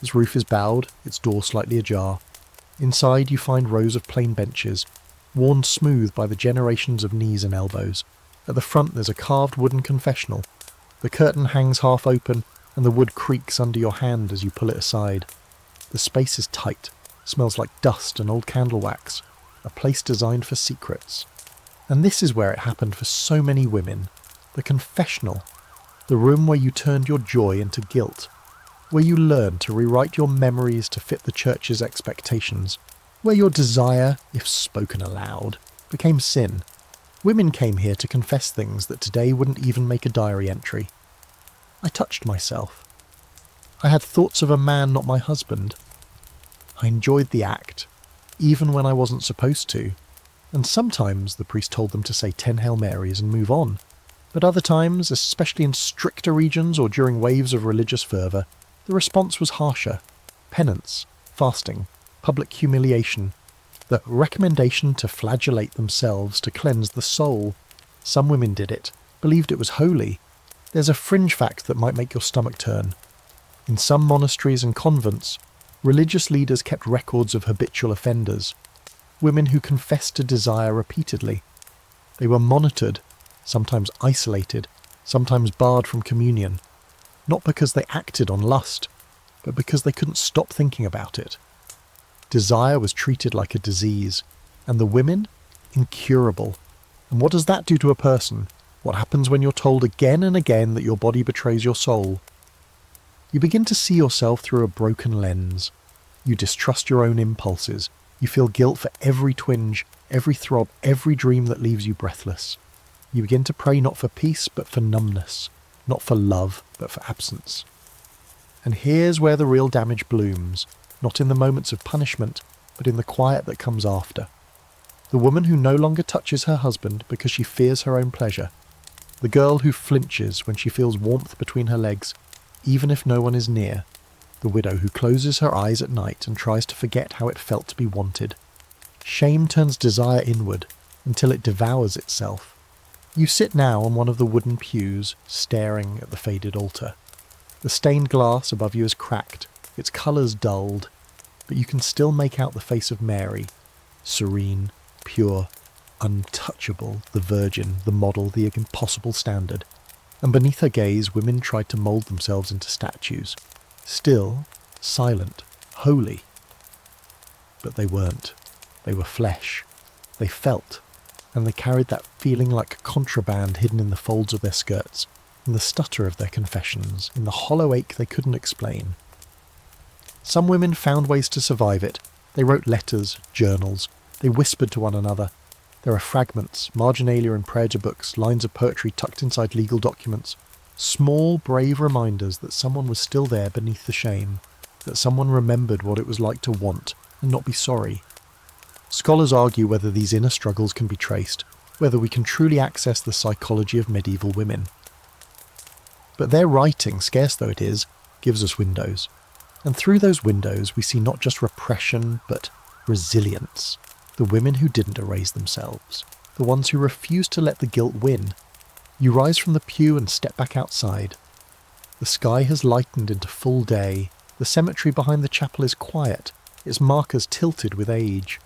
Its roof is bowed, its door slightly ajar. Inside you find rows of plain benches, worn smooth by the generations of knees and elbows. At the front there's a carved wooden confessional. The curtain hangs half open, and the wood creaks under your hand as you pull it aside. The space is tight, smells like dust and old candle wax, a place designed for secrets. And this is where it happened for so many women. The confessional. The room where you turned your joy into guilt. Where you learned to rewrite your memories to fit the church's expectations. Where your desire, if spoken aloud, became sin. Women came here to confess things that today wouldn't even make a diary entry. I touched myself. I had thoughts of a man not my husband. I enjoyed the act, even when I wasn't supposed to. And sometimes the priest told them to say 10 Hail Marys and move on. But other times, especially in stricter regions or during waves of religious fervour, the response was harsher. Penance, fasting, public humiliation, the recommendation to flagellate themselves to cleanse the soul. Some women did it, believed it was holy. There's a fringe fact that might make your stomach turn. In some monasteries and convents, religious leaders kept records of habitual offenders, women who confessed to desire repeatedly. They were monitored, sometimes isolated, sometimes barred from communion, not because they acted on lust, but because they couldn't stop thinking about it. Desire was treated like a disease, and the women, incurable. And what does that do to a person? What happens when you're told again and again that your body betrays your soul? You begin to see yourself through a broken lens. You distrust your own impulses. You feel guilt for every twinge, every throb, every dream that leaves you breathless. You begin to pray not for peace, but for numbness. Not for love, but for absence. And here's where the real damage blooms, not in the moments of punishment, but in the quiet that comes after. The woman who no longer touches her husband because she fears her own pleasure. The girl who flinches when she feels warmth between her legs, even if no one is near. The widow who closes her eyes at night and tries to forget how it felt to be wanted. Shame turns desire inward until it devours itself. You sit now on one of the wooden pews, staring at the faded altar. The stained glass above you is cracked, its colours dulled, but you can still make out the face of Mary, serene, pure, untouchable, the Virgin, the model, the impossible standard. And beneath her gaze, women tried to mould themselves into statues. Still, silent, holy. But they weren't. They were flesh. They felt, and they carried that feeling like contraband hidden in the folds of their skirts, in the stutter of their confessions, in the hollow ache they couldn't explain. Some women found ways to survive it. They wrote letters, journals. They whispered to one another. There are fragments, marginalia in prayer books, lines of poetry tucked inside legal documents. Small, brave reminders that someone was still there beneath the shame, that someone remembered what it was like to want and not be sorry. Scholars argue whether these inner struggles can be traced, whether we can truly access the psychology of medieval women. But their writing, scarce though it is, gives us windows. And through those windows we see not just repression, but resilience. The women who didn't erase themselves. The ones who refused to let the guilt win. You rise from the pew and step back outside. The sky has lightened into full day. The cemetery behind the chapel is quiet, its markers tilted with age.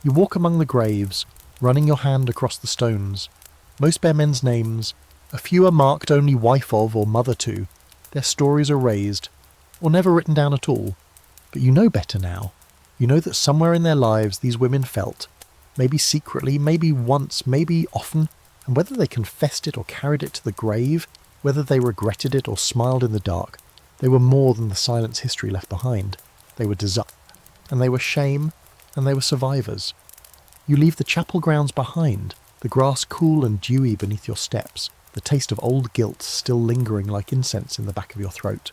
You walk among the graves, running your hand across the stones. Most bear men's names. A few are marked only wife of or mother to. Their stories are erased, or never written down at all. But you know better now. You know that somewhere in their lives these women felt, maybe secretly, maybe once, maybe often, and whether they confessed it or carried it to the grave, whether they regretted it or smiled in the dark, they were more than the silence history left behind. They were desire, and they were shame, and they were survivors. You leave the chapel grounds behind, the grass cool and dewy beneath your steps, the taste of old guilt still lingering like incense in the back of your throat.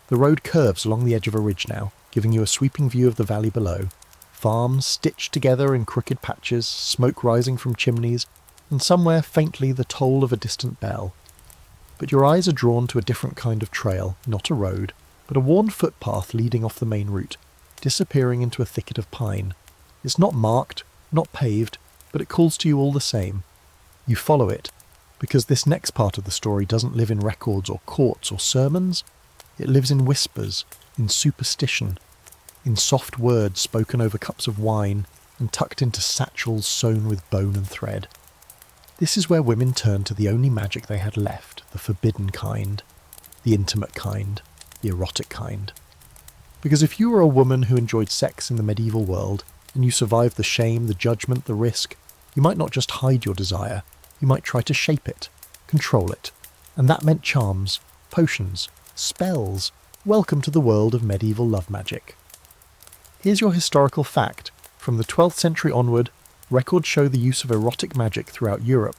The road curves along the edge of a ridge now, giving you a sweeping view of the valley below. farms stitched together in crooked patches, smoke rising from chimneys, and somewhere faintly the toll of a distant bell. But your eyes are drawn to a different kind of trail, not a road, but a worn footpath leading off the main route, disappearing into a thicket of pine. It's not marked, not paved, but it calls to you all the same. You follow it, because this next part of the story doesn't live in records or courts or sermons. It lives in whispers, in superstition, in soft words spoken over cups of wine and tucked into satchels sewn with bone and thread. This is where women turned to the only magic they had left, the forbidden kind, the intimate kind, the erotic kind. Because if you were a woman who enjoyed sex in the medieval world, and you survived the shame, the judgment, the risk, you might not just hide your desire, you might try to shape it, control it, and that meant charms, potions, spells. Welcome to the world of medieval love magic. Here's your historical fact. From the 12th century onward, records show the use of erotic magic throughout Europe.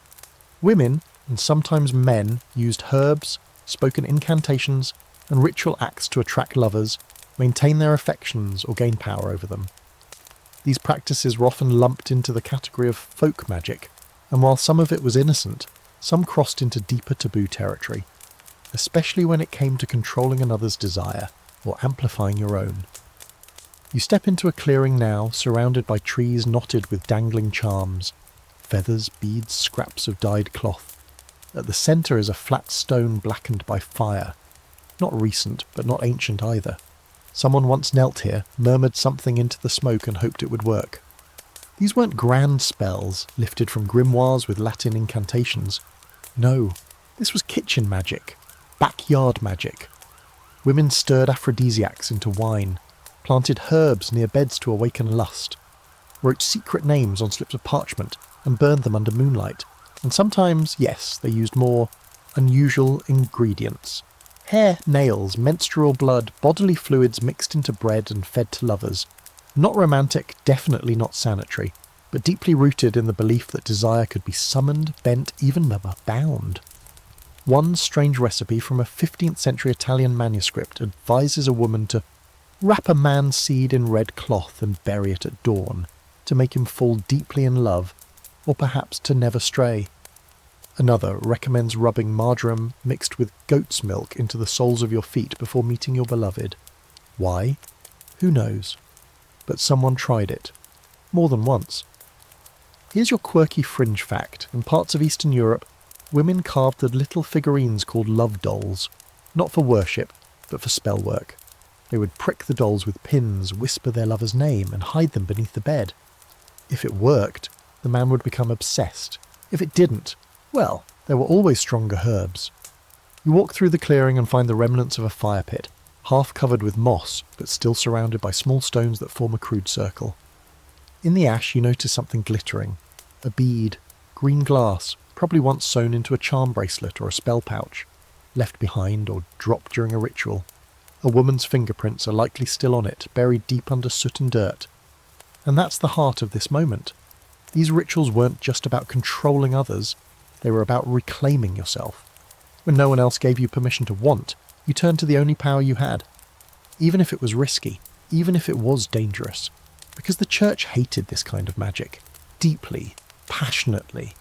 Women, and sometimes men, used herbs, spoken incantations, and ritual acts to attract lovers, maintain their affections, or gain power over them. These practices were often lumped into the category of folk magic, and while some of it was innocent, some crossed into deeper taboo territory, especially when it came to controlling another's desire, or amplifying your own. You step into a clearing now, surrounded by trees knotted with dangling charms, feathers, beads, scraps of dyed cloth. At the centre is a flat stone blackened by fire. Not recent, but not ancient either. Someone once knelt here, murmured something into the smoke and hoped it would work. These weren't grand spells, lifted from grimoires with Latin incantations. No, this was kitchen magic, backyard magic. Women stirred aphrodisiacs into wine, planted herbs near beds to awaken lust, wrote secret names on slips of parchment and burned them under moonlight, and sometimes, yes, they used more unusual ingredients. Hair, nails, menstrual blood, bodily fluids mixed into bread and fed to lovers. Not romantic, definitely not sanitary, but deeply rooted in the belief that desire could be summoned, bent, even bound. One strange recipe from a 15th century Italian manuscript advises a woman to wrap a man's seed in red cloth and bury it at dawn, to make him fall deeply in love, or perhaps to never stray. Another recommends rubbing marjoram mixed with goat's milk into the soles of your feet before meeting your beloved. Why? Who knows? But someone tried it. More than once. Here's your quirky fringe fact. In parts of Eastern Europe, women carved the little figurines called love dolls, not for worship, but for spell work. They would prick the dolls with pins, whisper their lover's name, and hide them beneath the bed. If it worked, the man would become obsessed. If it didn't, well, there were always stronger herbs. You walk through the clearing and find the remnants of a fire pit, half covered with moss, but still surrounded by small stones that form a crude circle. In the ash you notice something glittering. A bead, green glass, probably once sewn into a charm bracelet or a spell pouch, left behind or dropped during a ritual. A woman's fingerprints are likely still on it, buried deep under soot and dirt. And that's the heart of this moment. These rituals weren't just about controlling others, they were about reclaiming yourself. When no one else gave you permission to want, you turned to the only power you had. Even if it was risky, even if it was dangerous. Because the church hated this kind of magic. Deeply, passionately.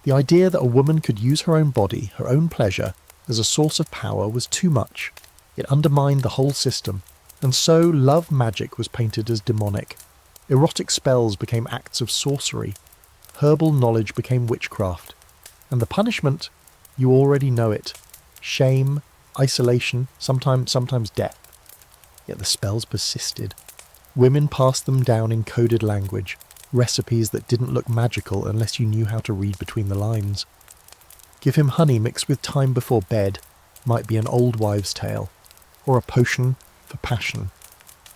The idea that a woman could use her own body, her own pleasure, as a source of power was too much. It undermined the whole system, and so love magic was painted as demonic. Erotic spells became acts of sorcery. Herbal knowledge became witchcraft. And the punishment, you already know it. Shame, isolation, sometimes death. Yet the spells persisted. Women passed them down in coded language, recipes that didn't look magical unless you knew how to read between the lines. Give him honey mixed with thyme before bed might be an old wives' tale, or a potion for passion.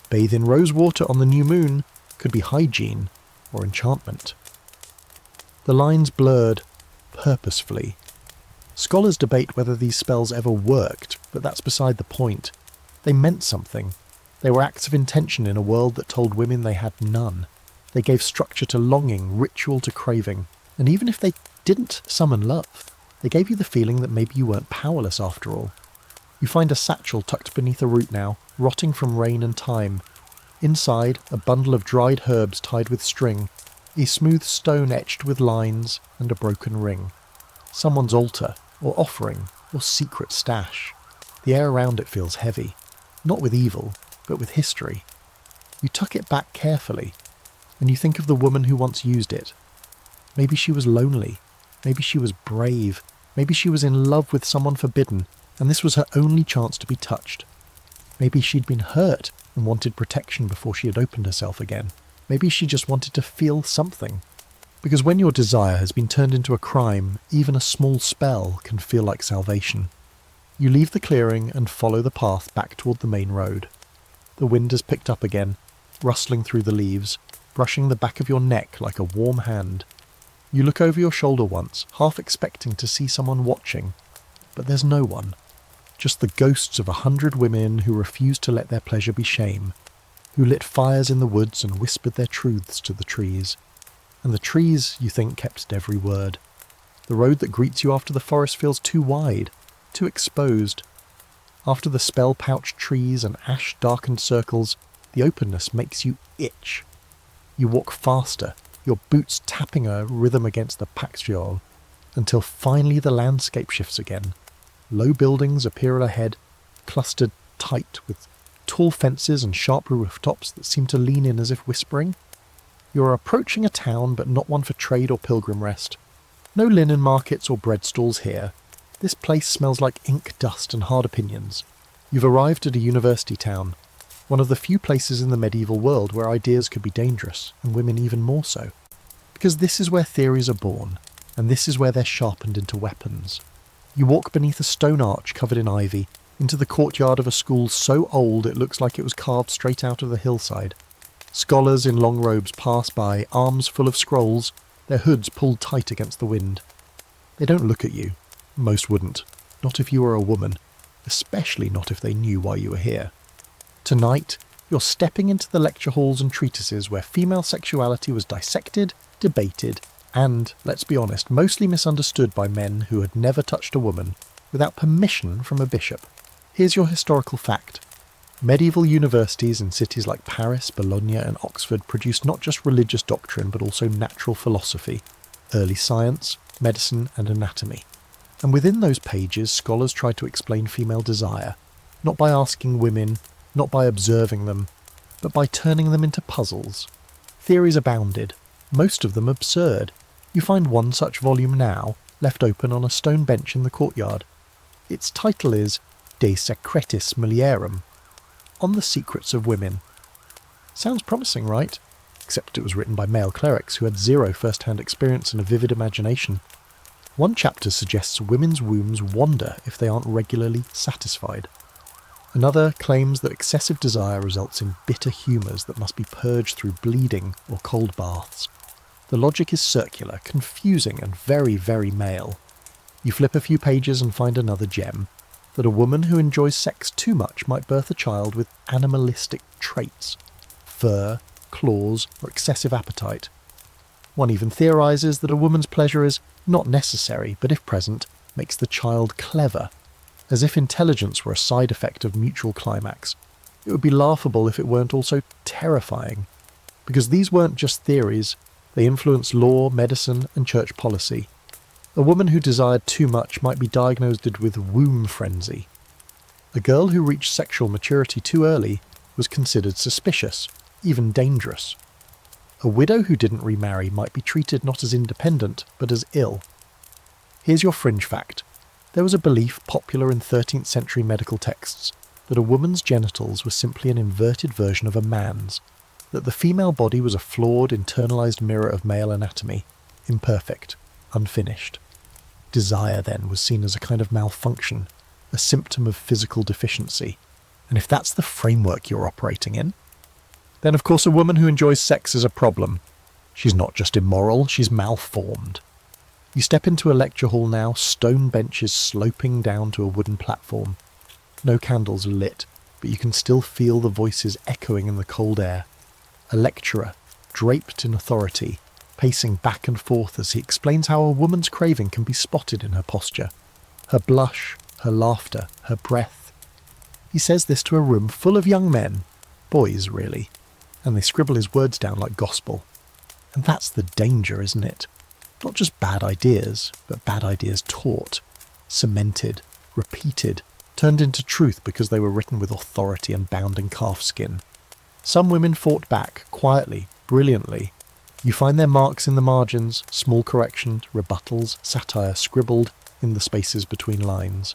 Bathe in rose water on the new moon could be hygiene or enchantment. The lines blurred, purposefully. Scholars debate whether these spells ever worked, but that's beside the point. They meant something. They were acts of intention in a world that told women they had none. They gave structure to longing, ritual to craving, and even if they didn't summon love, they gave you the feeling that maybe you weren't powerless after all. You find a satchel tucked beneath a root now, rotting from rain and time. Inside, a bundle of dried herbs tied with string, a smooth stone etched with lines, and a broken ring. Someone's altar, or offering, or secret stash. The air around it feels heavy, not with evil, but with history. You tuck it back carefully, and you think of the woman who once used it. Maybe she was lonely, maybe she was brave, maybe she was in love with someone forbidden, and this was her only chance to be touched. Maybe she'd been hurt and wanted protection before she had opened herself again. Maybe she just wanted to feel something. Because when your desire has been turned into a crime, even a small spell can feel like salvation. You leave the clearing and follow the path back toward the main road. The wind has picked up again, rustling through the leaves, brushing the back of your neck like a warm hand. You look over your shoulder once, half expecting to see someone watching, but there's no one. Just the ghosts of 100 women who refused to let their pleasure be shame, who lit fires in the woods and whispered their truths to the trees. And the trees, you think, kept every word. The road that greets you after the forest feels too wide, too exposed. After the spell-pouched trees and ash-darkened circles, the openness makes you itch. You walk faster, your boots tapping a rhythm against the paxiol, until finally the landscape shifts again. Low buildings appear ahead, clustered tight with tall fences and sharp rooftops that seem to lean in as if whispering. You are approaching a town, but not one for trade or pilgrim rest. No linen markets or bread stalls here. This place smells like ink dust and hard opinions. You've arrived at a university town, one of the few places in the medieval world where ideas could be dangerous, and women even more so. Because this is where theories are born, and this is where they're sharpened into weapons. You walk beneath a stone arch covered in ivy, into the courtyard of a school so old it looks like it was carved straight out of the hillside. Scholars in long robes pass by, arms full of scrolls, their hoods pulled tight against the wind. They don't look at you. Most wouldn't. Not if you were a woman. Especially not if they knew why you were here. Tonight, you're stepping into the lecture halls and treatises where female sexuality was dissected, debated, and, let's be honest, mostly misunderstood by men who had never touched a woman without permission from a bishop. Here's your historical fact. Medieval universities in cities like Paris, Bologna and Oxford produced not just religious doctrine but also natural philosophy, early science, medicine and anatomy. And within those pages, scholars tried to explain female desire, not by asking women, not by observing them, but by turning them into puzzles. Theories abounded, most of them absurd. You find one such volume now, left open on a stone bench in the courtyard. Its title is De Secretis Mulierum, on the secrets of women. Sounds promising, right? Except it was written by male clerics who had zero first-hand experience and a vivid imagination. One chapter suggests women's wombs wander if they aren't regularly satisfied. Another claims that excessive desire results in bitter humours that must be purged through bleeding or cold baths. The logic is circular, confusing and very, very male. You flip a few pages and find another gem, that a woman who enjoys sex too much might birth a child with animalistic traits, fur, claws, or excessive appetite. One even theorises that a woman's pleasure is not necessary, but if present, makes the child clever, as if intelligence were a side effect of mutual climax. It would be laughable if it weren't also terrifying, because these weren't just theories, they influenced law, medicine, and church policy. A woman who desired too much might be diagnosed with womb frenzy. A girl who reached sexual maturity too early was considered suspicious, even dangerous. A widow who didn't remarry might be treated not as independent, but as ill. Here's your fringe fact. There was a belief popular in 13th century medical texts that a woman's genitals were simply an inverted version of a man's, that the female body was a flawed, internalized mirror of male anatomy, imperfect, unfinished. Desire, then, was seen as a kind of malfunction, a symptom of physical deficiency. And if that's the framework you're operating in, then of course a woman who enjoys sex is a problem. She's not just immoral, she's malformed. You step into a lecture hall now, stone benches sloping down to a wooden platform. No candles are lit, but you can still feel the voices echoing in the cold air. A lecturer, draped in authority, pacing back and forth as he explains how a woman's craving can be spotted in her posture, her blush, her laughter, her breath. He says this to a room full of young men, boys really, and they scribble his words down like gospel. And that's the danger, isn't it? Not just bad ideas, but bad ideas taught, cemented, repeated, turned into truth because they were written with authority and bound in calfskin. Some women fought back, quietly, brilliantly. You find their marks in the margins, small corrections, rebuttals, satire scribbled in the spaces between lines.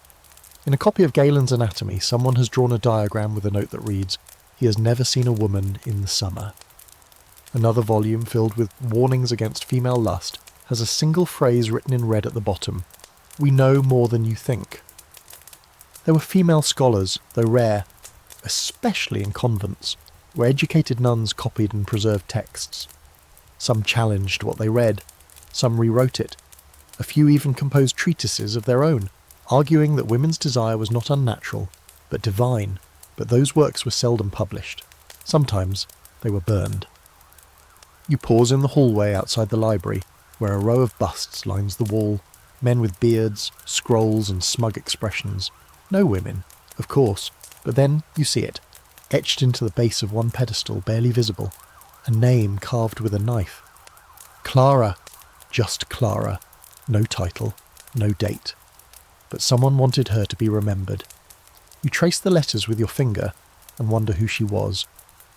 In a copy of Galen's Anatomy, someone has drawn a diagram with a note that reads, "He has never seen a woman in the summer." Another volume filled with warnings against female lust has a single phrase written in red at the bottom, "We know more than you think." There were female scholars, though rare, especially in convents, where educated nuns copied and preserved texts. Some challenged what they read, some rewrote it. A few even composed treatises of their own, arguing that women's desire was not unnatural, but divine, but those works were seldom published. Sometimes they were burned. You pause in the hallway outside the library, where a row of busts lines the wall, men with beards, scrolls and smug expressions. No women, of course, but then you see it, etched into the base of one pedestal, barely visible, a name carved with a knife. Clara, just Clara, no title, no date. But someone wanted her to be remembered. You trace the letters with your finger and wonder who she was.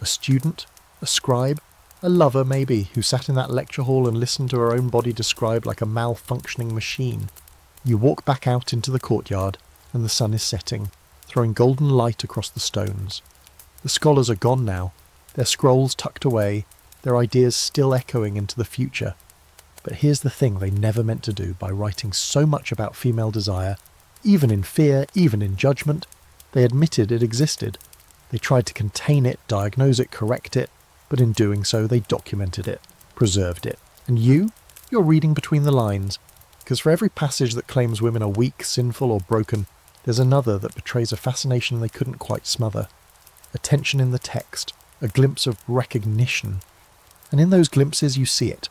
A student, a scribe, a lover maybe, who sat in that lecture hall and listened to her own body described like a malfunctioning machine. You walk back out into the courtyard and the sun is setting, throwing golden light across the stones. The scholars are gone now, their scrolls tucked away, their ideas still echoing into the future. But here's the thing they never meant to do by writing so much about female desire, even in fear, even in judgment. They admitted it existed. They tried to contain it, diagnose it, correct it, but in doing so they documented it, preserved it. And you're reading between the lines, because for every passage that claims women are weak, sinful or broken, there's another that betrays a fascination they couldn't quite smother. A tension in the text, a glimpse of recognition. And in those glimpses you see it,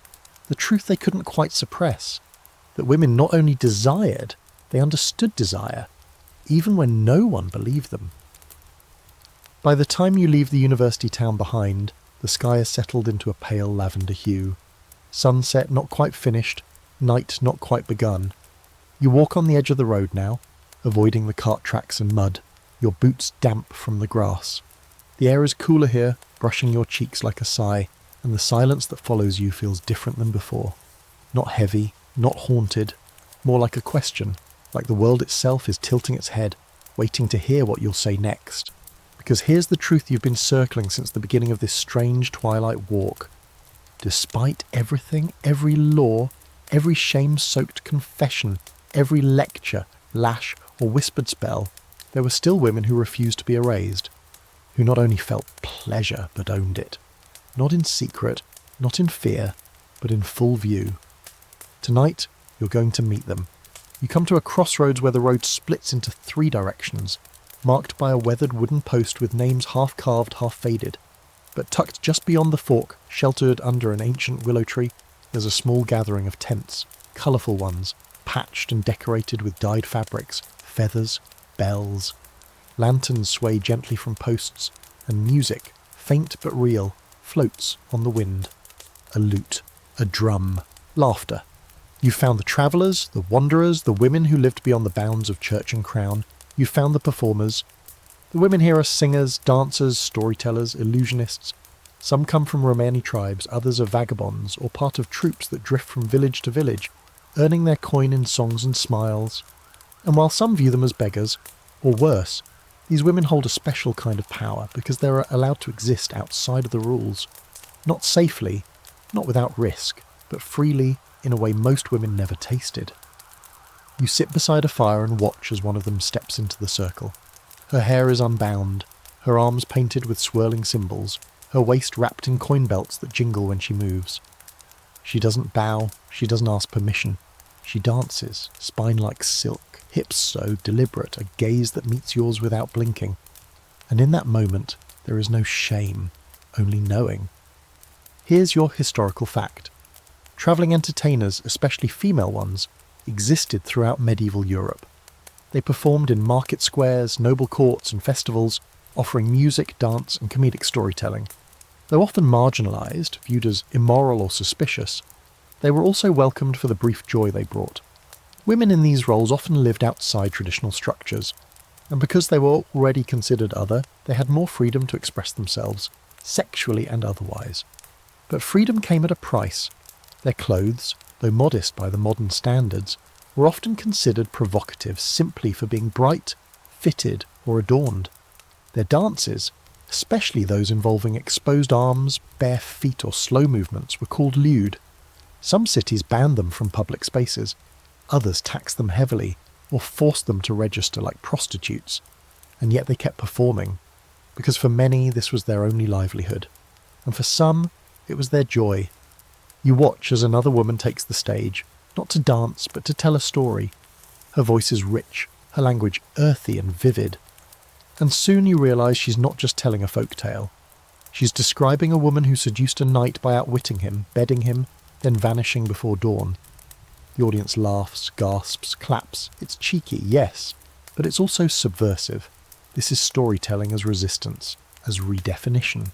the truth they couldn't quite suppress, that women not only desired, they understood desire, even when no one believed them. By the time you leave the university town behind, the sky has settled into a pale lavender hue. Sunset not quite finished, night not quite begun. You walk on the edge of the road now, avoiding the cart tracks and mud, your boots damp from the grass. The air is cooler here, brushing your cheeks like a sigh, and the silence that follows you feels different than before. Not heavy, not haunted, more like a question, like the world itself is tilting its head, waiting to hear what you'll say next. Because here's the truth you've been circling since the beginning of this strange twilight walk. Despite everything, every law, every shame-soaked confession, every lecture, lash or whispered spell, there were still women who refused to be erased, who not only felt pleasure but owned it. Not in secret, not in fear, but in full view. Tonight, you're going to meet them. You come to a crossroads where the road splits into 3 directions, marked by a weathered wooden post with names half carved, half faded. But tucked just beyond the fork, sheltered under an ancient willow tree, there's a small gathering of tents, colourful ones, patched and decorated with dyed fabrics, feathers, bells. Lanterns sway gently from posts, and music, faint but real, floats on the wind. A lute, a drum, laughter. You found the travellers, the wanderers, the women who lived beyond the bounds of church and crown. You found the performers. The women here are singers, dancers, storytellers, illusionists. Some come from Romani tribes, others are vagabonds, or part of troops that drift from village to village, earning their coin in songs and smiles. And while some view them as beggars, or worse, these women hold a special kind of power because they're allowed to exist outside of the rules. Not safely, not without risk, but freely in a way most women never tasted. You sit beside a fire and watch as one of them steps into the circle. Her hair is unbound, her arms painted with swirling symbols, her waist wrapped in coin belts that jingle when she moves. She doesn't bow, she doesn't ask permission. She dances, spine like silk, hips so deliberate, a gaze that meets yours without blinking. And in that moment, there is no shame, only knowing. Here's your historical fact. Travelling entertainers, especially female ones, existed throughout medieval Europe. They performed in market squares, noble courts and festivals, offering music, dance and comedic storytelling. Though often marginalised, viewed as immoral or suspicious, they were also welcomed for the brief joy they brought. Women in these roles often lived outside traditional structures, and because they were already considered other, they had more freedom to express themselves, sexually and otherwise. But freedom came at a price. Their clothes, though modest by the modern standards, were often considered provocative simply for being bright, fitted, or adorned. Their dances, especially those involving exposed arms, bare feet or slow movements, were called lewd. Some cities banned them from public spaces, others taxed them heavily or forced them to register like prostitutes, and yet they kept performing, because for many this was their only livelihood, and for some it was their joy. You watch as another woman takes the stage, not to dance but to tell a story. Her voice is rich, her language earthy and vivid, and soon you realise she's not just telling a folk tale. She's describing a woman who seduced a knight by outwitting him, bedding him, then vanishing before dawn. The audience laughs, gasps, claps. It's cheeky, yes, but it's also subversive. This is storytelling as resistance, as redefinition.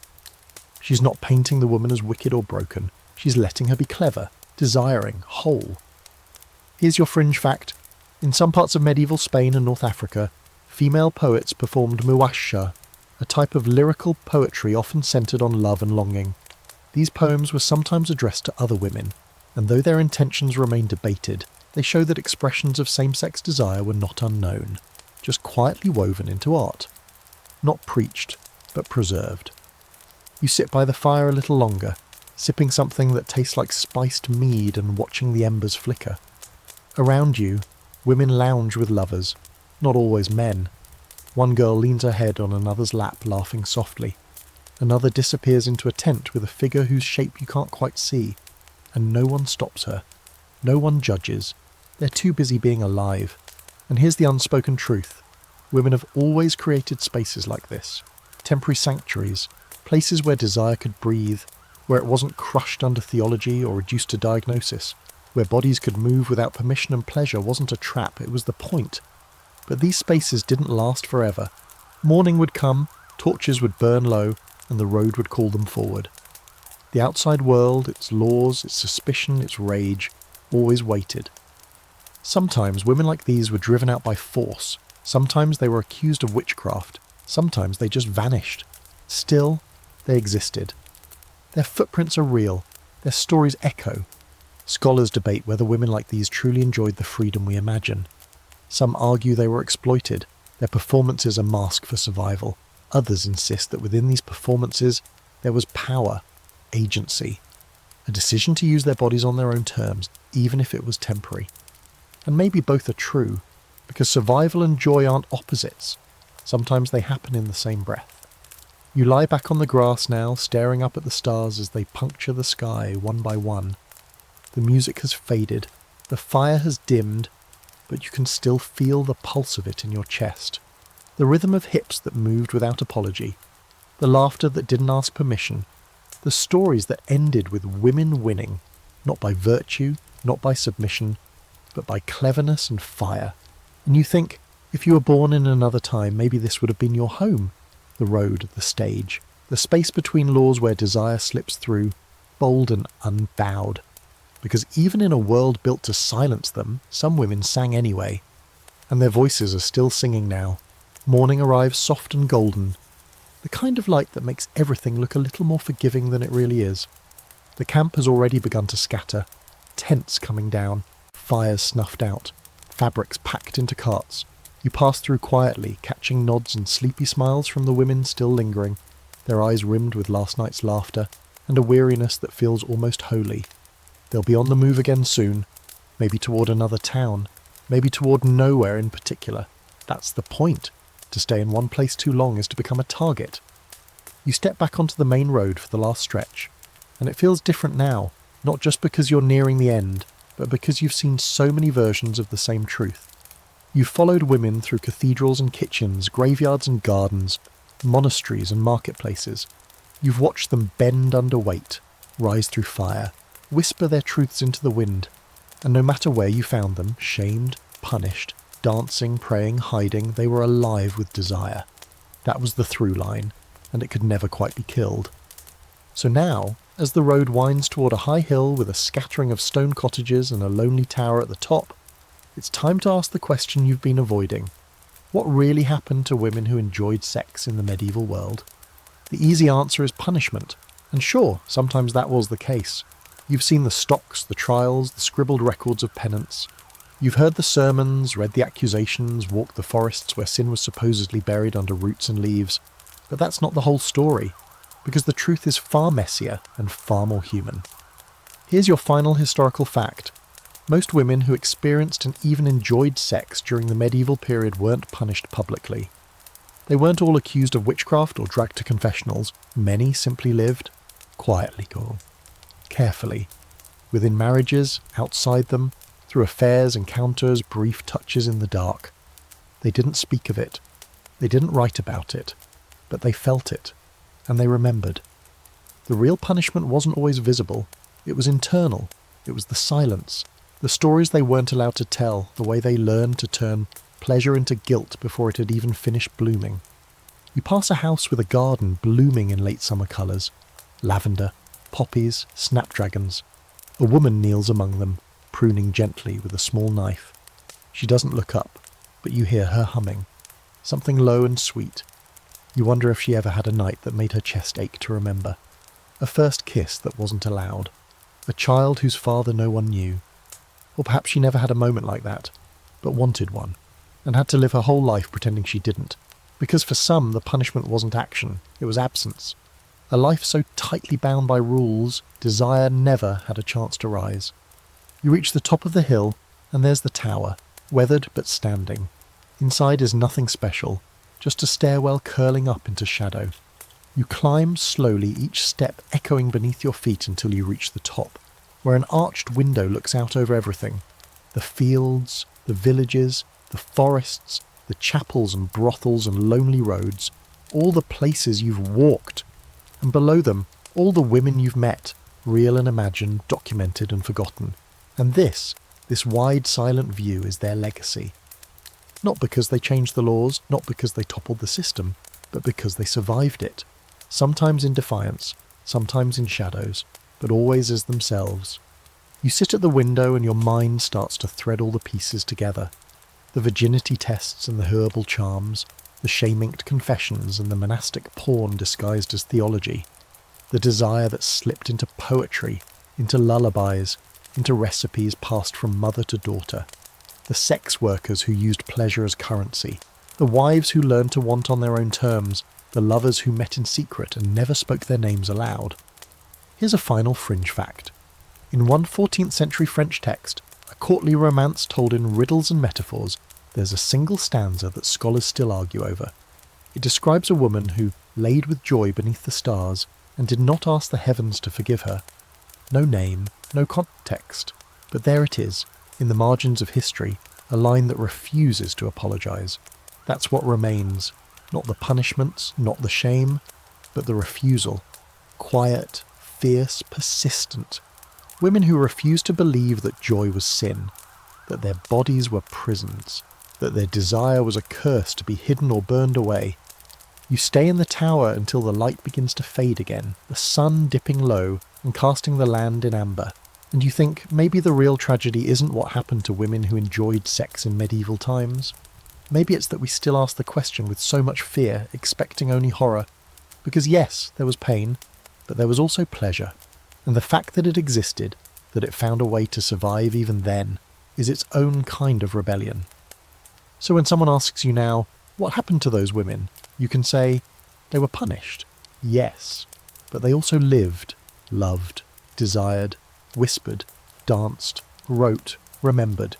She's not painting the woman as wicked or broken. She's letting her be clever, desiring, whole. Here's your fringe fact. In some parts of medieval Spain and North Africa, female poets performed muwasha, a type of lyrical poetry often centred on love and longing. These poems were sometimes addressed to other women, and though their intentions remain debated, they show that expressions of same-sex desire were not unknown, just quietly woven into art. Not preached, but preserved. You sit by the fire a little longer, sipping something that tastes like spiced mead and watching the embers flicker. Around you, women lounge with lovers, not always men. One girl leans her head on another's lap, laughing softly. Another disappears into a tent with a figure whose shape you can't quite see, and no one stops her. No one judges. They're too busy being alive. And here's the unspoken truth. Women have always created spaces like this. Temporary sanctuaries, places where desire could breathe, where it wasn't crushed under theology or reduced to diagnosis, where bodies could move without permission and pleasure wasn't a trap, it was the point. But these spaces didn't last forever. Morning would come, torches would burn low, and the road would call them forward. The outside world, its laws, its suspicion, its rage, always waited. Sometimes women like these were driven out by force. Sometimes they were accused of witchcraft. Sometimes they just vanished. Still, they existed. Their footprints are real. Their stories echo. Scholars debate whether women like these truly enjoyed the freedom we imagine. Some argue they were exploited. Their performances a mask for survival. Others insist that within these performances there was power, agency, a decision to use their bodies on their own terms, even if it was temporary. And maybe both are true, because survival and joy aren't opposites. Sometimes they happen in the same breath. You lie back on the grass now, staring up at the stars as they puncture the sky one by one. The music has faded, the fire has dimmed, but you can still feel the pulse of it in your chest. The rhythm of hips that moved without apology, the laughter that didn't ask permission, the stories that ended with women winning, not by virtue, not by submission, but by cleverness and fire. And you think, if you were born in another time, maybe this would have been your home. The road, the stage, the space between laws where desire slips through, bold and unbowed. Because even in a world built to silence them, some women sang anyway. And their voices are still singing now. Morning arrives soft and golden, the kind of light that makes everything look a little more forgiving than it really is. The camp has already begun to scatter, tents coming down, fires snuffed out, fabrics packed into carts. You pass through quietly, catching nods and sleepy smiles from the women still lingering, their eyes rimmed with last night's laughter, and a weariness that feels almost holy. They'll be on the move again soon, maybe toward another town, maybe toward nowhere in particular. That's the point. To stay in one place too long is to become a target. You step back onto the main road for the last stretch, and it feels different now, not just because you're nearing the end, but because you've seen so many versions of the same truth. You've followed women through cathedrals and kitchens, graveyards and gardens, monasteries and marketplaces. You've watched them bend under weight, rise through fire, whisper their truths into the wind, and no matter where you found them, shamed, punished, dancing, praying, hiding, they were alive with desire. That was the through line, and it could never quite be killed. So now, as the road winds toward a high hill with a scattering of stone cottages and a lonely tower at the top, it's time to ask the question you've been avoiding. What really happened to women who enjoyed sex in the medieval world? The easy answer is punishment. And sure, sometimes that was the case. You've seen the stocks, the trials, the scribbled records of penance. You've heard the sermons, read the accusations, walked the forests where sin was supposedly buried under roots and leaves. But that's not the whole story, because the truth is far messier and far more human. Here's your final historical fact. Most women who experienced and even enjoyed sex during the medieval period weren't punished publicly. They weren't all accused of witchcraft or dragged to confessionals. Many simply lived quietly, carefully, within marriages, outside them, through affairs, encounters, brief touches in the dark. They didn't speak of it. They didn't write about it. But they felt it. And they remembered. The real punishment wasn't always visible. It was internal. It was the silence. The stories they weren't allowed to tell, the way they learned to turn pleasure into guilt before it had even finished blooming. You pass a house with a garden blooming in late summer colours. Lavender, poppies, snapdragons. A woman kneels among them, pruning gently with a small knife. She doesn't look up, but you hear her humming. Something low and sweet. You wonder if she ever had a night that made her chest ache to remember. A first kiss that wasn't allowed. A child whose father no one knew. Or perhaps she never had a moment like that, but wanted one, and had to live her whole life pretending she didn't. Because for some, the punishment wasn't action, it was absence. A life so tightly bound by rules, desire never had a chance to rise. You reach the top of the hill, and there's the tower, weathered but standing. Inside is nothing special, just a stairwell curling up into shadow. You climb slowly, each step echoing beneath your feet until you reach the top, where an arched window looks out over everything. The fields, the villages, the forests, the chapels and brothels and lonely roads, all the places you've walked. And below them, all the women you've met, real and imagined, documented and forgotten. And this wide silent view is their legacy. Not because they changed the laws, not because they toppled the system, but because they survived it. Sometimes in defiance, sometimes in shadows, but always as themselves. You sit at the window and your mind starts to thread all the pieces together. The virginity tests and the herbal charms, the shame-inked confessions and the monastic porn disguised as theology, the desire that slipped into poetry, into lullabies, into recipes passed from mother to daughter, the sex workers who used pleasure as currency, the wives who learned to want on their own terms, the lovers who met in secret and never spoke their names aloud. Here's a final fringe fact. In one 14th century French text, a courtly romance told in riddles and metaphors, there's a single stanza that scholars still argue over. It describes a woman who laid with joy beneath the stars and did not ask the heavens to forgive her. No name, no context, but there it is, in the margins of history, a line that refuses to apologise. That's what remains, not the punishments, not the shame, but the refusal. Quiet, fierce, persistent. Women who refused to believe that joy was sin, that their bodies were prisons, that their desire was a curse to be hidden or burned away. You stay in the tower until the light begins to fade again, the sun dipping low and casting the land in amber, and you think maybe the real tragedy isn't what happened to women who enjoyed sex in medieval times. Maybe it's that we still ask the question with so much fear, expecting only horror. Because yes, there was pain, but there was also pleasure. And the fact that it existed, that it found a way to survive even then, is its own kind of rebellion. So when someone asks you now, what happened to those women? You can say, they were punished. Yes, but they also lived, loved, desired, whispered, danced, wrote, remembered.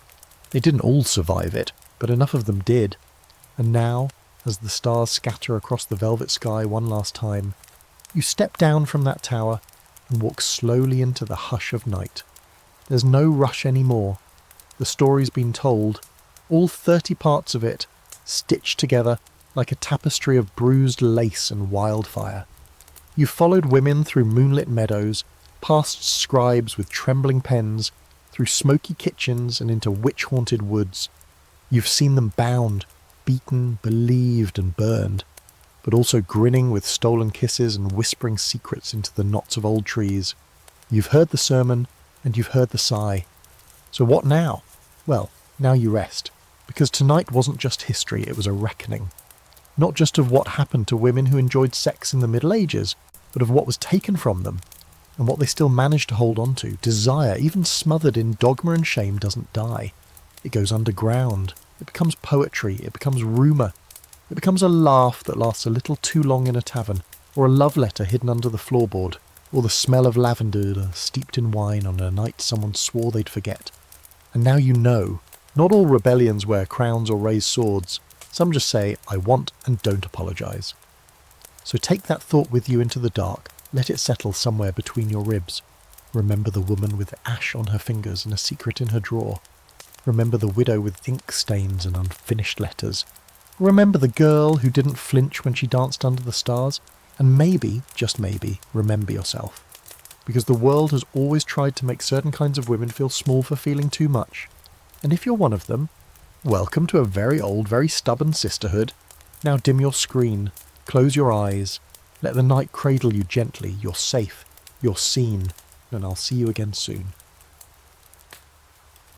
They didn't all survive it, but enough of them did. And now, as the stars scatter across the velvet sky one last time, you step down from that tower and walk slowly into the hush of night. There's no rush anymore. The story's been told, all 30 parts of it, stitched together like a tapestry of bruised lace and wildfire. You've followed women through moonlit meadows, past scribes with trembling pens, through smoky kitchens and into witch-haunted woods. You've seen them bound, beaten, believed and burned. but also grinning with stolen kisses and whispering secrets into the knots of old trees. You've heard the sermon, and you've heard the sigh. So what now? Well, now you rest, because tonight wasn't just history, it was a reckoning. Not just of what happened to women who enjoyed sex in the Middle Ages, but of what was taken from them, and what they still managed to hold on to. Desire, even smothered in dogma and shame, doesn't die. It goes underground. It becomes poetry. It becomes rumour. It becomes a laugh that lasts a little too long in a tavern, or a love letter hidden under the floorboard, or the smell of lavender steeped in wine on a night someone swore they'd forget. And now you know. Not all rebellions wear crowns or raise swords. Some just say, I want and don't apologise. So take that thought with you into the dark. Let it settle somewhere between your ribs. Remember the woman with ash on her fingers and a secret in her drawer. Remember the widow with ink stains and unfinished letters. Remember the girl who didn't flinch when she danced under the stars. And maybe, just maybe, remember yourself. Because the world has always tried to make certain kinds of women feel small for feeling too much. And if you're one of them, welcome to a very old, very stubborn sisterhood. Now dim your screen, close your eyes, let the night cradle you gently. You're safe, you're seen, and I'll see you again soon.